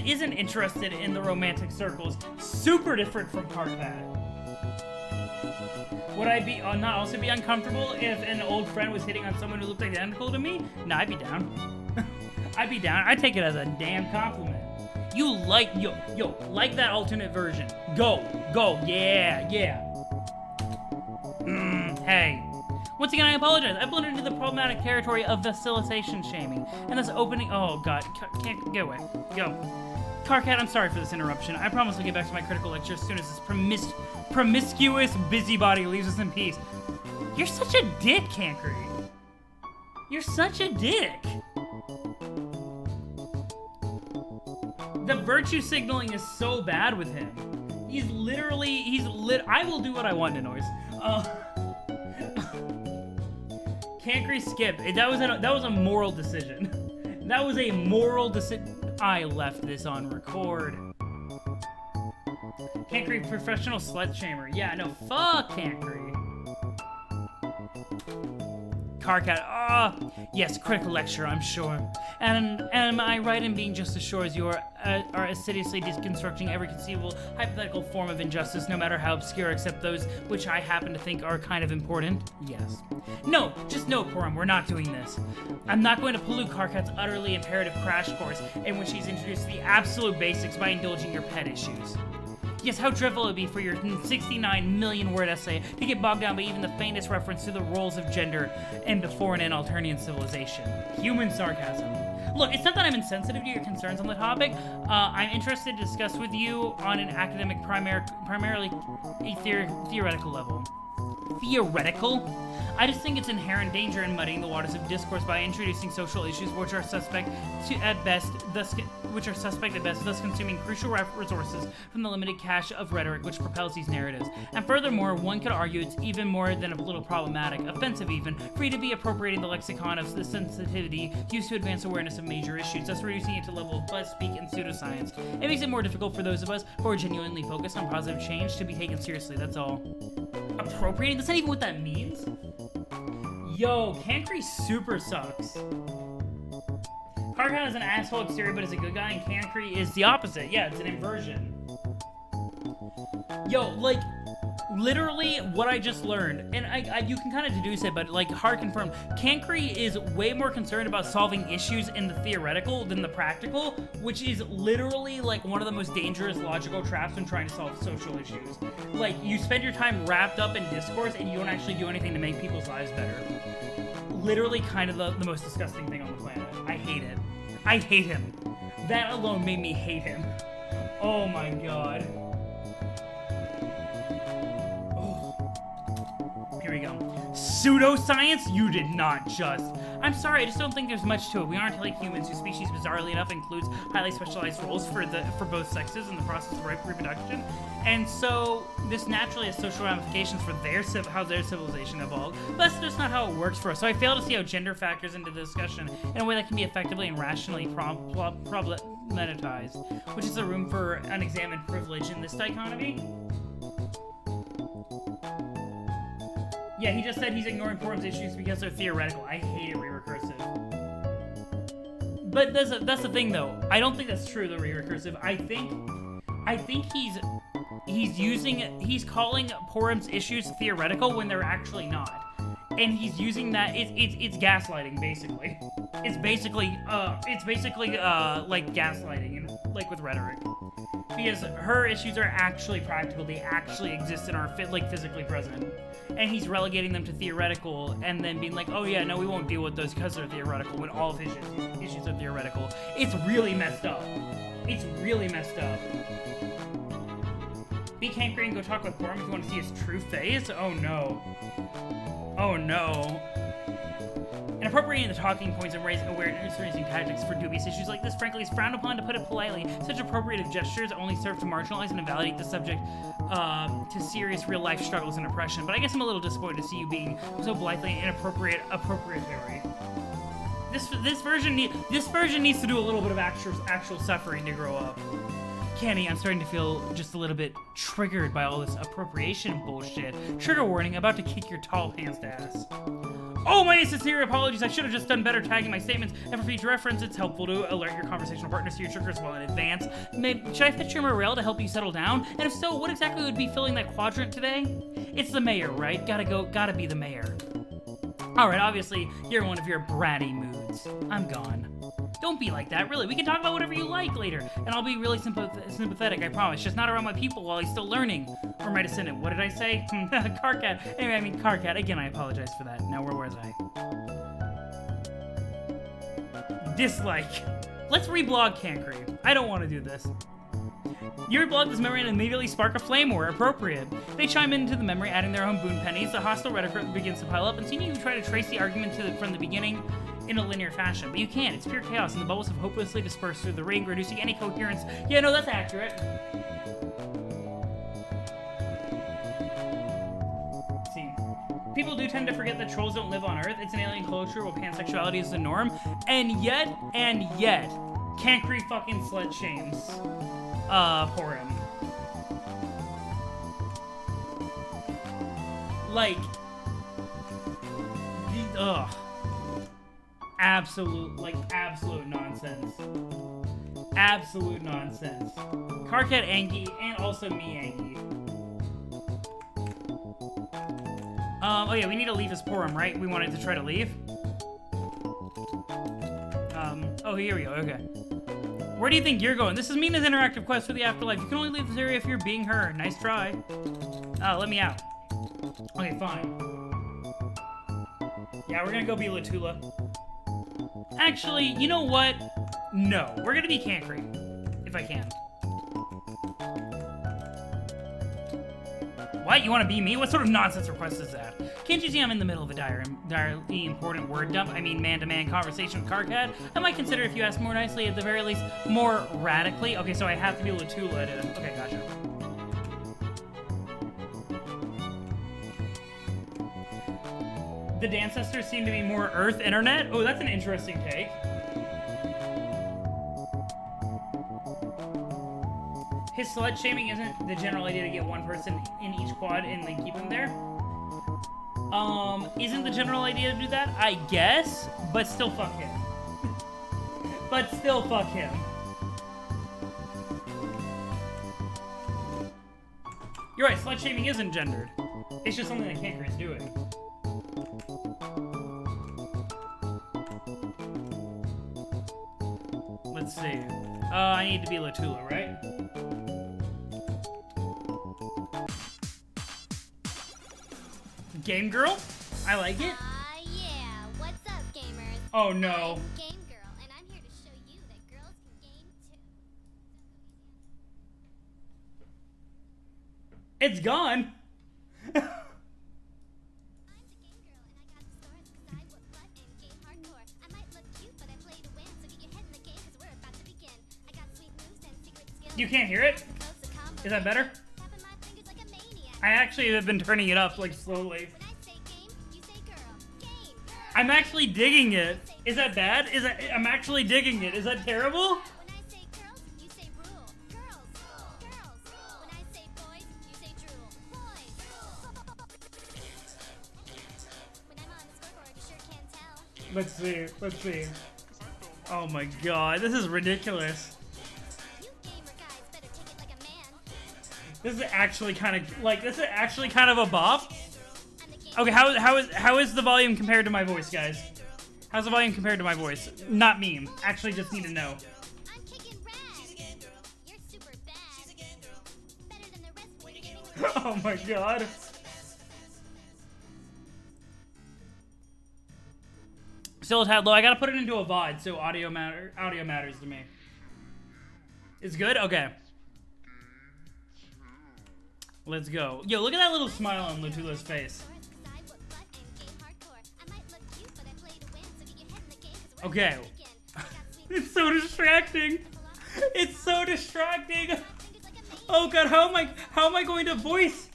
isn't interested in the romantic circles. Super different from Karkat. Would I be not also be uncomfortable if an old friend was hitting on someone who looked identical to me? No, I'd be down. I'd be down. I'd take it as a damn compliment. You like like that alternate version. Go, yeah. Hey. Once again, I apologize. I blundered into the problematic territory of facilitation shaming, and thus opening. Oh God, can't get away. Go, Karkat. I'm sorry for this interruption. I promise I'll get back to my critical lecture as soon as this promiscuous busybody leaves us in peace. You're such a dick, Cancree. You're such a dick. The virtue signaling is so bad with him. I will do what I want, Denoise. Cancree skip. That was a moral decision. That was a moral decision. I left this on record. Cancree, professional slut shamer. Yeah, no, fuck Cancree. Karkat. Yes, critical lecture, I'm sure. And am I right in being just as sure as you are assiduously deconstructing every conceivable hypothetical form of injustice, no matter how obscure, except those which I happen to think are kind of important? Yes. No, just no, Porum, we're not doing this. I'm not going to pollute Karkat's utterly imperative crash course in which he's introduced the absolute basics by indulging your pet issues. Yes, how dreadful it would be for your 69 million word essay to get bogged down by even the faintest reference to the roles of gender in the foreign and Alternian civilization. Human sarcasm. Look, it's not that I'm insensitive to your concerns on the topic. I'm interested to discuss with you on an academic, primarily a theoretical level. Theoretical? I just think it's inherent danger in muddying the waters of discourse by introducing social issues which are suspect at best, thus consuming crucial resources from the limited cache of rhetoric which propels these narratives. And furthermore, one could argue it's even more than a little problematic, offensive even, for you to be appropriating the lexicon of the sensitivity used to advance awareness of major issues, thus reducing it to the level of buzzspeak and pseudoscience. It makes it more difficult for those of us who are genuinely focused on positive change to be taken seriously, that's all. Appropriating? That's not even what that means? Yo, Cancree super sucks. Karkat is an asshole exterior but is a good guy, and Cancree is the opposite. Yeah, it's an inversion. Yo, like, literally what I just learned, and you can kind of deduce it, but like hard confirmed, Cancree is way more concerned about solving issues in the theoretical than the practical, which is literally like one of the most dangerous logical traps when trying to solve social issues. Like, you spend your time wrapped up in discourse and you don't actually do anything to make people's lives better. Literally kind of the most disgusting thing on the planet. I hate it. I hate him. That alone made me hate him. Oh my God. Here we go. Pseudoscience? You did not just. I'm sorry, I just don't think there's much to it. We aren't like humans, whose species bizarrely enough includes highly specialized roles for both sexes in the process of reproduction. And so this naturally has social ramifications for how their civilization evolved. But that's just not how it works for us. So I fail to see how gender factors into the discussion in a way that can be effectively and rationally problematized, which is the room for unexamined privilege in this dichotomy. Yeah, he just said he's ignoring Porum's issues because they're theoretical. I hate it, re-recursive. But that's the thing, though. I don't think that's true, the re-recursive. I think he's calling Porum's issues theoretical when they're actually not. And he's using that, it's gaslighting, basically. It's basically like gaslighting, like with rhetoric. Because her issues are actually practical, they actually exist and are physically present. And he's relegating them to theoretical and then being like, oh yeah, no, we won't deal with those because they're theoretical when all of his issues are theoretical. It's really messed up. It's really messed up. Be Cancree and go talk with Porum if you want to see his true face? Oh no. Oh no. And appropriating the talking points and raising tactics for dubious issues like this, frankly, is frowned upon, to put it politely. Such appropriative gestures only serve to marginalize and invalidate the subject to serious real-life struggles and oppression. But I guess I'm a little disappointed to see you being so blithely inappropriate, Harry. This version needs to do a little bit of actual suffering to grow up. Kenny, I'm starting to feel just a little bit triggered by all this appropriation bullshit. Trigger warning, about to kick your tall pants ass. Oh, my sincere apologies. I should have just done better tagging my statements. And for future reference, it's helpful to alert your conversational partners to your triggers well in advance. Should I fetch your morale to help you settle down? And if so, what exactly would be filling that quadrant today? It's the mayor, right? Gotta be the mayor. Alright, obviously, you're in one of your bratty moods. I'm gone. Don't be like that, really. We can talk about whatever you like later, and I'll be really sympathetic, I promise. Just not around my people while he's still learning. Or my descendant. What did I say? Carcat. Anyway, I mean Carcat. Again, I apologize for that. Now, where was I? Dislike. Let's reblog Cancry. I don't want to do this. Your blog this memory and immediately spark a flame war. Appropriate. They chime into the memory, adding their own boon pennies. The hostile rhetoric begins to pile up, and seeing you try to trace the argument from the beginning in a linear fashion. But you can't. It's pure chaos, and the bubbles have hopelessly dispersed through the ring, reducing any coherence. Yeah, no, that's accurate. Let's see. People do tend to forget that trolls don't live on Earth. It's an alien culture where pansexuality is the norm. And yet, Cancry fucking slut shames. For him. Like, absolute nonsense. Absolute nonsense. Carcat Angie, and also me Angie. Oh yeah, we need to leave his forum, right? We wanted to try to leave. Oh, here we go, okay. Where do you think you're going? This is Mina's interactive quest for the afterlife. You can only leave this area if you're being her. Nice try. Let me out. Okay, fine. Yeah, we're gonna go be Latula. Actually, you know what? No, we're gonna be Cancry. If I can. What? You want to be me? What sort of nonsense request is that? Can't you see I'm in the middle of a direly important word dump? I mean, man-to-man conversation with Carcat? I might consider if you ask more nicely, at the very least, more radically. Okay, so I have to be Latula to... Okay, gotcha. The Dancestors seem to be more Earth internet? Oh, that's an interesting take. His slut shaming isn't the general idea to get one person in each quad and then keep them there. Isn't the general idea to do that? I guess, but still fuck him. But still fuck him. You're right, slut shaming isn't gendered. It's just something that Cancry is doing. Let's see. I need to be Latula, right? Game Girl? I like it. Yeah. What's up, gamers? Oh no. I'm Game Girl, and I'm here to show you that girls can game too. It's gone. I'm the Game Girl, and I got the stars because I whip butt and game hardcore. I might look cute, but I play to win, so get your head in the game because we're about to begin. I got sweet moves and secret skills. You can't hear it? Is that better? Tapping my fingers like a maniac. I actually have been turning it up, like, slowly. When I say game, you say girl. Game. I'm actually digging it. Is that bad? I'm actually digging it. Is that terrible? When I say girls, you say rule. Girls. Girls. When I say boys, you say drool. Boys. When I'm on the scoreboard, you sure can tell. Let's see. Let's see. Oh my god, this is ridiculous. You gamer guys better take it like a man. This is actually kind of a bop. I'm the game. Okay, how is the volume compared to my voice, guys? How's the volume compared to my voice? Not meme. Actually, just need to know. I'm kicking rad. You're super bad. Better than the rest when you're gaming with Oh my god. Still a tad low. I gotta put it into a VOD, so audio matters to me. It's good? Okay. Let's go. Yo, look at that little smile on Latula's face. stars 'cause I whip butt and game hardcore. I might look cute, but I play to win, so Okay. It's so distracting. It's so distracting. Oh god, how am I going to voice?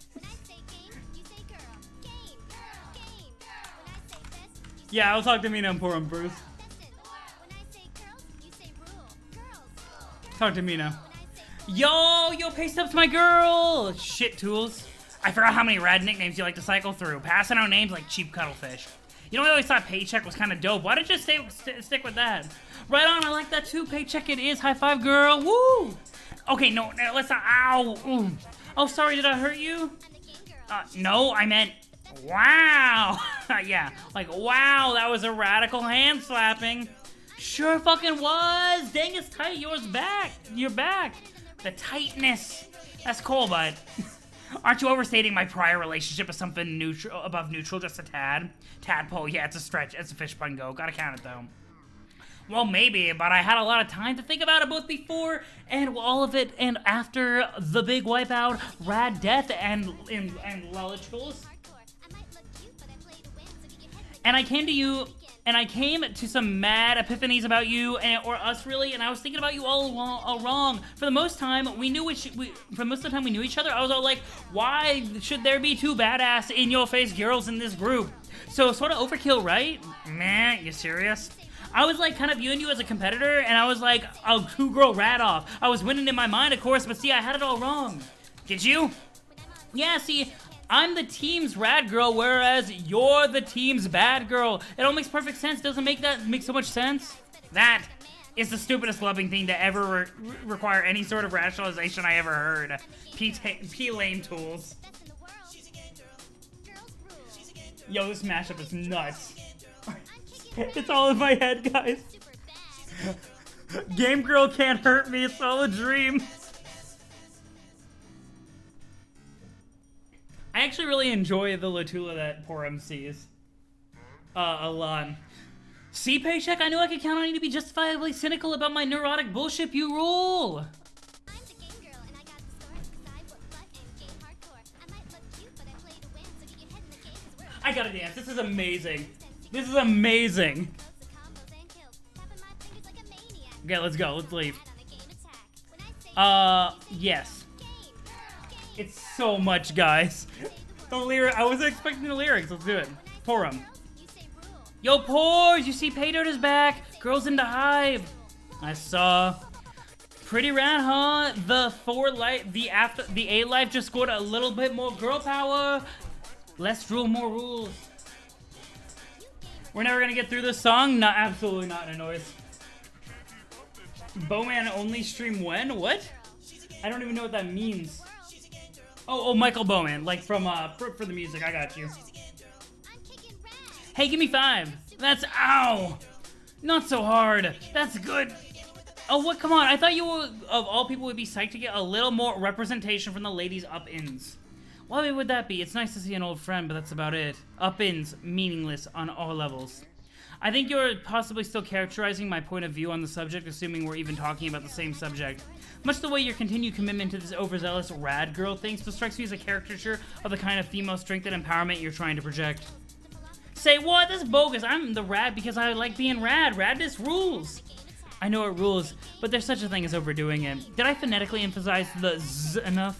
Yeah, I'll talk to Mina and Porum first. Talk to Mina. Yo, paste up's my girl! Shit tools. I forgot how many rad nicknames you like to cycle through. Passing out names like Cheap Cuttlefish. You know, I always thought Paycheck was kind of dope. Why did you stick with that? Right on, I like that too. Paycheck it is. High five, girl. Woo! Okay, no, let's not. Ow! Ooh. Oh, sorry, did I hurt you? No, I meant. Wow! Yeah, like, wow, that was a radical hand slapping. Sure fucking was. Dang, it's tight. Yours back. You're back. The tightness. That's cool, bud. Aren't you overstating my prior relationship as something neutral, above neutral, just a tad? Tadpole, yeah, it's a stretch. It's a fish pun go. Gotta count it, though. Well, maybe, but I had a lot of time to think about it both before and all of it and after the big wipeout, Rad Death, and Lelichals. And I came to you, and I came to some mad epiphanies about you, or us really, and I was thinking about you all wrong. For the most time, we knew each other, I was all like, why should there be two badass in-your-face girls in this group? So, sort of overkill, right? Man, you serious? I was like kind of viewing you as a competitor, and I was like a two-girl rat-off. I was winning in my mind, of course, but see, I had it all wrong. Did you? Yeah, see, I'm the team's rad girl, whereas you're the team's bad girl. It all makes perfect sense. Doesn't make so much sense? That is the stupidest loving thing to ever require any sort of rationalization I ever heard. P lame tools. Yo, this mashup is nuts. It's all in my head, guys. Game girl can't hurt me. It's all a dream. I actually really enjoy the Latula that Porum sees. A lot. See, Paycheck, I knew I could count on you to be justifiably cynical about my neurotic bullshit. You rule. I gotta dance. This is amazing. This is amazing. Okay, let's go. Let's leave. Yes. It's so much, guys. The lyric. I wasn't expecting the lyrics. Let's do it. Porum. Yo, Pores! You see Paydirt is back. Girls in the Hive. I saw. Pretty rad, huh? The A life just scored a little bit more girl power. Less drool, more rules. We're never gonna get through this song? No, absolutely not, in a noise. Bowman only stream when? What? I don't even know what that means. Oh, Michael Bowman, like from, for the music, I got you. Hey, give me 5. That's, ow! Not so hard. That's good. Oh, what, come on, I thought you would, of all people, would be psyched to get a little more representation from the ladies' up-ins. Why would that be? It's nice to see an old friend, but that's about it. Up-ins, meaningless on all levels. I think you're possibly still characterizing my point of view on the subject, assuming we're even talking about the same subject. Much the way your continued commitment to this overzealous rad girl thing still strikes me as a caricature of the kind of female strength and empowerment you're trying to project. Say what? That's bogus. I'm the rad because I like being rad. Radness rules. I know it rules, but there's such a thing as overdoing it. Did I phonetically emphasize the z enough?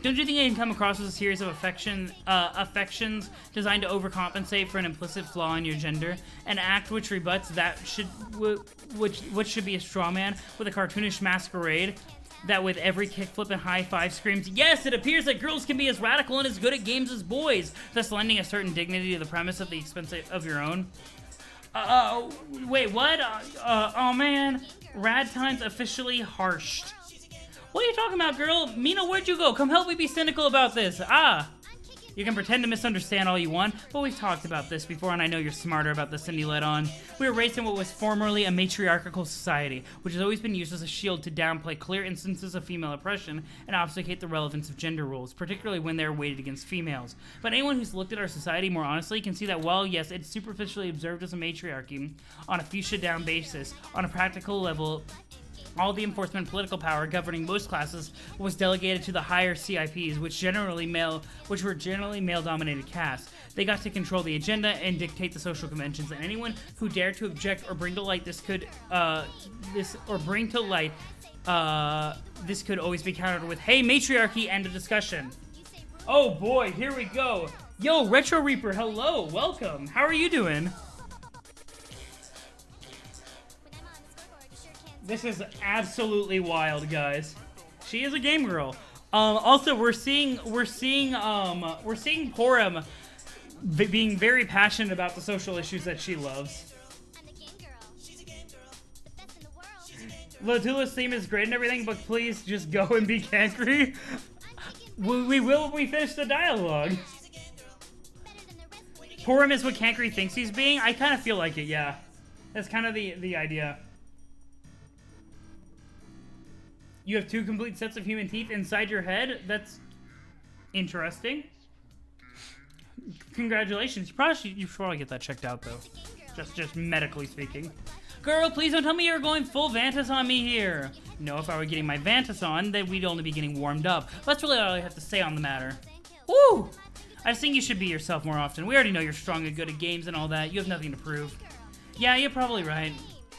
Don't you think it can come across as a series of affections designed to overcompensate for an implicit flaw in your gender? An act which rebuts that which should be a straw man with a cartoonish masquerade that with every kickflip and high five screams, yes, it appears that girls can be as radical and as good at games as boys, thus lending a certain dignity to the premise at the expense of your own. Wait, what? Oh man, Rad Time's officially harshed. What are you talking about, girl? Mina, where'd you go? Come help me be cynical about this. You can pretend to misunderstand all you want, but we've talked about this before, and I know you're smarter about this than you let on. We were raised in what was formerly a matriarchal society, which has always been used as a shield to downplay clear instances of female oppression and obfuscate the relevance of gender roles, particularly when they're weighted against females. But anyone who's looked at our society more honestly can see that, well, yes, it's superficially observed as a matriarchy on a fuchsia-down basis. On a practical level, All the enforcement and political power governing most classes was delegated to the higher CIPs, which were generally male-dominated castes. They got to control the agenda and dictate the social conventions, and anyone who dared to object or bring to light this could always be countered with, "Hey, matriarchy," end of discussion. Oh boy, here we go. Yo, Retro Reaper, hello, welcome. How are you doing? This is absolutely wild, guys. She is a game girl. Also, we're seeing Porum being very passionate about the social issues that she loves. I'm the game girl. She's a game girl. The best in the world. Lotula's theme is great and everything, but please just go and be Cancry. We will when we finish the dialogue. Better than the rest. Porum is what Cancry thinks he's being. I kind of feel like it, yeah. That's kind of the idea. You have 2 complete sets of human teeth inside your head? That's interesting. Congratulations. You should probably get that checked out, though. Just medically speaking. Girl, please don't tell me you're going full Vantas on me here. No, if I were getting my Vantas on, then we'd only be getting warmed up. That's really all I have to say on the matter. Woo! I just think you should be yourself more often. We already know you're strong and good at games and all that. You have nothing to prove. Yeah, you're probably right.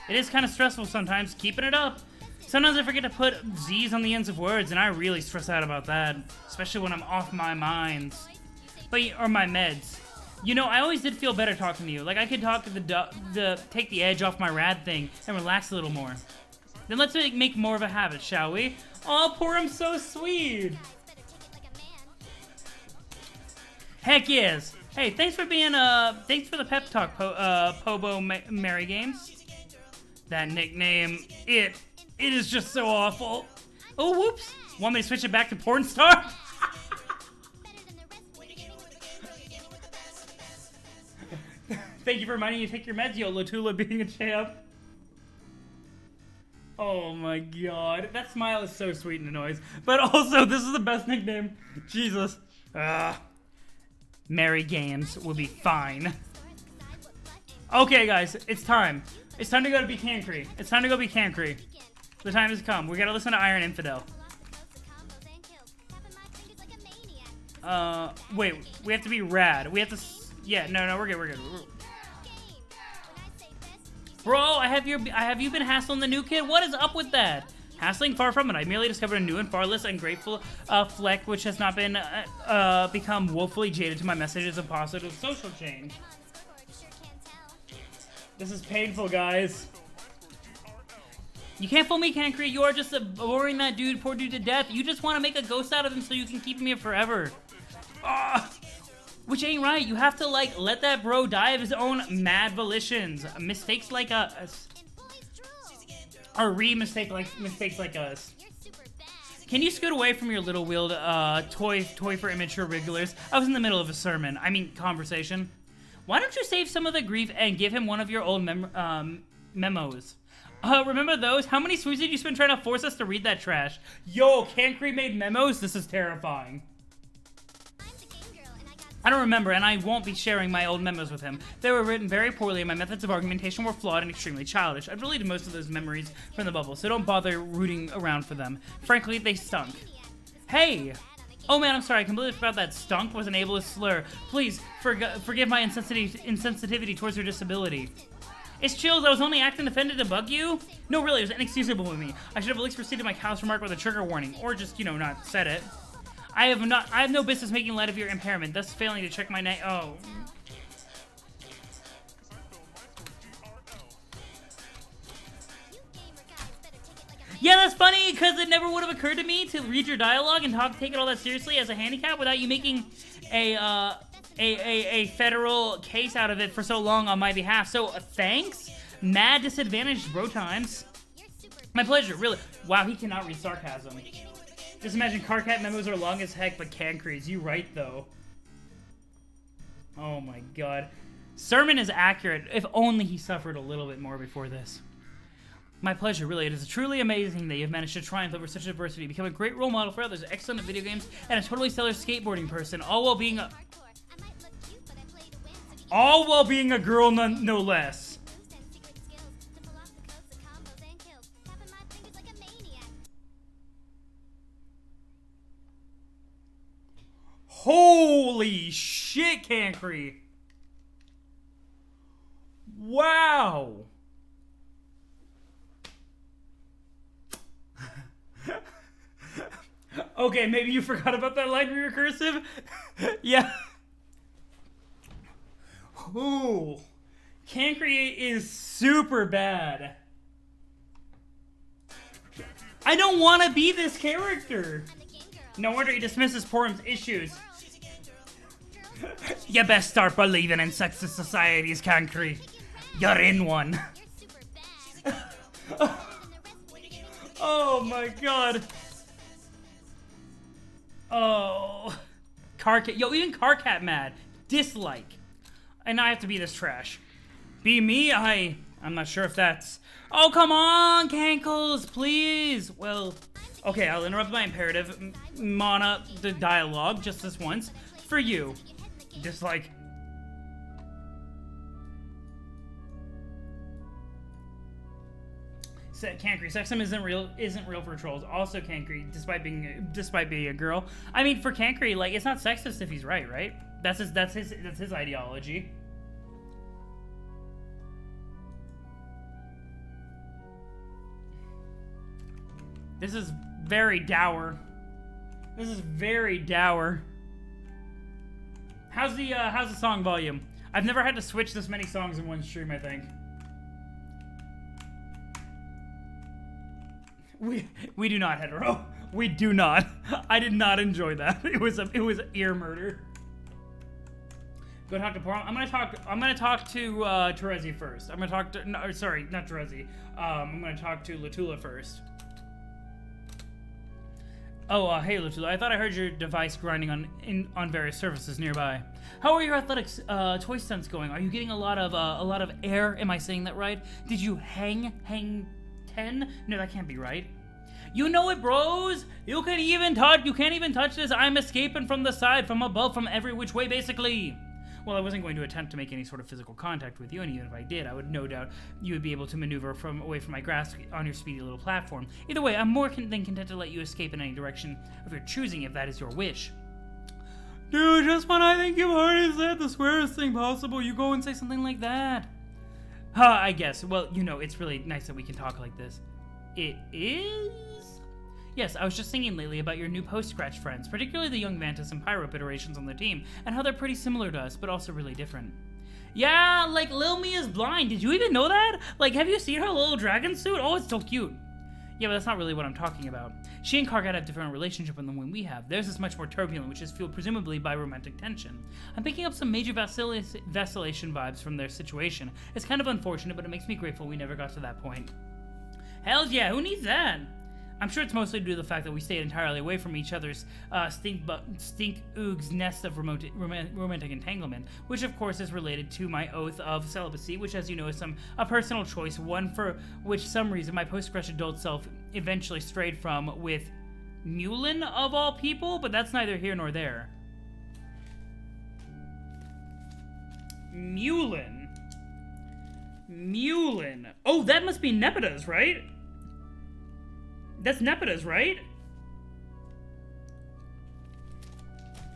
It is kind of stressful sometimes, keeping it up. Sometimes I forget to put Z's on the ends of words, and I really stress out about that. Especially when I'm off my mind. Or my meds. You know, I always did feel better talking to you. Like, I could talk to take the edge off my rad thing and relax a little more. Then let's make more of a habit, shall we? Oh, Porum's so sweet! Heck yes! Hey, thanks for the pep talk, Pobo Mary Games. That nickname, it is just so awful. Oh, whoops! Want me to switch it back to porn star? Thank you for reminding me to take your meds, yo, Lotula being a champ. Oh my god. That smile is so sweet in the noise. But also, this is the best nickname. Jesus. Mary Games will be fine. Okay, guys, it's time. It's time to go to be Cancry. It's time to go be Cancry. The time has come. We gotta listen to Iron Infidel. Wait. We have to be rad. We have to... Yeah, no, we're good. Bro, have you been hassling the new kid? What is up with that? Hassling? Far from it. I merely discovered a new and far less ungrateful fleck which has not been become woefully jaded to my messages of positive social change. This is painful, guys. You can't fool me, Cancry. You are just boring that dude, poor dude, to death. You just want to make a ghost out of him so you can keep him here forever. Which ain't right. You have to, like, let that bro die of his own mad volitions. Mistakes like us. Or mistakes like us. Can you scoot away from your little wheeled toy for immature regulars? I was in the middle of a sermon. I mean, conversation. Why don't you save some of the grief and give him one of your old memos? Remember those? How many sweets did you spend trying to force us to read that trash? Yo, Cancry made memos? This is terrifying. I don't remember, and I won't be sharing my old memos with him. They were written very poorly, and my methods of argumentation were flawed and extremely childish. I've deleted most of those memories from the bubble, so don't bother rooting around for them. Frankly, they stunk. Hey! Oh man, I'm sorry, I completely forgot that stunk was an ableist slur. Please, forgive my insensitivity towards your disability. It's chills, I was only acting offended to bug you? No, really, it was inexcusable with me. I should have at least proceeded my callous remark with a trigger warning, or just, you know, not said it. I have no business making light of your impairment, thus failing to check my name. Oh. Yeah, that's funny, because it never would have occurred to me to read your dialogue and take it all that seriously as a handicap without you making a federal case out of it for so long on my behalf. So, thanks. Mad disadvantaged bro times. My pleasure, really. Wow, he cannot read sarcasm. Just imagine Carcat memos are long as heck, but Cancry's. You right, though. Oh my god. Sermon is accurate. If only he suffered a little bit more before this. My pleasure, really. It is truly amazing that you've managed to triumph over such adversity, become a great role model for others, excellent at video games, and a totally stellar skateboarding person, all while being a girl no less. Holy shit, Cancry. Wow. Okay, maybe you forgot about that line recursive? Yeah. Ooh. Cancry is super bad. I don't want to be this character. No wonder he dismisses Porum's issues. You best start believing in sexist societies, Cancry. You're in one. Oh my god. Oh. Carcat. Yo, even Carcat mad. Dislike. And I have to be this trash. Be me? I'm not sure if that's... Oh, come on, Cankles, please. Well, okay, I'll interrupt my imperative. Mana the dialogue just this once. For you. Dislike. Cancry, sexism isn't real for trolls. Also, Cancry, despite being a girl. I mean, for Cancry, like, it's not sexist if he's right? That's his ideology. This is very dour. This is very dour. How's the song volume? I've never had to switch this many songs in one stream, I think. We do not, hetero. We do not. I did not enjoy that. It was ear murder. Go talk to Porum. I'm gonna talk to Terezi first. I'm gonna talk to sorry, not Terezi. I'm gonna talk to Latula first. Oh, hey Latula. I thought I heard your device grinding on various surfaces nearby. How are your athletics toy stunts going? Are you getting a lot of air? Am I saying that right? Did you hang 10? No, that can't be right. You know it, bros. You can't even touch this. I'm escaping from the side, from above, from every which way, basically. Well, I wasn't going to attempt to make any sort of physical contact with you, and even if I did, I would no doubt you would be able to maneuver away from my grasp on your speedy little platform. Either way, I'm more than content to let you escape in any direction of your choosing, if that is your wish. Dude, just when I think you've already said the swearest thing possible, you go and say something like that. I guess. Well, you know, it's really nice that we can talk like this. It is? Yes, I was just thinking lately about your new post-scratch friends, particularly the young Mantis and Pyro iterations on the team, and how they're pretty similar to us, but also really different. Yeah, like Lil Mia's blind. Did you even know that? Like, have you seen her little dragon suit? Oh, it's so cute. Yeah, but that's not really what I'm talking about. She and Kargat have a different relationship than the one we have. Theirs is much more turbulent, which is fueled presumably by romantic tension. I'm picking up some major vacillation vibes from their situation. It's kind of unfortunate, but it makes me grateful we never got to that point. Hells yeah, who needs that? I'm sure it's mostly due to the fact that we stayed entirely away from each other's stink oog's nest of romantic entanglement, which of course is related to my oath of celibacy, which, as you know, is a personal choice, one for which some reason my post-scratch adult self eventually strayed from with Mulin of all people, but that's neither here nor there. Mulin. Oh, that must be Nepida's, right? That's Nepida's, right?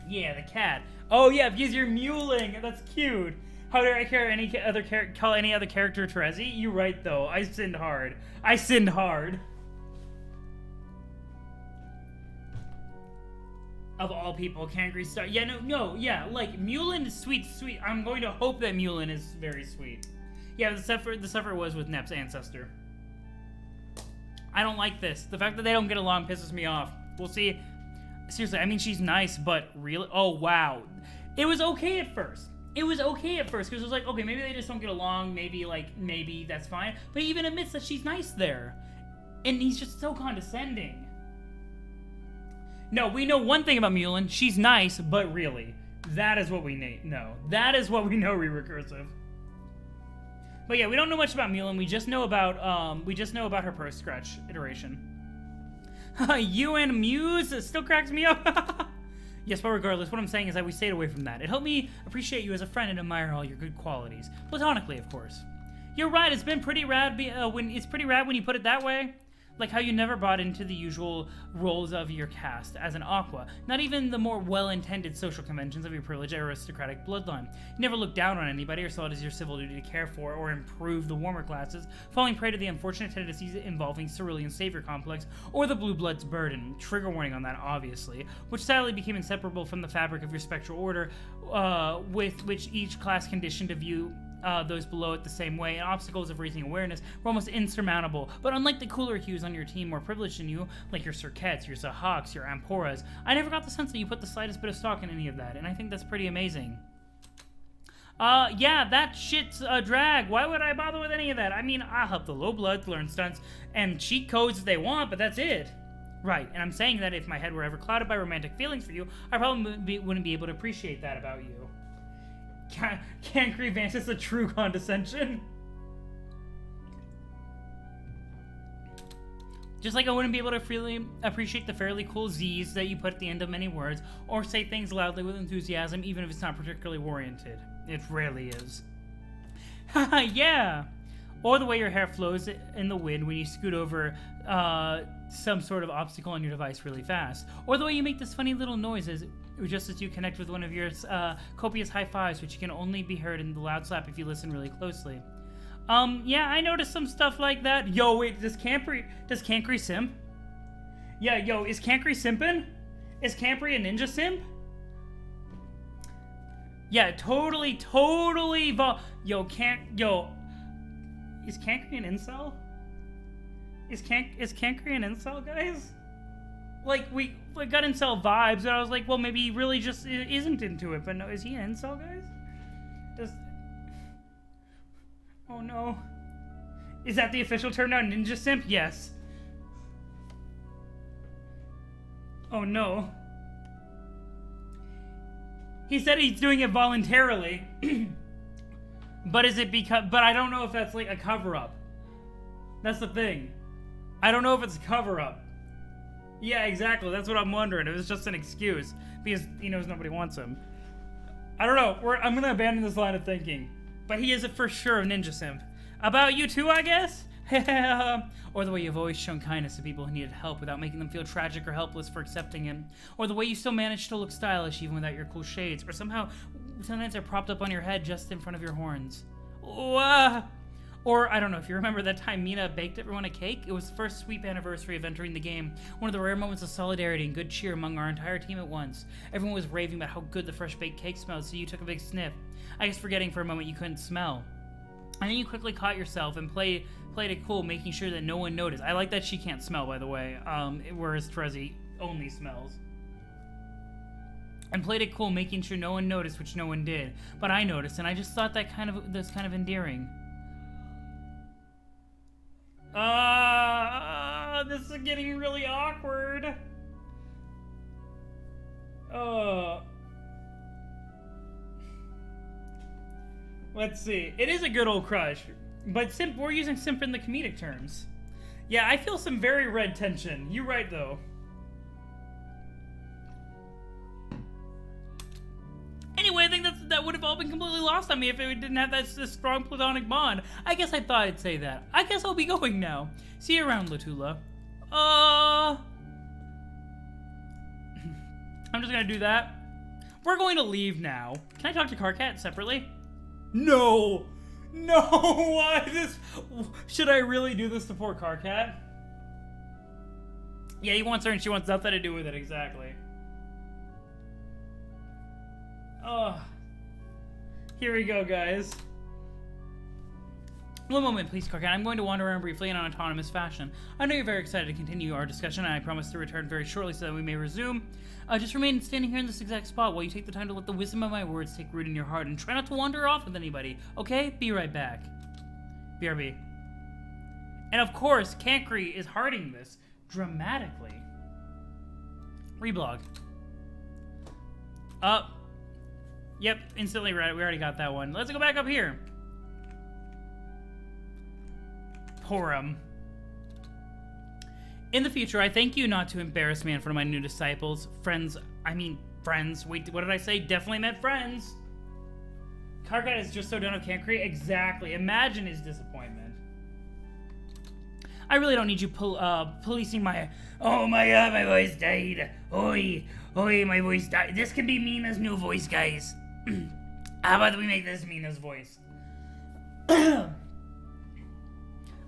Yeah, the cat. Oh yeah, because you're mewling. That's cute. How dare I call any other character Terezi? You're right though. I sinned hard. Of all people, Cancry Star. Yeah, no, yeah. Like Mulin is sweet. I'm going to hope that Mulin is very sweet. Yeah, the suffer was with Nep's ancestor. I don't like this. The fact that they don't get along pisses me off. We'll see. Seriously, I mean, she's nice, but really... Oh, wow. It was okay at first. Because it was like, okay, maybe they just don't get along. Maybe that's fine. But he even admits that she's nice there. And he's just so condescending. No, we know one thing about Mulin. She's nice, but really. That is what we know. That is what we know, Recursive. But yeah, we don't know much about Mulin. We just know about her post-scratch iteration. You and Muse still cracks me up. Yes, but regardless, what I'm saying is that we stayed away from that. It helped me appreciate you as a friend and admire all your good qualities, platonically, of course. You're right. It's been pretty rad. It's pretty rad when you put it that way. Like how you never bought into the usual roles of your caste as an Aqua, not even the more well-intended social conventions of your privileged aristocratic bloodline. You never looked down on anybody or saw it as your civil duty to care for or improve the warmer classes, falling prey to the unfortunate tendencies involving cerulean savior complex or the blue blood's burden. Trigger warning on that, obviously, which sadly became inseparable from the fabric of your spectral order, with which each class conditioned to view those below it the same way, and obstacles of raising awareness were almost insurmountable. But unlike the cooler hues on your team more privileged than you, like your Cirquettes, your Zahaks, your Amporas, I never got the sense that you put the slightest bit of stock in any of that, and I think that's pretty amazing. Yeah, that shit's a drag. Why would I bother with any of that? I mean, I'll help the low bloods learn stunts and cheat codes if they want, but that's it. Right, and I'm saying that if my head were ever clouded by romantic feelings for you, I probably wouldn't be able to appreciate that about you. Can't grieve Vance, it's a true condescension. Just like I wouldn't be able to freely appreciate the fairly cool Z's that you put at the end of many words, or say things loudly with enthusiasm, even if it's not particularly warranted. It rarely is. Haha, yeah! Or the way your hair flows in the wind when you scoot over some sort of obstacle on your device really fast. Or the way you make this funny little noises just as you connect with one of your copious high fives, which can only be heard in the loud slap if you listen really closely. Yeah, I noticed some stuff like that. Yo, wait, does Cancry simp? Yeah, yo, is Cancry simpin'? Is Campry a ninja simp? Yeah, totally, is Cancry an incel? Is Cancry an incel, guys? Like, we got incel vibes, and I was like, well, maybe he really just isn't into it, but no, is he an incel, guys? Oh no. Is that the official term now, ninja simp? Yes. Oh no. He said he's doing it voluntarily. But is it but I don't know if that's like a cover-up. That's the thing. I don't know if it's a cover-up. Yeah, exactly. That's what I'm wondering. If it's just an excuse because he knows nobody wants him. I don't know. I'm gonna abandon this line of thinking. But he is for sure a ninja simp. About you too, I guess? Or the way you've always shown kindness to people who needed help without making them feel tragic or helpless for accepting him. Or the way you still manage to look stylish even without your cool shades. Or somehow, sometimes they're propped up on your head just in front of your horns. Or, I don't know, if you remember that time Mina baked everyone a cake? It was the first sweep anniversary of entering the game. One of the rare moments of solidarity and good cheer among our entire team at once. Everyone was raving about how good the fresh baked cake smelled, so you took a big sniff. I guess forgetting for a moment you couldn't smell. And then you quickly caught yourself and played it cool, making sure that no one noticed. I like that she can't smell, by the way, whereas Trezzy only smells. And played it cool, making sure no one noticed, which no one did. But I noticed, and I just thought that's kind of endearing. This is getting really awkward. Let's see. It is a good old crush, but simp, we're using simp in the comedic terms. Yeah, I feel some very red tension. You're right, though. Anyway, I think that would have all been completely lost on me if it didn't have this strong platonic bond. I guess I thought I'd say that. I guess I'll be going now. See you around, Latula. I'm just gonna do that. We're going to leave now. Can I talk to Carcat separately? No! No! Why this? Should I really do this to poor Carcat? Yeah, he wants her and she wants nothing to do with it, exactly. Here we go, guys. One moment, please, Carcat. I'm going to wander around briefly in an autonomous fashion. I know you're very excited to continue our discussion, and I promise to return very shortly so that we may resume. Just remain standing here in this exact spot while you take the time to let the wisdom of my words take root in your heart, and try not to wander off with anybody, okay? Be right back. BRB. And of course, Cancry is hearting this dramatically. Reblog. Yep, instantly read it. We already got that one. Let's go back up here. Porum. In the future, I thank you not to embarrass me in front of my new disciples. Friends. Wait, what did I say? Definitely meant friends. Karkat is just so done with Cancry. Exactly. Imagine his disappointment. I really don't need you policing my... Oh my god, my voice died. Oi, my voice died. This could be Mina's new voice, guys. How about we make this Mina's voice?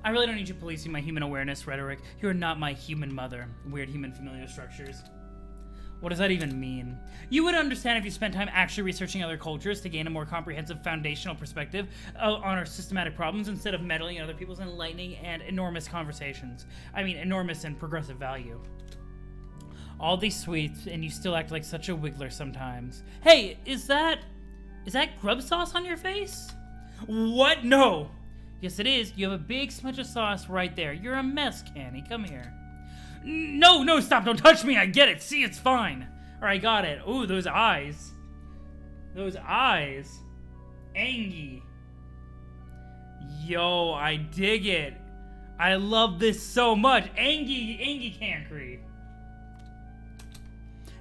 I really don't need you policing my human awareness rhetoric. You're not my human mother. Weird human familial structures. What does that even mean? You would understand if you spent time actually researching other cultures to gain a more comprehensive foundational perspective on our systematic problems instead of meddling in other people's enlightening and enormous conversations. I mean, enormous and progressive value. All these sweets, and you still act like such a wiggler sometimes. Hey, is that grub sauce on your face? What? No! Yes, it is. You have a big smudge of sauce right there. You're a mess, Canny. Come here. No, stop. Don't touch me. I get it. See, it's fine. Or I got it. Ooh, those eyes. Those eyes. Angie. Yo, I dig it. I love this so much. Angie Cancry.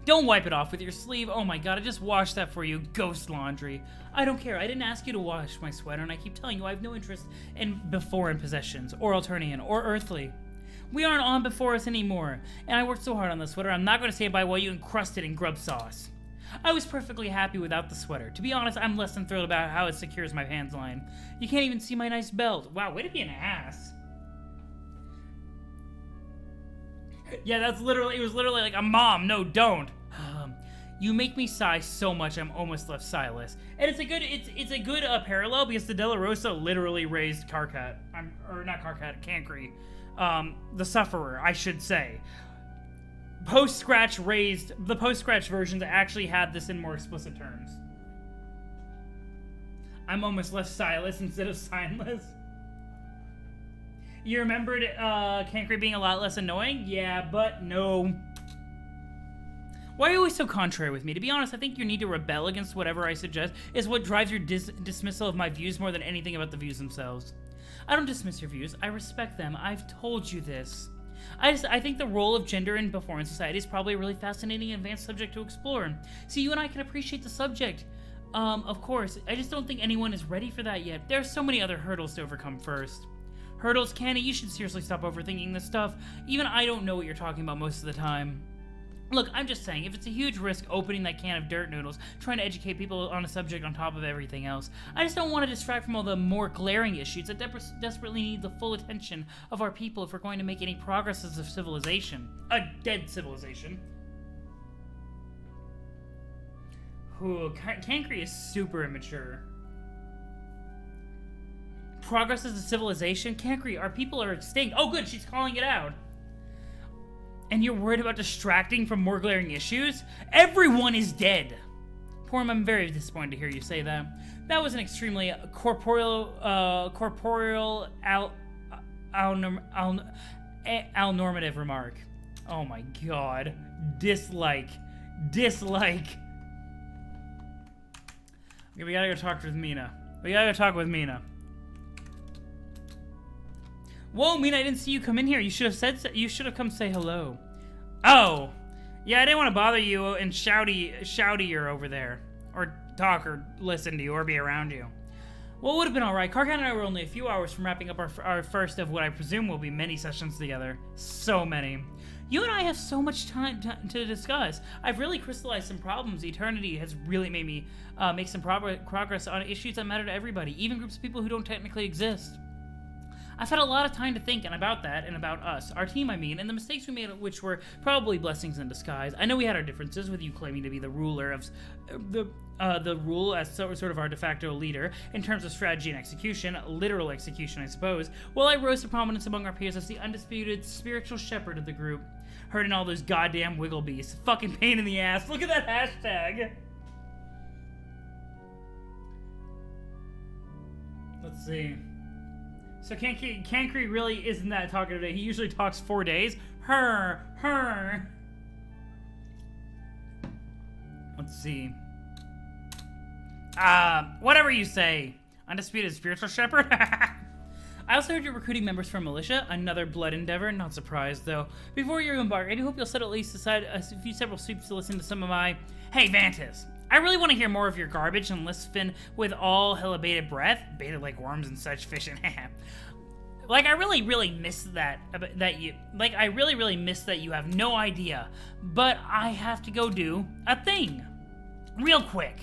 Don't wipe it off with your sleeve. Oh my god, I just washed that for you. Ghost laundry. I don't care. I didn't ask you to wash my sweater, and I keep telling you I have no interest in foreign possessions, or Alternian, or earthly. We aren't on before us anymore, and I worked so hard on this sweater, I'm not going to say bye while you encrust it in grub sauce. I was perfectly happy without the sweater. To be honest, I'm less than thrilled about how it secures my pants line. You can't even see my nice belt. Wow, way to be an ass. Yeah, it was literally like a mom. No, don't. You make me sigh so much I'm almost left sightless. And it's a good parallel because the De La Rosa literally raised Karkat. Or not Karkat, Cancry. The Sufferer, I should say. The post-scratch versions actually had this in more explicit terms. I'm almost left sightless instead of signless. You remembered Cancry being a lot less annoying? Yeah, but no. Why are you always so contrary with me? To be honest, I think your need to rebel against whatever I suggest is what drives your dismissal of my views more than anything about the views themselves. I don't dismiss your views. I respect them. I've told you this. I think the role of gender in before in society is probably a really fascinating and advanced subject to explore. See, you and I can appreciate the subject. Of course. I just don't think anyone is ready for that yet. There are so many other hurdles to overcome first. Hurdles, Canny, you should seriously stop overthinking this stuff. Even I don't know what you're talking about most of the time. Look, I'm just saying, if it's a huge risk opening that can of dirt noodles, trying to educate people on a subject on top of everything else, I just don't want to distract from all the more glaring issues that desperately need the full attention of our people if we're going to make any progress as a civilization. A dead civilization. Ooh, Cancry is super immature. Progress as a civilization? Cancry, our people are extinct. Oh good, she's calling it out. And you're worried about distracting from more glaring issues? Everyone is dead! Poor I'm very disappointed to hear you say that. That was an extremely normative remark. Oh my god. Dislike. Okay, we gotta go talk with Mina. Whoa, Mina, I didn't see you come in here. You should have come say hello. Oh. Yeah, I didn't want to bother you and shoutier over there. Or talk or listen to you or be around you. Well, it would have been alright. Karkat and I were only a few hours from wrapping up our first of what I presume will be many sessions together. So many. You and I have so much time to discuss. I've really crystallized some problems. Eternity has really made me make some progress on issues that matter to everybody, even groups of people who don't technically exist. I've had a lot of time to think about that and about us, our team I mean, and the mistakes we made, which were probably blessings in disguise. I know we had our differences, with you claiming to be the ruler of the rule as sort of our de facto leader in terms of strategy and execution, literal execution I suppose, while I rose to prominence among our peers as the undisputed spiritual shepherd of the group. Heard in all those goddamn wiggle beasts. Fucking pain in the ass. Look at that hashtag. Let's see. So Cancry really isn't that talkative today. He usually talks 4 days. Her. Let's see. Whatever you say. Undisputed spiritual shepherd? I also heard you're recruiting members from militia. Another blood endeavor. Not surprised, though. Before you embark, I do hope you'll set at least aside several sweeps to listen to some of my... Hey, Vantis. I really want to hear more of your garbage and listen with all hella bated breath. Baited like worms and such fishing. Like, I really miss that I really miss that you have no idea. But I have to go do a thing. Real quick.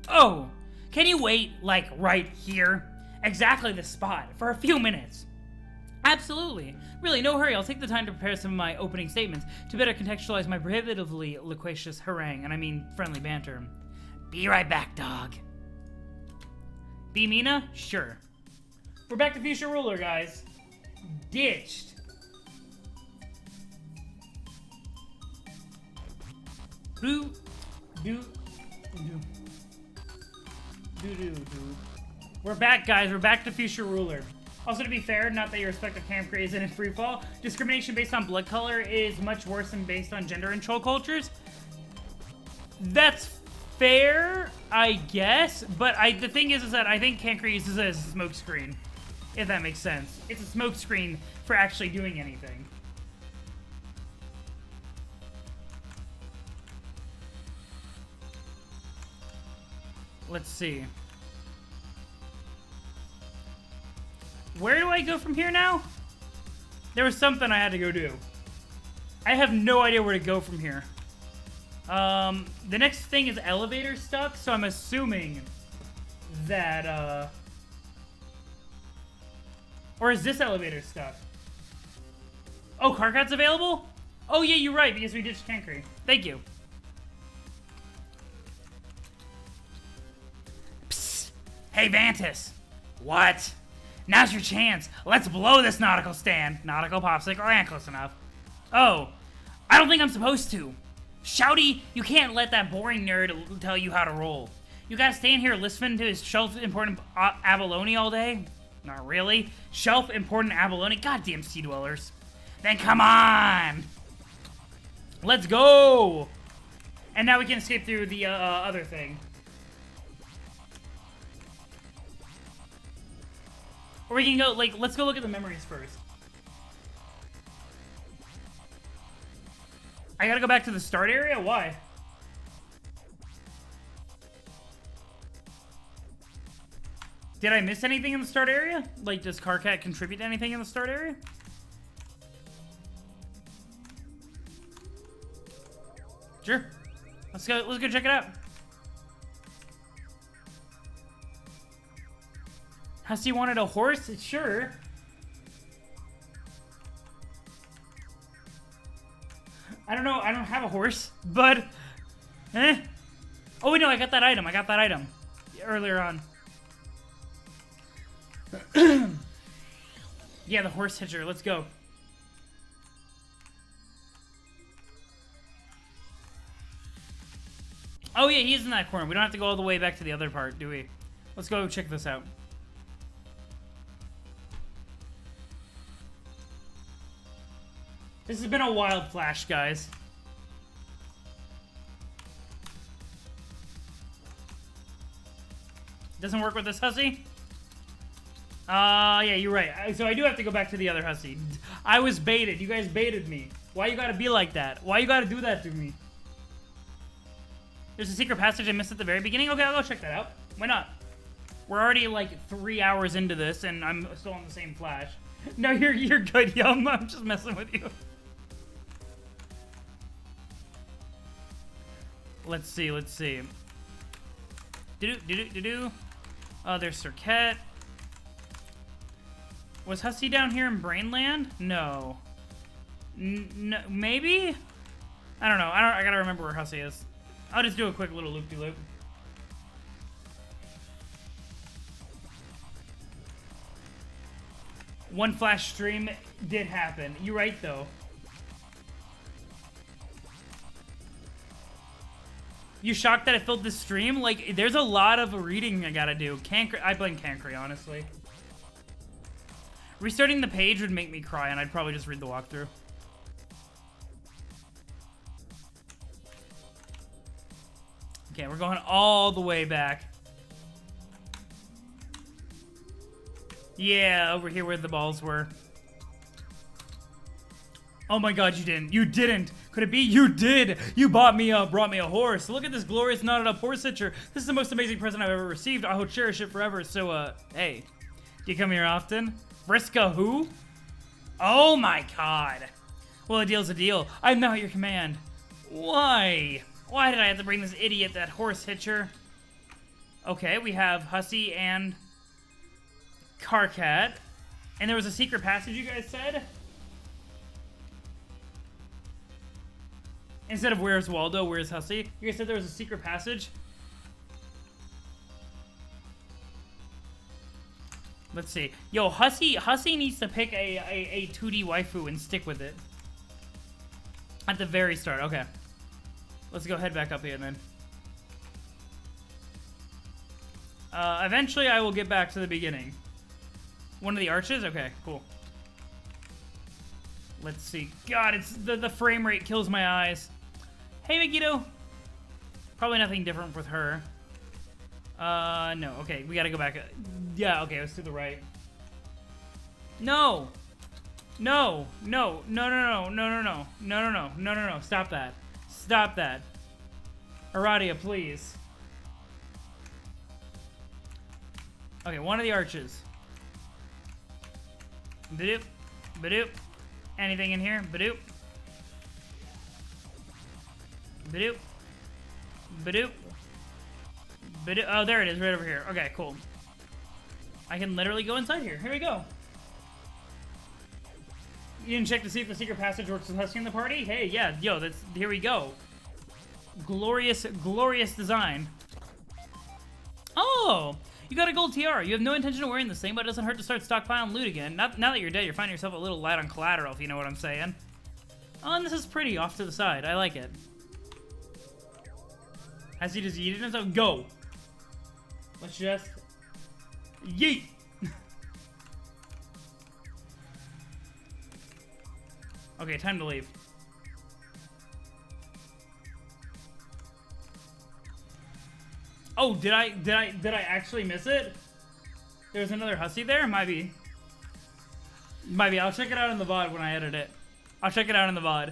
Oh, can you wait, like, right here? Exactly the spot for a few minutes. Absolutely. Really, no hurry. I'll take the time to prepare some of my opening statements to better contextualize my prohibitively loquacious harangue, and I mean friendly banter. Be right back, dog. Be Mina? Sure. We're back to Future Ruler, guys. Ditched. Do. We're back, guys. We're back to Future Ruler. Also, to be fair, not that your respective camp grade isn't in freefall, discrimination based on blood color is much worse than based on gender in troll cultures. That's fair, I guess, but the thing is that I think Cancre uses it as a smokescreen, if that makes sense. It's a smokescreen for actually doing anything. Let's see. Where do I go from here now? There was something I had to go do. I have no idea where to go from here. The next thing is elevator stuck, so I'm assuming that, or is this elevator stuck? Oh, Karkat's available? Oh, yeah, you're right, because we ditched Cancre. Thank you. Psst. Hey, Vantis. What? Now's your chance. Let's blow this nautical stand. Nautical popsicle, and close enough. Oh, I don't think I'm supposed to. Shouty, you can't let that boring nerd tell you how to roll. You gotta stay in here listening to his shelf-important abalone all day? Not really. Shelf-important abalone? Goddamn sea dwellers. Then come on! Let's go! And now we can escape through the other thing. Or we can go, like, let's go look at the memories first. I gotta go back to the start area? Why? Did I miss anything in the start area? Like, does Karkat contribute to anything in the start area? Sure. Let's go check it out. Hussie wanted a horse? Sure. I don't know, I don't have a horse, but... Oh, wait, no, I got that item. Earlier on. Yeah, the horse hitcher. Let's go. Oh, yeah, he's in that corner. We don't have to go all the way back to the other part, do we? Let's go check this out. This has been a wild flash, guys. Doesn't work with this Hussie? Yeah, you're right. So I do have to go back to the other Hussie. I was baited. You guys baited me. Why you gotta be like that? Why you gotta do that to me? There's a secret passage I missed at the very beginning? Okay, I'll go check that out. Why not? We're already like 3 hours into this and I'm still on the same flash. No, you're good, Yum. I'm just messing with you. Let's see. Do-do. Oh, there's Cirquette. Was Hussie down here in Brainland? No. No, maybe? I don't know. I gotta remember where Hussie is. I'll just do a quick little loop-de-loop. One flash stream did happen. You're right, though. You shocked that I filled the stream? Like, there's a lot of reading I gotta do. I blame Cancre, honestly. Restarting the page would make me cry, and I'd probably just read the walkthrough. Okay, we're going all the way back. Yeah, over here where the balls were. Oh my god, you didn't. You didn't. Could it be? You did. You brought me a horse. Look at this glorious knotted up horse hitcher. This is the most amazing present I've ever received. I will cherish it forever. So, hey, do you come here often? Friska who? Oh my god. Well, a deal's a deal. I'm now at your command. Why? Why did I have to bring this idiot, that horse hitcher? Okay, we have Hussie and Karkat. And there was a secret passage, you guys said? Instead of where's Waldo, where's Hussie? You guys said there was a secret passage? Let's see. Yo, Hussie needs to pick a 2D waifu and stick with it. At the very start, okay. Let's go head back up here then. Eventually I will get back to the beginning. One of the arches? Okay, cool. Let's see. God, it's the frame rate kills my eyes. Hey, Megiddo. Probably nothing different with her. No. Okay, we gotta go back. Yeah, okay, let's do the right. No! No! No! No, no, no, no, no, no. No, no, no. No, no, no. Stop that. Stop that. Aradia, please. Okay, one of the arches. Badoop. Badoop. Anything in here? Badoop. Badoop. Badoop. Badoop. Oh, there it is, right over here. Okay, cool. I can literally go inside here. Here we go. You didn't check to see if the secret passage works with Hussie in the party? Hey, yeah, yo, that's here we go. Glorious, glorious design. Oh! You got a gold tiara. You have no intention of wearing the same, but it doesn't hurt to start stockpiling loot again. Now that you're dead, you're finding yourself a little light on collateral, if you know what I'm saying. Oh, and this is pretty off to the side. I like it. Has he just yeeted himself? Go! Let's just... yeet! Okay, time to leave. Oh, did I actually miss it? There's another Hussie there? Might be. I'll check it out in the VOD when I edit it. I'll check it out in the VOD.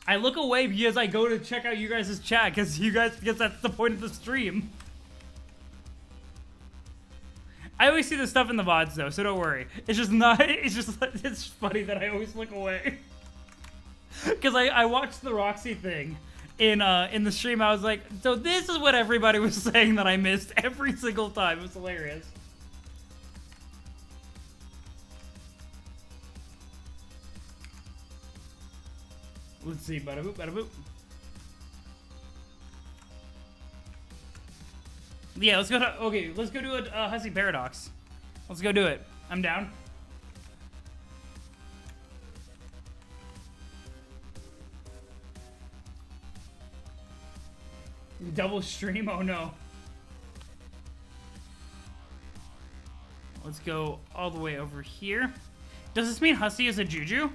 I look away because I go to check out you guys' chat because that's the point of the stream. I always see the stuff in the VODs though, so don't worry. It's just not, it's funny that I always look away. Because I watched the Roxy thing in the stream. I was like, so this is what everybody was saying that I missed every single time. It was hilarious. Let's see, bada boop, bada boop. Yeah, let's go to, okay, let's go do a Hussie Paradox. Let's go do it. I'm down. Double stream? Oh no. Let's go all the way over here. Does this mean Hussie is a Juju?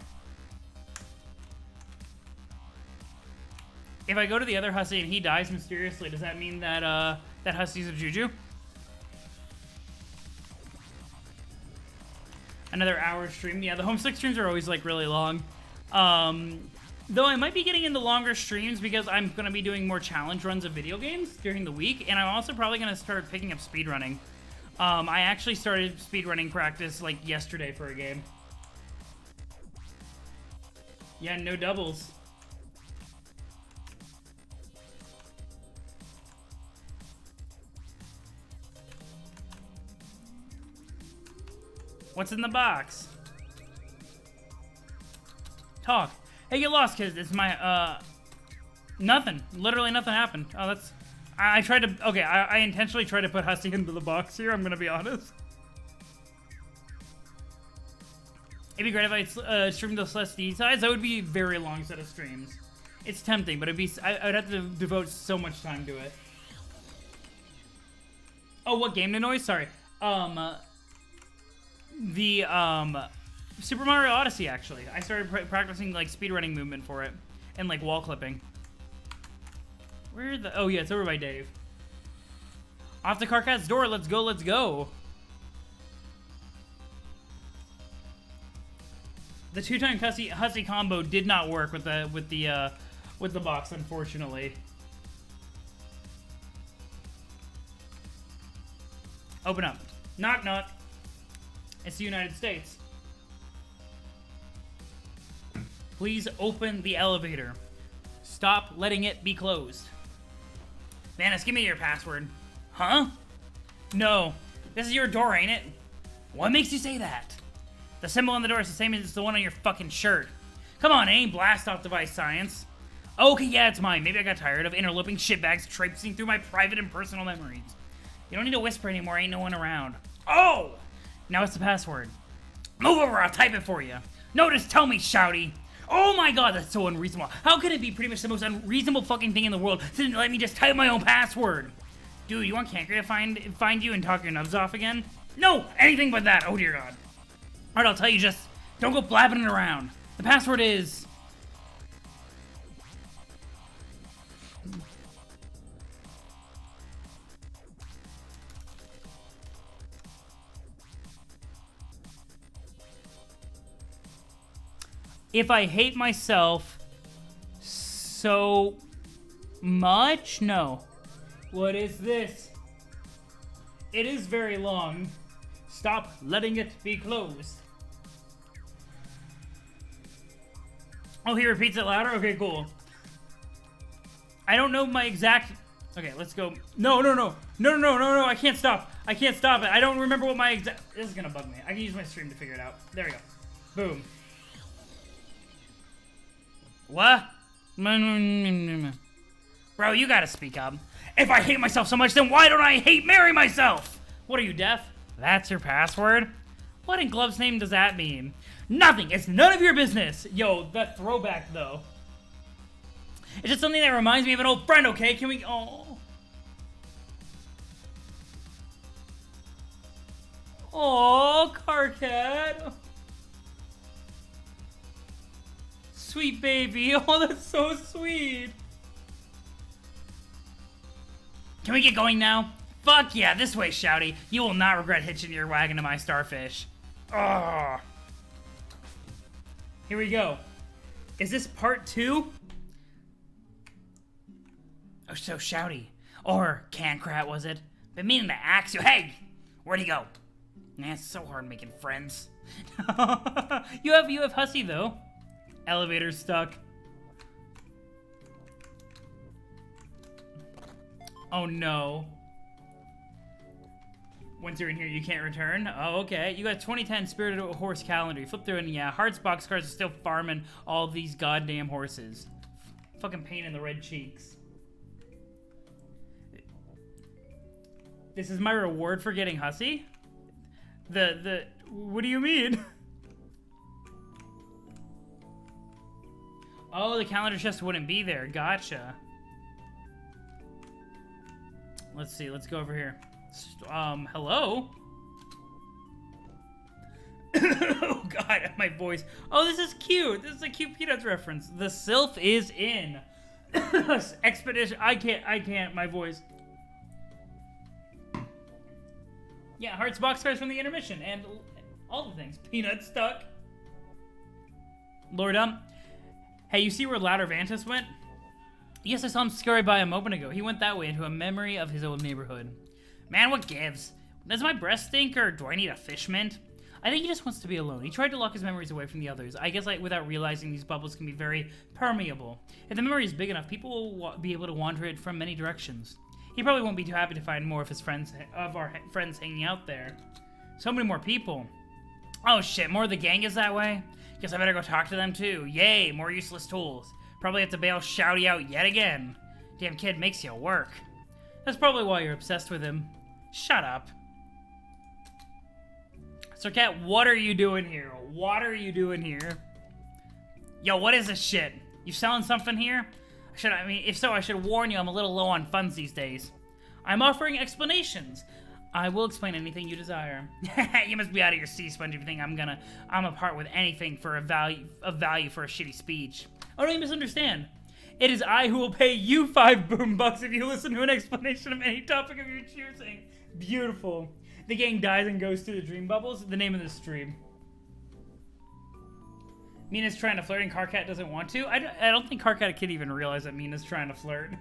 If I go to the other Hussie and he dies mysteriously, does that mean that that Hussie's a Juju? Another hour stream. Yeah, the Homestuck streams are always like really long. Though I might be getting into longer streams because I'm going to be doing more challenge runs of video games during the week, and I'm also probably going to start picking up speedrunning. I actually started speedrunning practice like yesterday for a game. Yeah, no doubles. What's in the box? Talk. Hey, get lost, kids. It's my, nothing. Literally nothing happened. Oh, that's... I tried to... Okay, I intentionally tried to put Hussie into the box here, I'm gonna be honest. It'd be great if I streamed those Celeste sides. That would be a very long set of streams. It's tempting, but it'd be... I'd have to devote so much time to it. Oh, what game to noise? Sorry. The Super Mario Odyssey, actually. I started practicing like speedrunning movement for it and like wall clipping. Where the... Oh yeah, it's over by Dave. Off to Karkat's door. Let's go. Let's go. The two-time Hussie combo did not work with the box, unfortunately. Open up. Knock knock. It's the United States. Please open the elevator. Stop letting it be closed. Manus, give me your password. Huh? No. This is your door, ain't it? What makes you say that? The symbol on the door is the same as the one on your fucking shirt. Come on, it ain't blast-off device science. Okay, yeah, it's mine. Maybe I got tired of interloping shitbags traipsing through my private and personal memories. You don't need to whisper anymore, ain't no one around. Oh! Now it's the password. Move over, I'll type it for you. No, just tell me, Shouty. Oh my god, that's so unreasonable. How could it be pretty much the most unreasonable fucking thing in the world to let me just type my own password? Dude, you want Cankry to find you and talk your nubs off again? No, anything but that, oh dear god. Alright, I'll tell you, just don't go blabbing it around. The password is... If I hate myself so much? No. What is this? It is very long. Stop letting it be closed. Oh, he repeats it louder? Okay, cool. I don't know my exact... Okay, let's go. No, I can't stop. I can't stop it. I don't remember what my exact... This is gonna bug me. I can use my stream to figure it out. There we go. Boom. What? Bro, you gotta speak up. If I hate myself so much, then why don't I marry myself? What are you, deaf? That's your password? What in Glove's name does that mean? Nothing! It's none of your business! Yo, that throwback, though. It's just something that reminds me of an old friend, okay? Can we... Oh. Oh, Carcat. Sweet baby. Oh, that's so sweet. Can we get going now? Fuck yeah, this way, Shouty. You will not regret hitching your wagon to my starfish. Ugh. Here we go. Is this part 2? Oh, so Shouty. Or Cankrat, was it? Been meaning to ask you. Hey! Where'd he go? Nah, it's so hard making friends. You have Hussie, though. Elevator's stuck. Oh no. Once you're in here, you can't return? Oh, okay. You got 2010 Spirited Horse calendar. You flip through and yeah, Hearts boxcars are still farming all these goddamn horses. Fucking pain in the red cheeks. This is my reward for getting Hussie? What do you mean? Oh, the calendar chest wouldn't be there. Gotcha. Let's see. Let's go over here. Hello? Oh, God. My voice. Oh, this is cute. This is a cute Peanuts reference. The Sylph is in. Expedition. I can't. My voice. Yeah, Hearts boxcars from the Intermission. And all the things. Peanuts stuck. Lord Hey, you see where Louder Vantus went? Yes, I saw him scurry by a moment ago. He went that way into a memory of his old neighborhood. Man, what gives? Does my breath stink, or do I need a fish mint? I think he just wants to be alone. He tried to lock his memories away from the others. I guess without realizing these bubbles can be very permeable. If the memory is big enough, people will be able to wander it from many directions. He probably won't be too happy to find more of our friends hanging out there. So many more people. Oh shit, more of the gang is that way? Guess I better go talk to them too. Yay, more useless tools. Probably have to bail Shouty out yet again. Damn kid makes you work. That's probably why you're obsessed with him. Shut up. So Cat, what are you doing here? What are you doing here? Yo, what is this shit? You selling something here? If so, I should warn you I'm a little low on funds these days. I'm offering explanations. I will explain anything you desire. You must be out of your sea sponge if you think I'm a part with anything for of value for a shitty speech. Oh, don't you misunderstand. It is I who will pay you 5 boom bucks if you listen to an explanation of any topic of your choosing. Beautiful. The gang dies and goes to the dream bubbles. The name of this stream. Mina's trying to flirt and Carcat doesn't want to. I don't think Carcat can even realize that Mina's trying to flirt.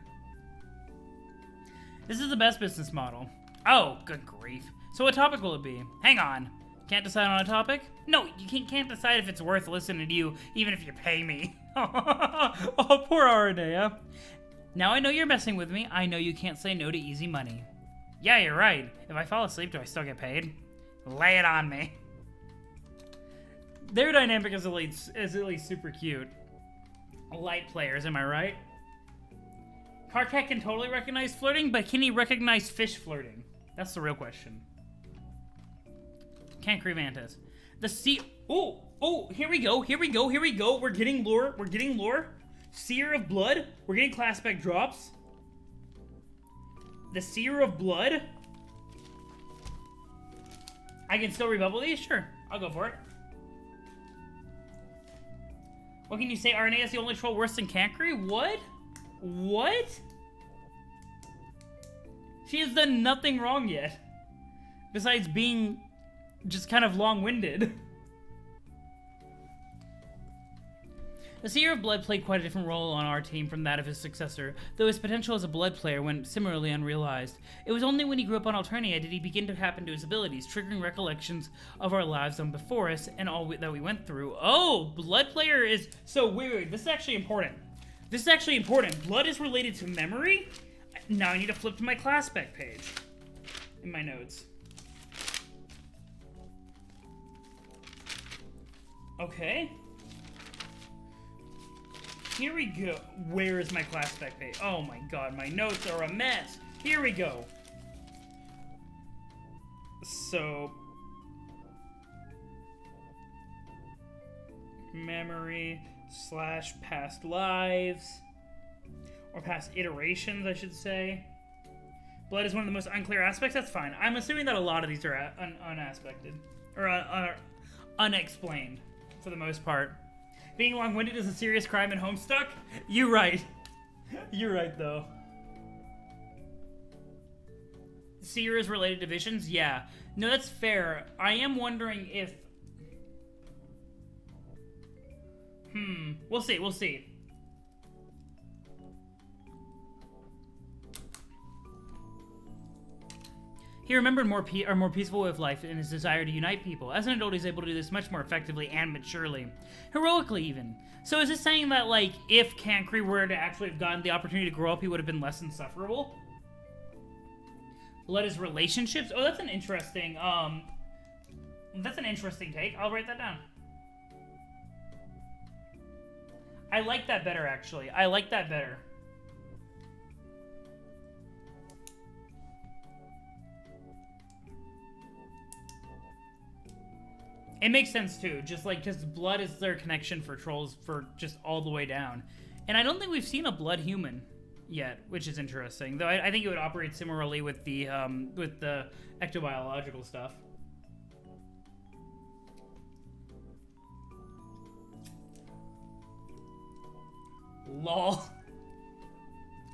This is the best business model. Oh, good grief. So what topic will it be? Hang on. Can't decide on a topic? No, you can't decide if it's worth listening to you, even if you pay me. Oh, poor Aranea. Now I know you're messing with me. I know you can't say no to easy money. Yeah, you're right. If I fall asleep, do I still get paid? Lay it on me. Their dynamic is at least super cute. Light players, am I right? Karkat can totally recognize flirting, but can he recognize fish flirting? That's the real question. Can't creep Mantis. The sea. Oh, here we go. We're getting lore. Seer of Blood. We're getting class spec drops. The Seer of Blood. I can still rebubble these? Sure. I'll go for it. What can you say? RNA is the only troll worse than Cancri? What? What? She has done nothing wrong yet. Besides being just kind of long-winded. The Seer of Blood played quite a different role on our team from that of his successor, though his potential as a blood player went similarly unrealized. It was only when he grew up on Alternia did he begin to tap into his abilities, triggering recollections of our lives done before us and all that we went through. Oh, blood player is... So, wait, this is actually important. Blood is related to memory? Now I need to flip to my class spec page in my notes. Okay. Here we go. Where is my class spec page? Oh my god, my notes are a mess. Here we go. So... memory / past lives. Or past iterations, I should say. Blood is one of the most unclear aspects. That's fine. I'm assuming that a lot of these are unaspected. Or unexplained, for the most part. Being long-winded is a serious crime in Homestuck? You're right. You're right, though. Seer is related to visions? Yeah. No, that's fair. I am wondering if... We'll see. He remembered a more peaceful way of life and his desire to unite people. As an adult, he's able to do this much more effectively and maturely. Heroically, even. So is this saying that, like, if Cancri were to actually have gotten the opportunity to grow up, he would have been less insufferable? Blood is relationships? Oh, that's an interesting take. I'll write that down. I like that better, actually. I like that better. It makes sense, too. Just, like, because blood is their connection for trolls for just all the way down. And I don't think we've seen a blood human yet, which is interesting. Though I think it would operate similarly with the ectobiological stuff. Lol.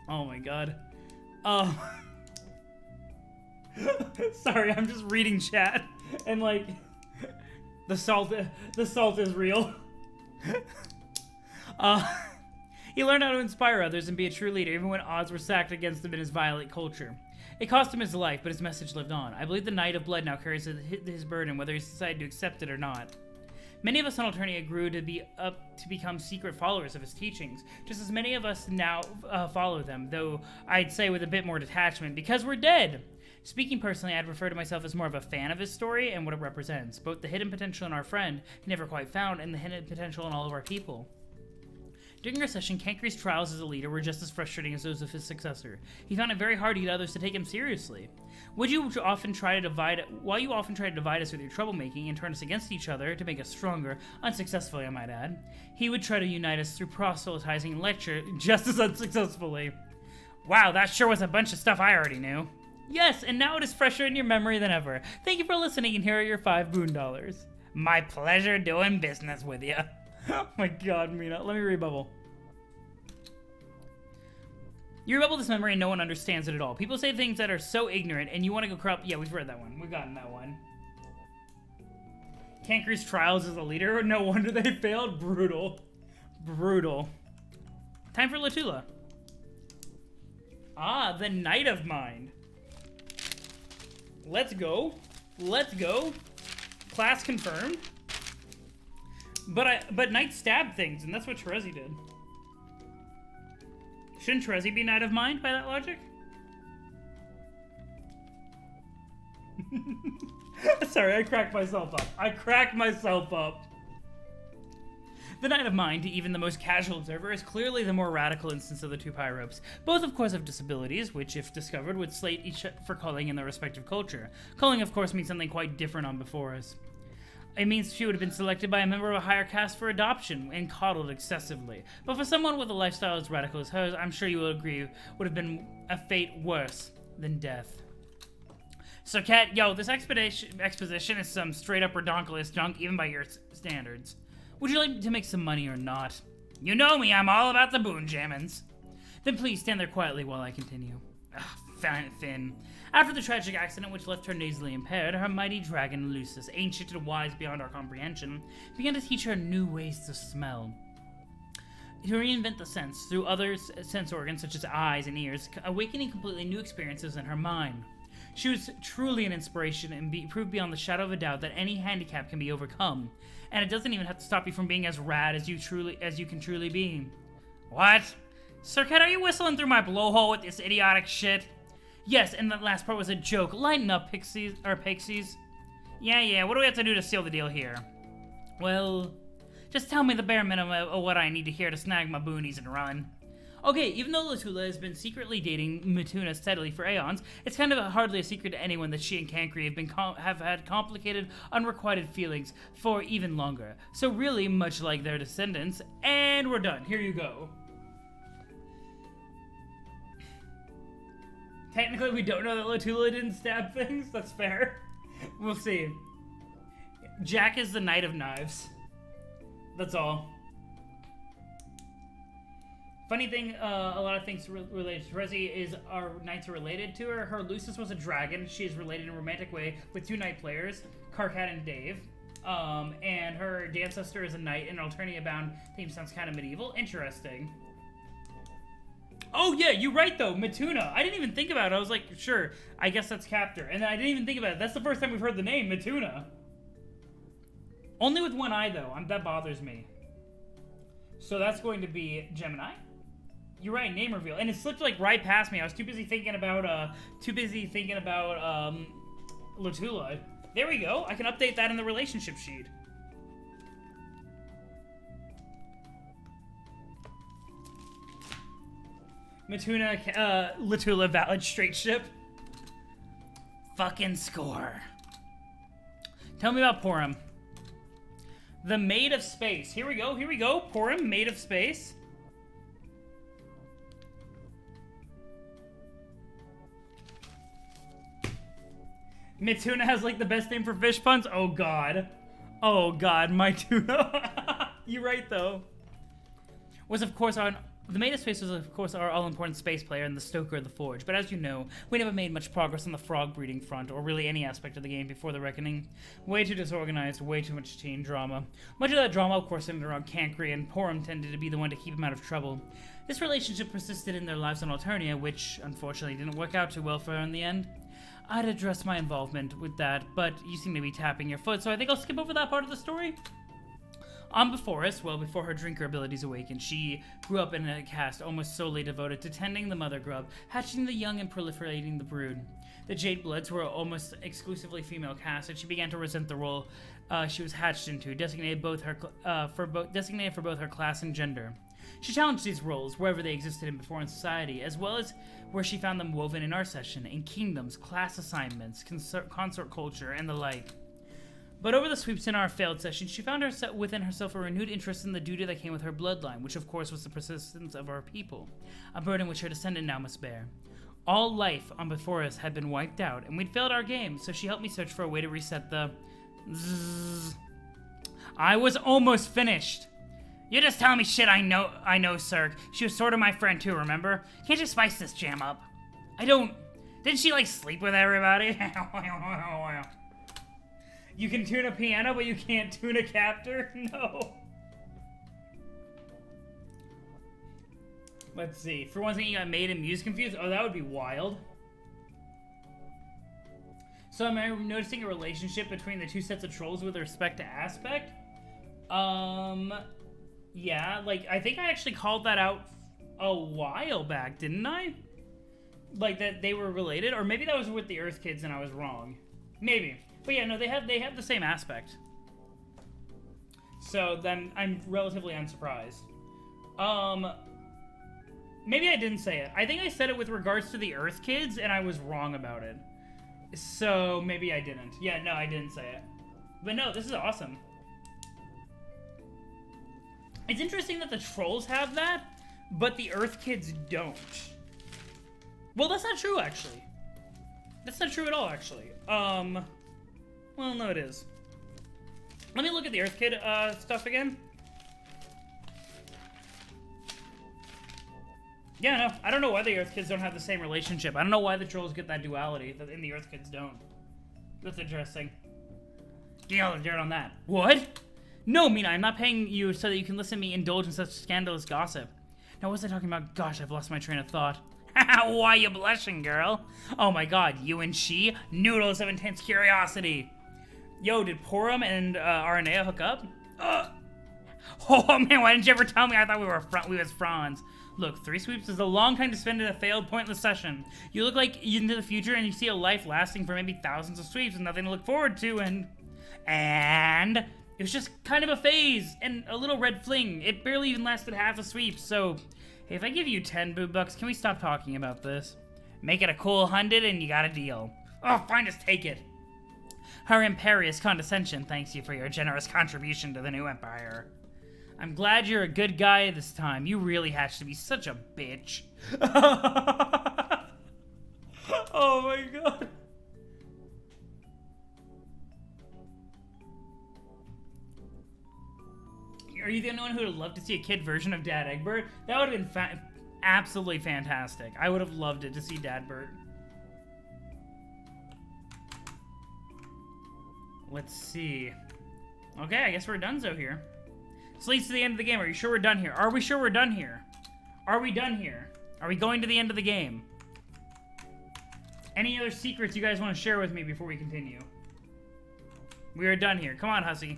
Oh my god. Sorry, I'm just reading chat and like the salt is real. He learned how to inspire others and be a true leader even when odds were stacked against him in his violent culture. It cost him his life, but his message lived on. I believe the Knight of Blood now carries his burden, whether he's decided to accept it or not. Many of us on Alternia grew to become secret followers of his teachings. Just as many of us now follow them, though I'd say with a bit more detachment, because we're dead. Speaking personally, I'd refer to myself as more of a fan of his story and what it represents, both the hidden potential in our friend he never quite found and the hidden potential in all of our people. During our session, Cankri's trials as a leader were just as frustrating as those of his successor. He found it very hard to get others to take him seriously. While you often try to divide us with your troublemaking and turn us against each other to make us stronger, unsuccessfully I might add, he would try to unite us through proselytizing and lecture just as unsuccessfully. Wow, that sure was a bunch of stuff I already knew. Yes, and now it is fresher in your memory than ever. Thank you for listening, and here are your $5 boon. My pleasure doing business with you. Oh my god, Mina. Let me rebubble. You rebubble this memory and no one understands it at all. People say things that are so ignorant and you want to go corrupt. Yeah, we've read that one. We've gotten that one. Cankri's trials as a leader. No wonder they failed. Brutal. Brutal. Time for Latula. Ah, the Knight of Mind. Let's go. Let's go. Class confirmed. But Knight stabbed things, and that's what Terezi did. Shouldn't Terezi be Knight of Mind by that logic? Sorry, I cracked myself up. The Knight of Mind, to even the most casual observer, is clearly the more radical instance of the two Pyropes. Both, of course, have disabilities, which, if discovered, would slate each for culling in their respective culture. Culling, of course, means something quite different on Before Us. It means she would have been selected by a member of a higher caste for adoption and coddled excessively. But for someone with a lifestyle as radical as hers, I'm sure you will agree, would have been a fate worse than death. So, Kat, yo, this exposition is some straight-up redonkulous junk, even by your standards. Would you like to make some money or not? You know me, I'm all about the boon jammins. Then please stand there quietly while I continue. Finn. After the tragic accident which left her nasally impaired, her mighty dragon Lucis, ancient and wise beyond our comprehension, began to teach her new ways to smell. To reinvent the sense through other sense organs such as eyes and ears, awakening completely new experiences in her mind. She was truly an inspiration and proved beyond the shadow of a doubt that any handicap can be overcome, and it doesn't even have to stop you from being as rad as you can truly be. What? Sir Cat, are you whistling through my blowhole with this idiotic shit? Yes, and that last part was a joke. Lighten up, pixies. Yeah, what do we have to do to seal the deal here? Well, just tell me the bare minimum of what I need to hear to snag my boonies and run. Okay, even though Latula has been secretly dating Mituna steadily for aeons, it's kind of hardly a secret to anyone that she and Cancri have had complicated, unrequited feelings for even longer. So really, much like their descendants, and we're done. Here you go. Technically, we don't know that Latula didn't stab things. That's fair. We'll see. Jack is the Knight of Knives. That's all. Funny thing, a lot of things related to Terezi is our knights are related to her. Her Lucis was a dragon. She is related in a romantic way with two knight players, Karkat and Dave. And her ancestor is a knight, and Alternia-bound theme sounds kind of medieval. Interesting. Oh, yeah, you're right, though. Mituna. I didn't even think about it. I was like, sure, I guess that's Captor. And then I didn't even think about it. That's the first time we've heard the name, Mituna. Only with one eye, though. That bothers me. So that's going to be Gemini. You're right, name reveal. And it slipped, like, right past me. I was too busy thinking about Latula. There we go. I can update that in the relationship sheet. Mituna, Latula, valid straight ship. Fucking score. Tell me about Porum. The Maid of Space. Here we go. Porum, Maid of Space. Mituna has, like, the best name for fish puns. Oh, God. My tuna. You're right, though. The Maid of Space was, of course, our all-important space player and the stoker of the Forge, but as you know, we never made much progress on the frog breeding front, or really any aspect of the game before the Reckoning. Way too disorganized, way too much teen drama. Much of that drama, of course, centered around Cancri, and Porum tended to be the one to keep him out of trouble. This relationship persisted in their lives on Alternia, which, unfortunately, didn't work out too well for her in the end. I'd address my involvement with that, but you seem to be tapping your foot, so I think I'll skip over that part of the story. On Before Us, well, before her drinker abilities awakened, she grew up in a caste almost solely devoted to tending the mother grub, hatching the young and proliferating the brood. The Jade Bloods were almost exclusively female caste, and she began to resent the role she was hatched into, designated for both her class and gender. She challenged these roles wherever they existed in Before in society, as well as where she found them woven in our session, in kingdoms, class assignments, consort culture, and the like. But over the sweeps in our failed session, she found within herself a renewed interest in the duty that came with her bloodline, which of course was the persistence of our people, a burden which her descendant now must bear. All life on Before Us had been wiped out, and we'd failed our game, so she helped me search for a way to reset the zzz. I was almost finished. You're just telling me shit I know, sir. She was sort of my friend too, remember? Can't you spice this jam up? Didn't she, like, sleep with everybody? You can tune a piano, but you can't tune a captor? No. Let's see. For one thing, you got Maid and Muse confused? Oh, that would be wild. So am I noticing a relationship between the two sets of trolls with respect to aspect? Yeah, like, I think I actually called that out a while back, didn't I? Like, that they were related? Or maybe that was with the Earth Kids and I was wrong. Maybe. But yeah, no, they have the same aspect. So then I'm relatively unsurprised. Maybe I didn't say it. I think I said it with regards to the Earth Kids and I was wrong about it. So maybe I didn't. Yeah, no, I didn't say it. But no, this is awesome. It's interesting that the trolls have that, but the Earth Kids don't. Well, that's not true, actually. That's not true at all, actually. Well, no, it is. Let me look at the Earth Kid stuff again. Yeah, no, I don't know why the Earth Kids don't have the same relationship. I don't know why the trolls get that duality, and the Earth Kids don't. That's interesting. Get all the dirt on that. What? No, Mina, I'm not paying you so that you can listen to me indulge in such scandalous gossip. Now, what was I talking about? Gosh, I've lost my train of thought. Why you blushing, girl? Oh my god, you and she? Noodles of intense curiosity. Yo, did Porum and Aranea hook up? Oh man, why didn't you ever tell me? I thought we was Franz. Look, 3 sweeps is a long time to spend in a failed, pointless session. You look like you're into the future and you see a life lasting for maybe thousands of sweeps and nothing to look forward to, and it was just kind of a phase and a little red fling. It barely even lasted half a sweep, so hey, if I give you 10 boob bucks, can we stop talking about this? Make it a cool 100 and you got a deal. Oh, fine, just take it. Her imperious condescension thanks you for your generous contribution to the new empire. I'm glad you're a good guy this time. You really hatched to be such a bitch. Oh my god. Are you the only one who would love to see a kid version of Dad Egbert? That would have been absolutely fantastic. I would have loved it to see Dadbert. Let's see. Okay, I guess we're donezo here. This leads to the end of the game. Are you sure we're done here? Are we sure we're done here? Are we done here? Are we going to the end of the game? Any other secrets you guys want to share with me before we continue? We are done here. Come on, Hussie.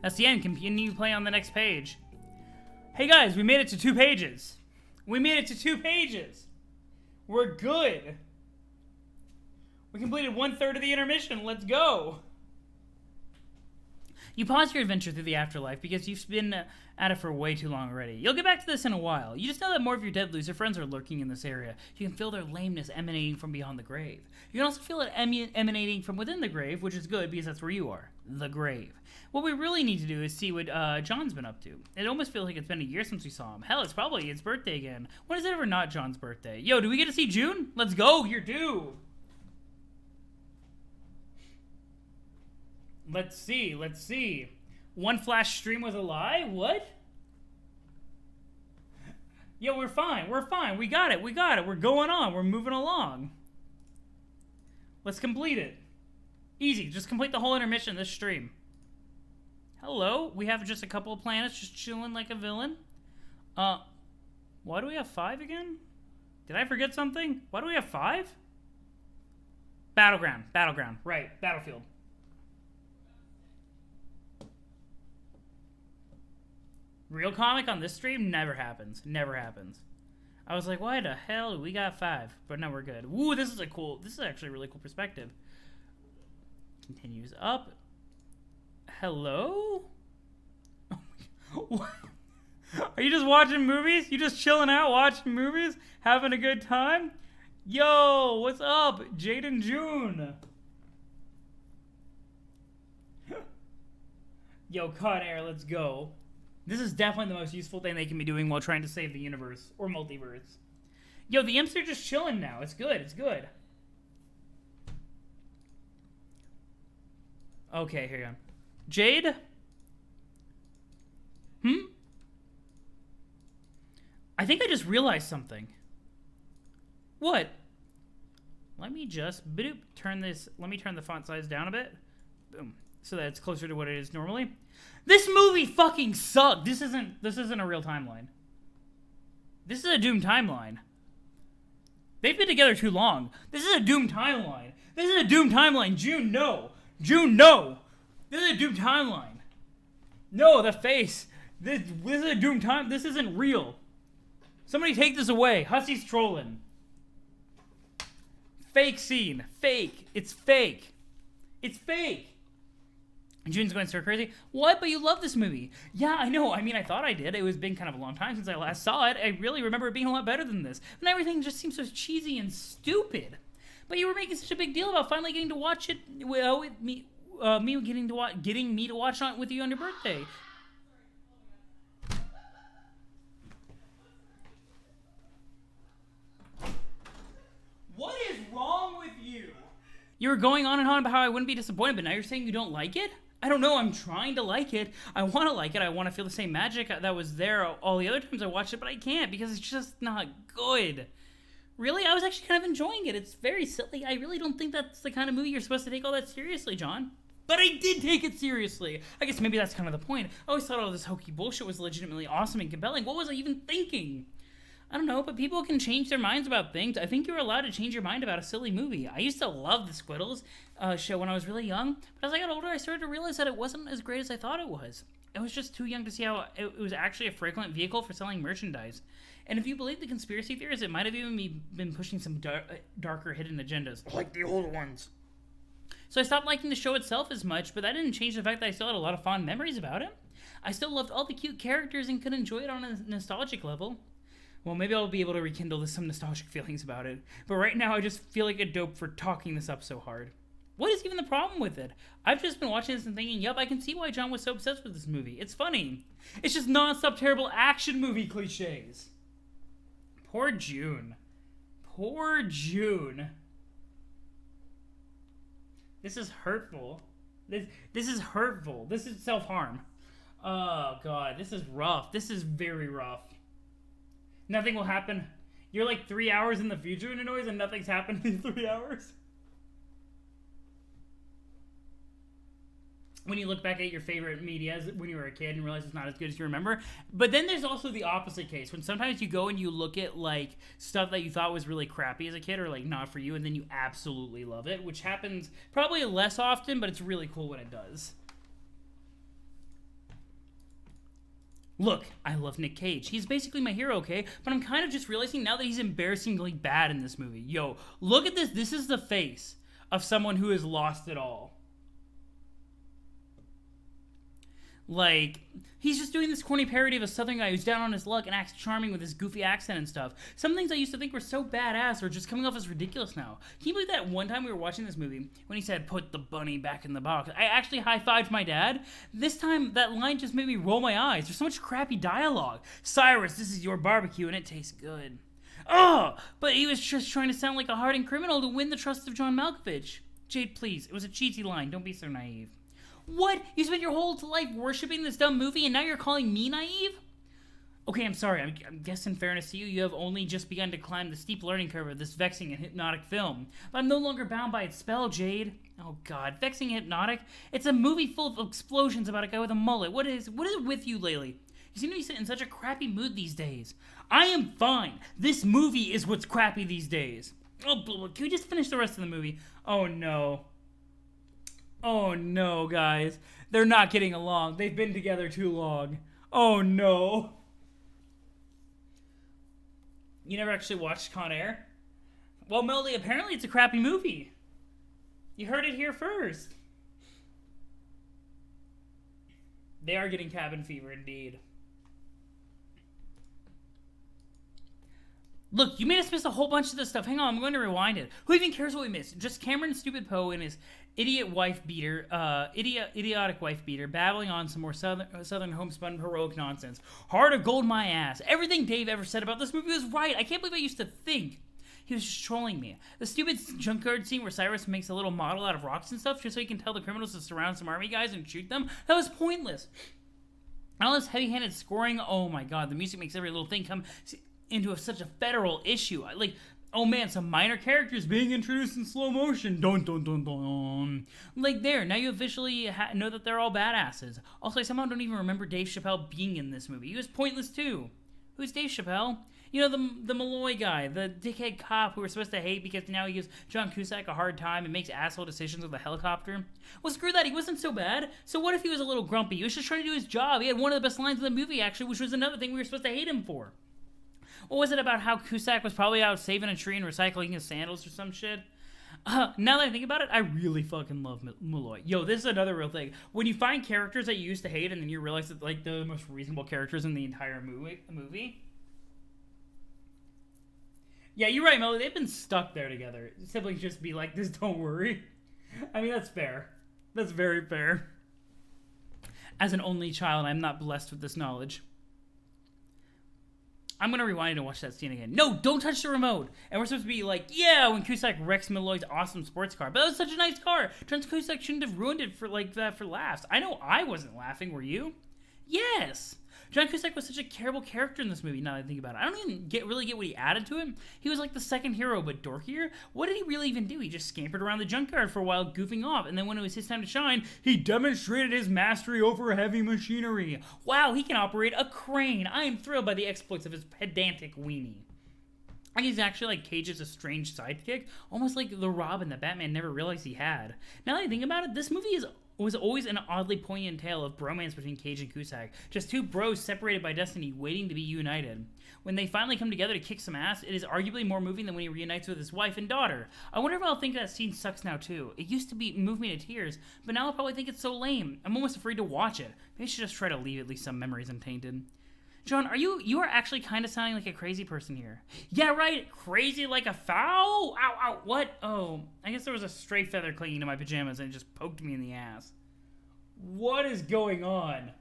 That's the end. Continue play on the next page. Hey guys, we made it to 2 pages. We made it to 2 pages. We're good. We completed 1/3 of the intermission. Let's go. You paused your adventure through the afterlife because you've been at it for way too long already. You'll get back to this in a while. You just know that more of your dead loser friends are lurking in this area. You can feel their lameness emanating from beyond the grave. You can also feel it emanating from within the grave, which is good because that's where you are. The grave. What we really need to do is see what John's been up to. It almost feels like it's been a year since we saw him. Hell, it's probably his birthday again. When is it ever not John's birthday? Yo, do we get to see June? Let's go. You're due. Let's see. Let's see. One flash stream was a lie? What? Yo, we're fine. We're fine. We got it. We got it. We're going on. We're moving along. Let's complete it. Easy. Just complete the whole intermission this stream. Hello. We have just a couple of planets just chilling like a villain. Why do we have 5 again? Did I forget something? Why do we have 5? Battleground. Battleground. Right. Battlefield. Real comic on this stream never happens. Never happens. I was like, why the hell? We got 5. But no, we're good. Woo, this is actually a really cool perspective. Continues up. Hello? What? Are you just watching movies? You just chilling out watching movies? Having a good time? Yo, what's up? Jade and June. Yo, Con Air, let's go. This is definitely the most useful thing they can be doing while trying to save the universe or multiverse. Yo, the imps are just chilling now. It's good. It's good. Okay, here you go. Jade? I think I just realized something. What? Let me just turn this. Let me turn the font size down a bit. Boom. So that it's closer to what it is normally. This movie fucking sucked. This isn't a real timeline. This is a Doom timeline. They've been together too long. This is a doomed timeline. This is a doomed timeline. June, no. June, no. This is a doomed timeline. No, the face. This is a doomed time. This isn't real. Somebody take this away. Hussie's trolling. Fake scene. Fake. It's fake. It's fake. June's going stir crazy. What? But you love this movie. Yeah, I know. I mean, I thought I did. It was been kind of a long time since I last saw it. I really remember it being a lot better than this. And everything just seems so cheesy and stupid. But you were making such a big deal about finally getting to watch it with me. Getting me to watch it with you on your birthday. What is wrong with you? You were going on and on about how I wouldn't be disappointed, but now you're saying you don't like it? I don't know. I'm trying to like it. I want to like it. I want to feel the same magic that was there all the other times I watched it, but I can't because it's just not good. Really? I was actually kind of enjoying it. It's very silly. I really don't think that's the kind of movie you're supposed to take all that seriously, John. But I did take it seriously. I guess maybe that's kind of the point. I always thought all this hokey bullshit was legitimately awesome and compelling. What was I even thinking? I don't know, but people can change their minds about things. I think you're allowed to change your mind about a silly movie. I used to love the Squiddles show when I was really young, but as I got older, I started to realize that it wasn't as great as I thought it was. I was just too young to see how it was actually a frequent vehicle for selling merchandise. And if you believe the conspiracy theories, it might have even been pushing some darker hidden agendas, like the old ones. So I stopped liking the show itself as much, but that didn't change the fact that I still had a lot of fond memories about it. I still loved all the cute characters and could enjoy it on a nostalgic level. Well, maybe I'll be able to rekindle some nostalgic feelings about it. But right now, I just feel like a dope for talking this up so hard. What is even the problem with it? I've just been watching this and thinking, yup, I can see why John was so obsessed with this movie. It's funny. It's just non-stop terrible action movie cliches. Poor June. Poor June. This is hurtful. This is hurtful. This is self-harm. Oh, God. This is rough. This is very rough. Nothing will happen. You're like 3 hours in the future in a noise and nothing's happened in 3 hours? When you look back at your favorite media when you were a kid and realize it's not as good as you remember. But then there's also the opposite case. When sometimes you go and you look at like stuff that you thought was really crappy as a kid or like not for you, and then you absolutely love it, which happens probably less often, but it's really cool when it does. Look, I love Nick Cage. He's basically my hero, okay? But I'm kind of just realizing now that he's embarrassingly bad in this movie. Yo, look at this. This is the face of someone who has lost it all. Like, he's just doing this corny parody of a southern guy who's down on his luck and acts charming with his goofy accent and stuff. Some things I used to think were so badass are just coming off as ridiculous now. Can you believe that one time we were watching this movie, when he said, "Put the bunny back in the box," I actually high-fived my dad? This time, that line just made me roll my eyes. There's so much crappy dialogue. "Cyrus, this is your barbecue and it tastes good." Oh, but he was just trying to sound like a hardened criminal to win the trust of John Malkovich. Jade, please, it was a cheesy line. Don't be so naive. What? You spent your whole life worshipping this dumb movie and now you're calling me naive? Okay, I'm sorry. I guess in fairness to you, you have only just begun to climb the steep learning curve of this vexing and hypnotic film. But I'm no longer bound by its spell, Jade. Oh God, vexing and hypnotic? It's a movie full of explosions about a guy with a mullet. What is it with you lately? You seem to be in such a crappy mood these days. I am fine. This movie is what's crappy these days. Oh, can we just finish the rest of the movie? Oh no. Oh no, guys. They're not getting along. They've been together too long. Oh no. You never actually watched Con Air? Well, Melody, apparently it's a crappy movie. You heard it here first. They are getting cabin fever indeed. Look, you made us miss a whole bunch of this stuff. Hang on, I'm going to rewind it. Who even cares what we missed? Just Cameron Stupid Poe and his idiotic wife beater, babbling on some more southern homespun heroic nonsense. Heart of gold, my ass. Everything Dave ever said about this movie was right. I can't believe I used to think. He was just trolling me. The stupid junkyard scene where Cyrus makes a little model out of rocks and stuff just so he can tell the criminals to surround some army guys and shoot them, that was pointless. All this heavy-handed scoring, oh my God, the music makes every little thing come into such a federal issue. Like, oh man, some minor characters being introduced in slow motion. Dun dun dun dun. Like there, now you officially know that they're all badasses. Also, I somehow don't even remember Dave Chappelle being in this movie. He was pointless too. Who's Dave Chappelle? You know, the Malloy guy, the dickhead cop who we're supposed to hate because now he gives John Cusack a hard time and makes asshole decisions with a helicopter. Well, screw that. He wasn't so bad. So what if he was a little grumpy? He was just trying to do his job. He had one of the best lines in the movie, actually, which was another thing we were supposed to hate him for. What was it about how Cusack was probably out saving a tree and recycling his sandals or some shit? Now that I think about it, I really fucking love Malloy. Yo, this is another real thing. When you find characters that you used to hate and then you realize that like they're the most reasonable characters in the entire movie. Yeah, you're right, Melody. They've been stuck there together. Siblings just be like this, don't worry. I mean, that's fair. That's very fair. As an only child, I'm not blessed with this knowledge. I'm going to rewind and watch that scene again. No, don't touch the remote. And we're supposed to be like, yeah, when Cusack wrecks Malloy's awesome sports car. But that was such a nice car. Turns Cusack shouldn't have ruined it for like that for laughs. I know I wasn't laughing. Were you? Yes. John Cusack was such a terrible character in this movie, now that I think about it. I don't even really get what he added to him. He was like the second hero, but dorkier. What did he really even do? He just scampered around the junkyard for a while, goofing off. And then when it was his time to shine, he demonstrated his mastery over heavy machinery. Wow, he can operate a crane. I am thrilled by the exploits of his pedantic weenie. I think he's actually like Cage's estranged sidekick, almost like the Robin that Batman never realized he had. Now that I think about it, this movie was always an oddly poignant tale of bromance between Cage and Cusack. Just two bros separated by destiny, waiting to be united. When they finally come together to kick some ass, it is arguably more moving than when he reunites with his wife and daughter. I wonder if I'll think that scene sucks now too. It used to move me to tears, but now I'll probably think it's so lame. I'm almost afraid to watch it. Maybe I should just try to leave at least some memories untainted. John, you are actually kind of sounding like a crazy person here. Yeah, right. Crazy like a fowl? Ow, ow, what? Oh, I guess there was a stray feather clinging to my pajamas and it just poked me in the ass. What is going on?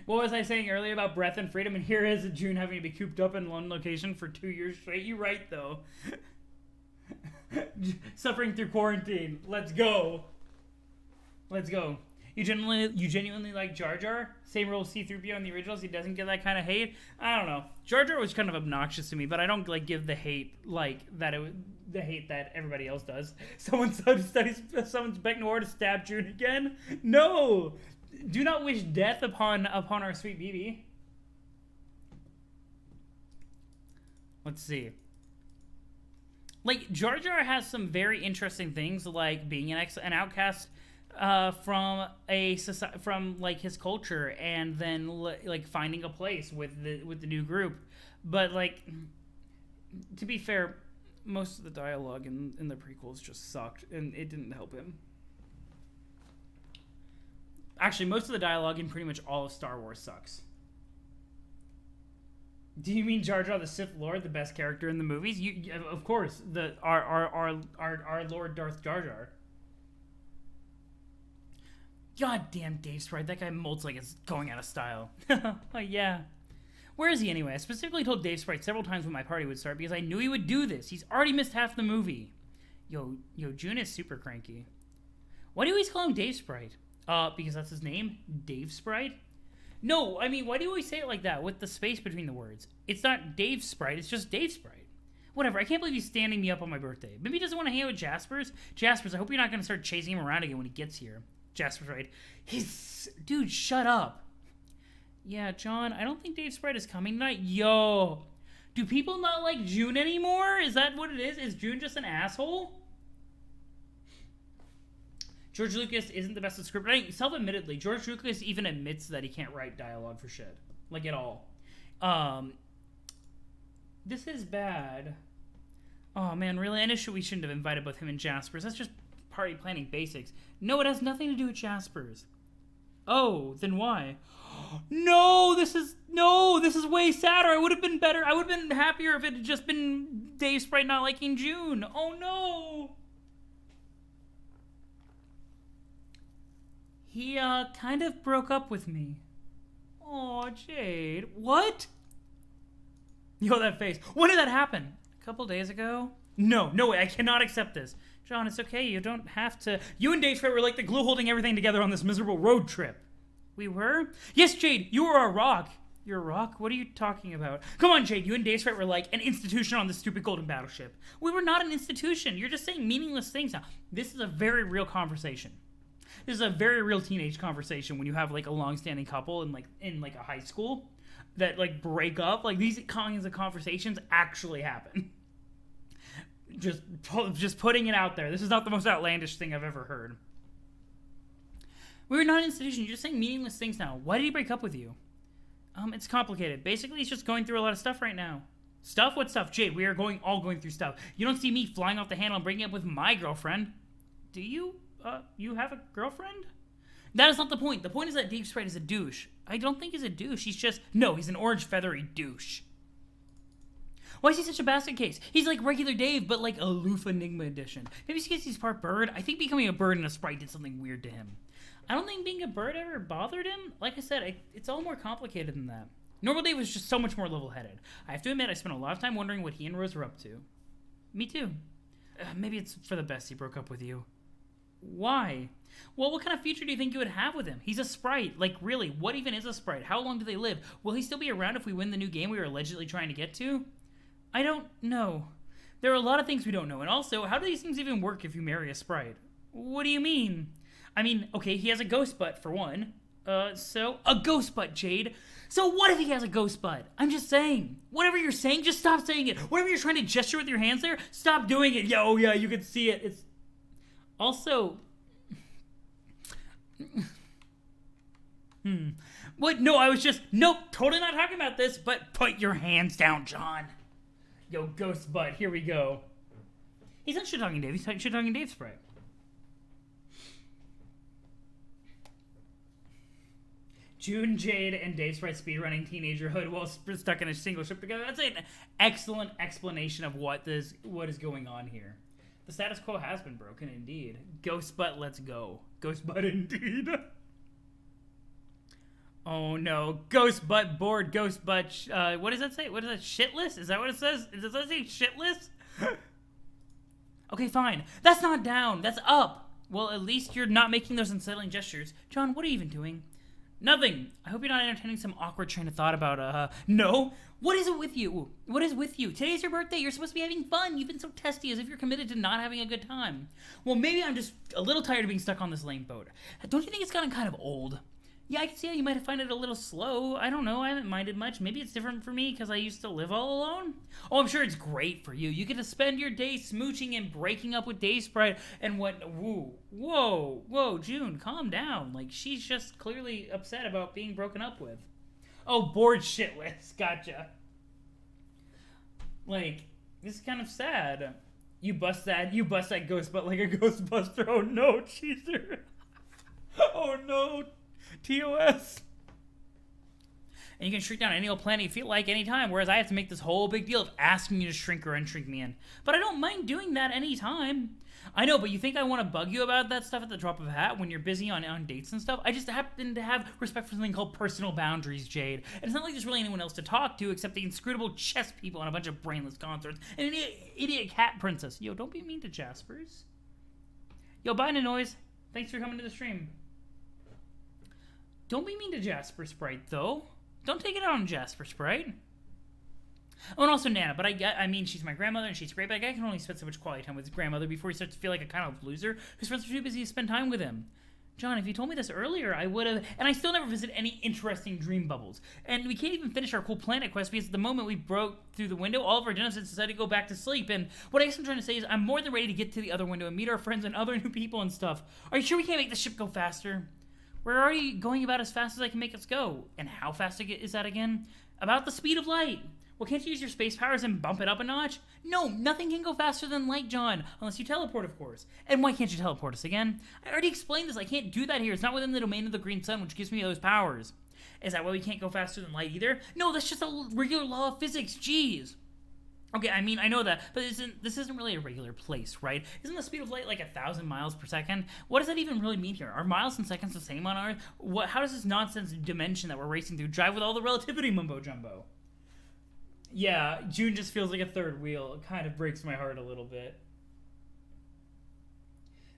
What was I saying earlier about breath and freedom? And here is June having to be cooped up in one location for 2 years straight. You're right, though. Suffering through quarantine. Let's go. Let's go. You genuinely like Jar Jar? Same role as C-3PO in the originals. He doesn't get that kind of hate. I don't know. Jar Jar was kind of obnoxious to me, but I don't like give the hate like that. The hate that everybody else does. Someone summons Beck Noir to stab June again. No, do not wish death upon our sweet BB. Let's see. Like Jar Jar has some very interesting things, like being an outcast. From like his culture, and then like finding a place with the new group. But like, to be fair, most of the dialogue in the prequels just sucked, and it didn't help him. Actually, most of the dialogue in pretty much all of Star Wars sucks. Do you mean Jar Jar the Sith Lord, the best character in the movies? Of course, our Lord Darth Jar Jar. God damn Dave Sprite, that guy molts like it's going out of style. Oh, yeah. Where is he anyway? I specifically told Dave Sprite several times when my party would start because I knew he would do this. He's already missed half the movie. Yo, June is super cranky. Why do you always call him Dave Sprite? Because that's his name? Dave Sprite? No, I mean, why do you always say it like that with the space between the words? It's not Dave Sprite, it's just Dave Sprite. Whatever, I can't believe he's standing me up on my birthday. Maybe he doesn't want to hang out with Jaspers? Jaspers, I hope you're not going to start chasing him around again when he gets here. Jasper's right. Dude, shut up. Yeah, John, I don't think Dave Sprite is coming tonight. Yo, do people not like June anymore? Is that what it is? Is June just an asshole? George Lucas isn't the best at script writing. Self-admittedly, George Lucas even admits that he can't write dialogue for shit. Like, at all. This is bad. Oh, man, really? I know we shouldn't have invited both him and Jaspers. That's just party planning basics. No, it has nothing to do with Jaspers. Oh, then why? No, this is way sadder. I would have been better. I would have been happier if it had just been Dave Sprite not liking June. Oh no. He kind of broke up with me. Aw, Jade. What? Yo, that face. When did that happen? A couple days ago? No way. I cannot accept this. John, it's okay. You don't have to. You and Dave Sprite were like the glue holding everything together on this miserable road trip. We were? Yes, Jade. You were our rock. You're a rock? What are you talking about? Come on, Jade. You and Dave Sprite were like an institution on this stupid golden battleship. We were not an institution. You're just saying meaningless things now. This is a very real conversation. This is a very real teenage conversation when you have like a long-standing couple in like a high school. that like break up. Like these kinds of conversations actually happen. Just putting it out there. This is not the most outlandish thing I've ever heard. We're not an institution. You're just saying meaningless things now. Why did he break up with you? It's complicated. Basically, he's just going through a lot of stuff right now. Stuff? What stuff? Jade, we are all going through stuff. You don't see me flying off the handle and breaking up with my girlfriend. Do you? You have a girlfriend? That is not the point. The point is that Dave Sprite is a douche. I don't think he's a douche. No, he's an orange feathery douche. Why is he such a basket case? He's like regular Dave, but like aloof Enigma edition. Maybe it's because he's part bird. I think becoming a bird and a sprite did something weird to him. I don't think being a bird ever bothered him. Like I said, it's all more complicated than that. Normal Dave was just so much more level-headed. I have to admit, I spent a lot of time wondering what he and Rose were up to. Me too. Maybe it's for the best he broke up with you. Why? Well, what kind of future do you think you would have with him? He's a sprite. Like, really, what even is a sprite? How long do they live? Will he still be around if we win the new game we were allegedly trying to get to? I don't know. There are a lot of things we don't know. And also, how do these things even work if you marry a sprite? What do you mean? I mean, okay, he has a ghost butt, for one. So, a ghost butt, Jade. So what if he has a ghost butt? I'm just saying. Whatever you're saying, just stop saying it. Whatever you're trying to gesture with your hands there, stop doing it. Yeah, oh yeah, you can see it. It's... Also... What? No, I was just... Nope, totally not talking about this, but put your hands down, John. Yo, ghost butt, here we go. He's not shit-talking Dave, he's shit-talking Dave Sprite. June, Jade, and Dave Sprite speedrunning teenagerhood while stuck in a single ship together. That's an excellent explanation of what is going on here. The status quo has been broken, indeed. Ghost butt, let's go. Ghost butt, indeed. Oh no, ghost butt bored, ghost butt. What does that say? What is that? Shitless? Is that what it says? Does that say shitless? Okay, fine. That's not down. That's up. Well, at least you're not making those unsettling gestures. John, what are you even doing? Nothing. I hope you're not entertaining some awkward train of thought about, no. What is it with you? What is with you? Today's your birthday. You're supposed to be having fun. You've been so testy as if you're committed to not having a good time. Well, maybe I'm just a little tired of being stuck on this lame boat. Don't you think it's gotten kind of old? Yeah, I can see how you might find it a little slow. I don't know. I haven't minded much. Maybe it's different for me because I used to live all alone. Oh, I'm sure it's great for you. You get to spend your day smooching and breaking up with Dave Sprite and what... Whoa, June, calm down. Like, she's just clearly upset about being broken up with. Oh, bored shitless. Gotcha. Like, this is kind of sad. You bust that ghost butt like a ghostbuster. Oh no, cheeser. Oh no. TOS. And you can shrink down any old planet you feel like anytime, whereas I have to make this whole big deal of asking you to shrink or unshrink me in. But I don't mind doing that anytime. I know, but you think I want to bug you about that stuff at the drop of a hat when you're busy on dates and stuff? I just happen to have respect for something called personal boundaries, Jade. And it's not like there's really anyone else to talk to except the inscrutable chess people and a bunch of brainless consorts and an idiot cat princess. Yo, don't be mean to Jaspers. Yo, bye, Noise. Thanks for coming to the stream. Don't be mean to Jasper Sprite, though. Don't take it out on Jasper Sprite. Oh, and also Nana, but I mean, she's my grandmother, and she's great, but I can only spend so much quality time with his grandmother before he starts to feel like a kind of loser whose friends are too busy to spend time with him. John, if you told me this earlier, I would have... And I still never visit any interesting dream bubbles. And we can't even finish our cool planet quest because at the moment we broke through the window, all of our denizens decided to go back to sleep. And what I guess I'm trying to say is I'm more than ready to get to the other window and meet our friends and other new people and stuff. Are you sure we can't make the ship go faster? We're already going about as fast as I can make us go. And how fast is that again? About the speed of light. Well, can't you use your space powers and bump it up a notch? No, nothing can go faster than light, John. Unless you teleport, of course. And why can't you teleport us again? I already explained this. I can't do that here. It's not within the domain of the green sun, which gives me those powers. Is that why we can't go faster than light either? No, that's just a regular law of physics. Jeez. Okay, I mean, I know that, but this isn't really a regular place, right? Isn't the speed of light like 1,000 miles per second? What does that even really mean here? Are miles and seconds the same on Earth? How does this nonsense dimension that we're racing through jive with all the relativity mumbo-jumbo? Yeah, June just feels like a third wheel. It kind of breaks my heart a little bit.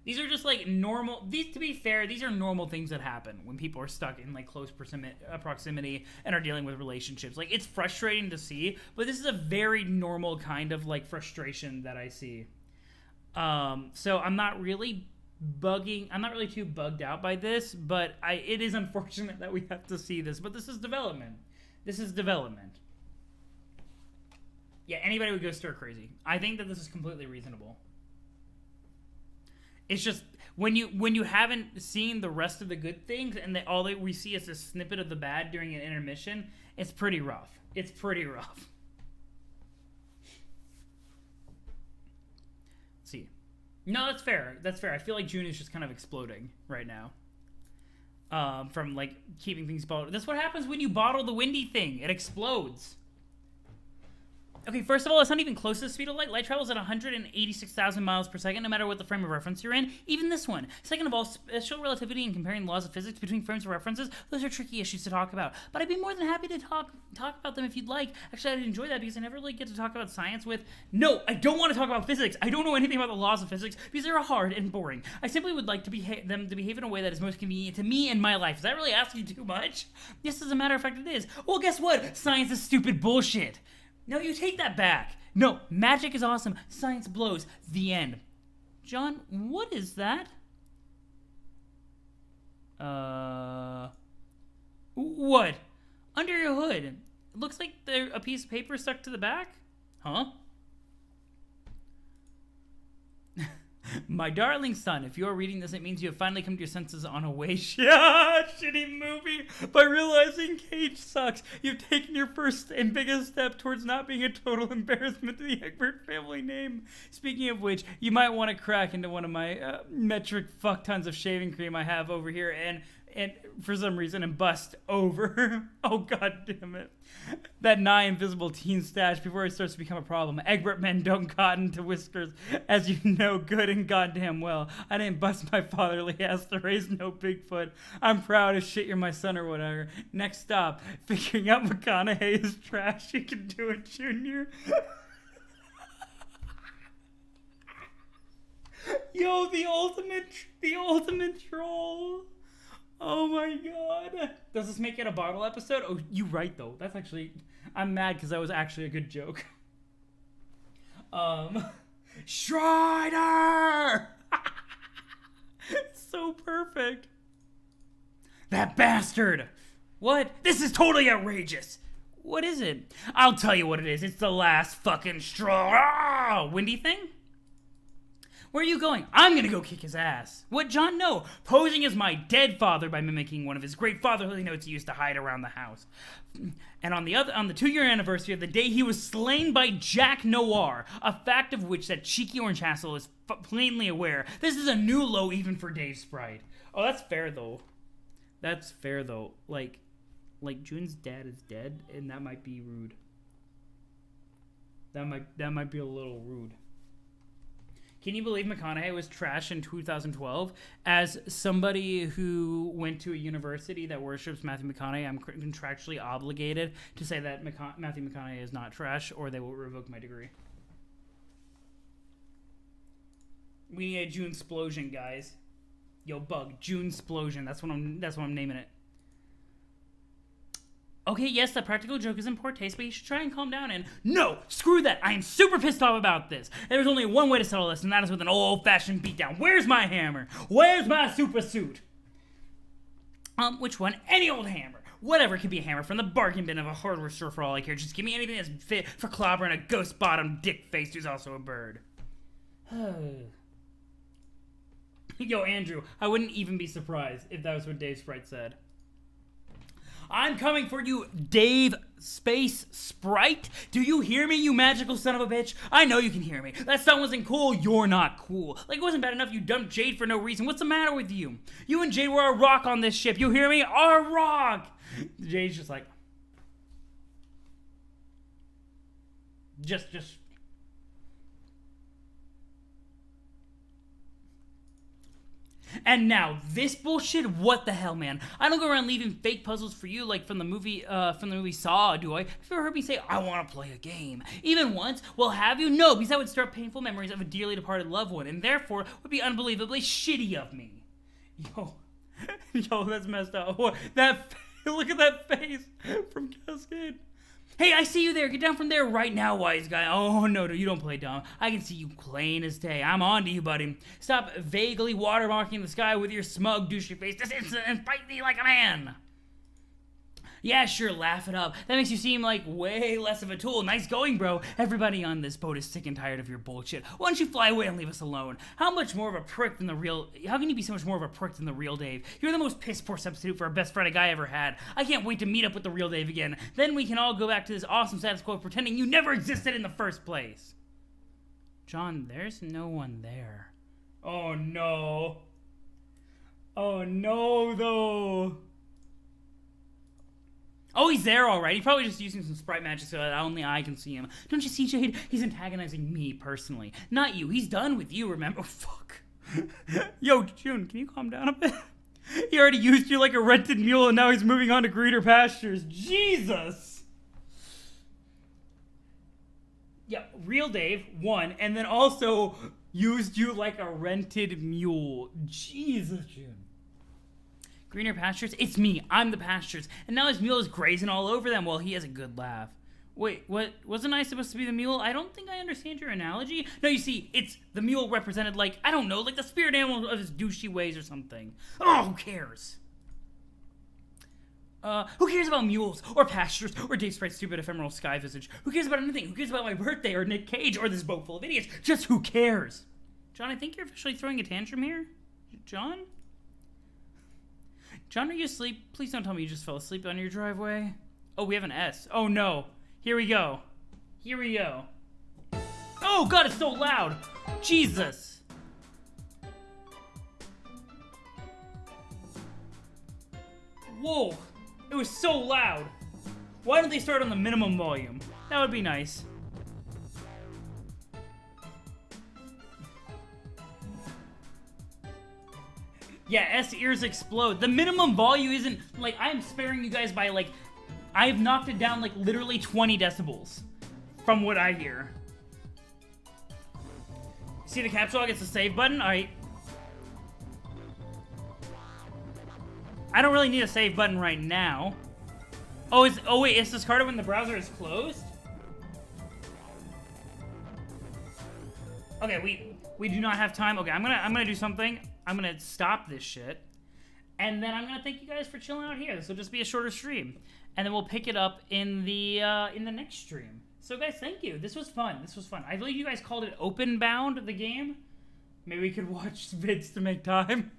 These are just like normal... to be fair, these are normal things that happen when people are stuck in like close proximity and are dealing with relationships. Like, it's frustrating to see, but this is a very normal kind of like frustration that I see. So I'm not really too bugged out by this, but it is unfortunate that we have to see this. But this is development. This is development. Yeah, anybody would go stir crazy. I think that this is completely reasonable. It's just when you haven't seen the rest of the good things and all that we see is a snippet of the bad during an intermission, it's pretty rough. It's pretty rough. Let's see. No, that's fair. That's fair. I feel like June is just kind of exploding right now. From like keeping things bottled. That's what happens when you bottle the windy thing. It explodes. Okay, first of all, it's not even close to the speed of light. Light travels at 186,000 miles per second, no matter what the frame of reference you're in. Even this one. Second of all, special relativity and comparing laws of physics between frames of references, those are tricky issues to talk about. But I'd be more than happy to talk about them if you'd like. Actually, I'd enjoy that because I never really get to talk about science with... No, I don't want to talk about physics. I don't know anything about the laws of physics because they're hard and boring. I simply would like to them to behave in a way that is most convenient to me and my life. Is that really asking too much? Yes, as a matter of fact, it is. Well, guess what? Science is stupid bullshit. No, you take that back. No, magic is awesome. Science blows. The end. John, what is that? What? Under your hood. It looks like there's a piece of paper stuck to the back. Huh? My darling son, if you're reading this, it means you have finally come to your senses on a way shitty movie. By realizing Cage sucks, you've taken your first and biggest step towards not being a total embarrassment to the Egbert family name. Speaking of which, you might want to crack into one of my metric fuck tons of shaving cream I have over here and for some reason and bust over. Oh, god damn it. That nigh invisible teen stash before it starts to become a problem. Egbert men don't cotton to whiskers, as you know good and goddamn well. I didn't bust my fatherly ass to raise no Bigfoot. I'm proud as shit you're my son or whatever. Next stop, figuring out McConaughey is trash. You can do it, Junior. Yo, the ultimate troll. Oh my god. Does this make it a bottle episode? Oh, you right though. That's actually... I'm mad because that was actually a good joke. Strider! So perfect. That bastard! What? This is totally outrageous! What is it? I'll tell you what it is. It's the last fucking straw. Ah! Windy thing? Where are you going? I'm gonna go kick his ass. What, John? No. Posing as my dead father by mimicking one of his great fatherly notes he used to hide around the house. And on the 2-year anniversary of the day he was slain by Jack Noir, a fact of which that cheeky orange asshole is plainly aware. This is a new low even for Dave Sprite. Oh, that's fair though. That's fair though. Like June's dad is dead, and that might be rude. That might be a little rude. Can you believe McConaughey was trash in 2012? As somebody who went to a university that worships Matthew McConaughey, I'm contractually obligated to say that Matthew McConaughey is not trash, or they will revoke my degree. We need a June explosion, guys. Yo, Bug, June explosion. That's what I'm naming it. Okay, yes, that practical joke is in poor taste, but you should try and calm down and... No! Screw that! I am super pissed off about this! There's only one way to settle this, and that is with an old-fashioned beatdown. Where's my hammer? Where's my super suit? Which one? Any old hammer. Whatever could be a hammer from the bargain bin of a hardware store for all I care. Just give me anything that's fit for clobbering a ghost-bottomed dick-faced who's also a bird. Yo, Andrew, I wouldn't even be surprised if that was what Dave Sprite said. I'm coming for you, Dave Space Sprite. Do you hear me, you magical son of a bitch? I know you can hear me. That song wasn't cool. You're not cool. Like, it wasn't bad enough you dumped Jade for no reason. What's the matter with you? You and Jade were a rock on this ship. You hear me? A rock. Jade's just like... Just... And now this bullshit. What the hell, man? I don't go around leaving fake puzzles for you like from the movie Saw, do I? Have you ever heard me say I want to play a game? Even once? Well, have you? No, because that would start painful memories of a dearly departed loved one, and therefore would be unbelievably shitty of me. Yo, that's messed up. Look at that face from Cascade. Hey, I see you there. Get down from there right now, wise guy. Oh, no, you don't play dumb. I can see you plain as day. I'm on to you, buddy. Stop vaguely watermarking the sky with your smug, douchey face this instant and fight me like a man. Yeah, sure, laugh it up. That makes you seem like way less of a tool. Nice going, bro. Everybody on this boat is sick and tired of your bullshit. Why don't you fly away and leave us alone? How much more of a prick than the real... How can you be so much more of a prick than the real Dave? You're the most piss-poor substitute for a best friend a guy ever had. I can't wait to meet up with the real Dave again. Then we can all go back to this awesome status quo pretending you never existed in the first place. John, there's no one there. Oh, no. Oh, no, though. Oh, he's there, all right. He's probably just using some sprite magic so that only I can see him. Don't you see, Jade? He's antagonizing me personally. Not you. He's done with you, remember? Oh, fuck. Yo, June, can you calm down a bit? He already used you like a rented mule, and now he's moving on to greener pastures. Jesus! Yeah, real Dave, one, and then also used you like a rented mule. Jesus, June. Greener pastures? It's me. I'm the pastures. And now his mule is grazing all over them while he has a good laugh. Wait, what? Wasn't I supposed to be the mule? I don't think I understand your analogy. No, you see, it's the mule represented like, I don't know, like the spirit animal of his douchey ways or something. Oh, who cares? Who cares about mules, or pastures, or Dave Sprite's stupid ephemeral sky visage? Who cares about anything? Who cares about my birthday, or Nick Cage, or this boat full of idiots? Just who cares? John, I think you're officially throwing a tantrum here. John? John, are you asleep? Please don't tell me you just fell asleep on your driveway. Oh, we have an S. Oh, no. Here we go. Here we go. Oh, God, it's so loud. Jesus. Whoa. It was so loud. Why don't they start on the minimum volume? That would be nice. Yeah, S ears explode. The minimum volume isn't, like, I'm sparing you guys by, like, I've knocked it down, like, literally 20 decibels from what I hear. See the capsule gets the save button? Alright. I don't really need a save button right now. Oh, wait, it's discarded when the browser is closed? Okay, we do not have time. Okay, I'm gonna do something. I'm gonna stop this shit, and then I'm gonna thank you guys for chilling out here. This will just be a shorter stream, and then we'll pick it up in the next stream. So guys, thank you. This was fun. This was fun. I believe you guys called it Openbound, the game. Maybe we could watch vids to make time.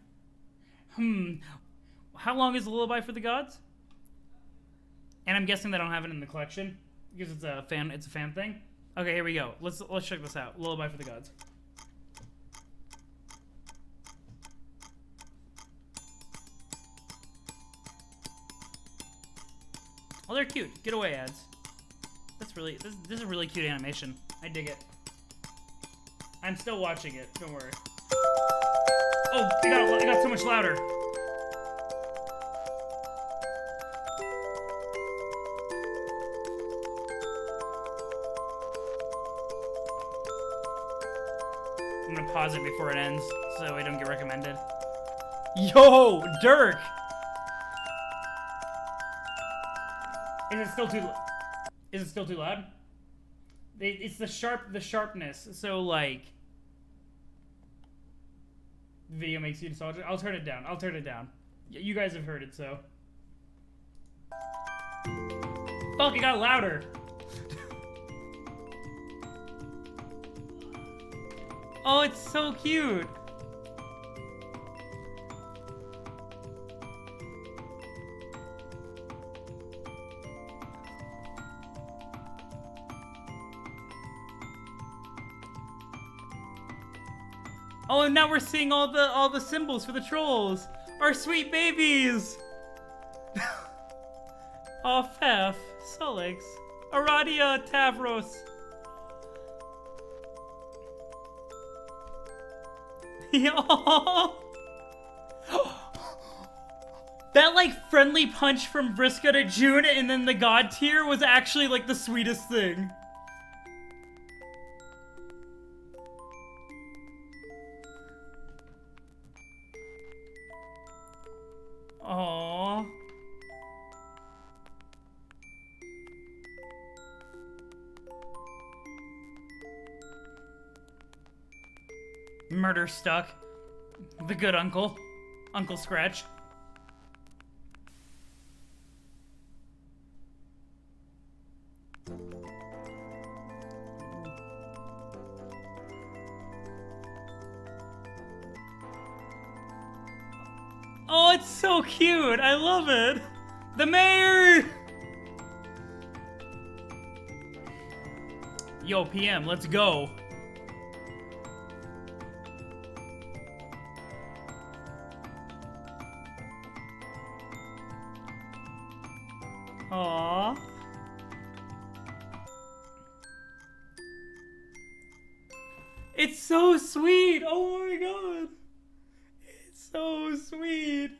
How long is the Lullaby for the Gods? And I'm guessing they don't have it in the collection because it's a fan thing. Okay, here we go. Let's check this out. Lullaby for the Gods. Oh, they're cute. Get away, ads. That's really... This is a really cute animation. I dig it. I'm still watching it. Don't worry. Oh, it got so much louder. I'm gonna pause it before it ends so I don't get recommended. Yo, Dirk! Is it still too loud? It's the sharpness. So like, the video makes you nostalgic. I'll turn it down. You guys have heard it, so. Fuck, it got louder. Oh, it's so cute. Oh, and now we're seeing all the symbols for the trolls. Our sweet babies. Oh, Fef, Solix, Aradia, Tavros. That like friendly punch from Vriska to June and then the god tier was actually like the sweetest thing. Aww. Murder Stuck. The good uncle. Uncle Scratch. Oh, it's so cute. I love it. The mayor. Yo, PM, let's go. Aww. It's so sweet. Oh my god. It's so sweet.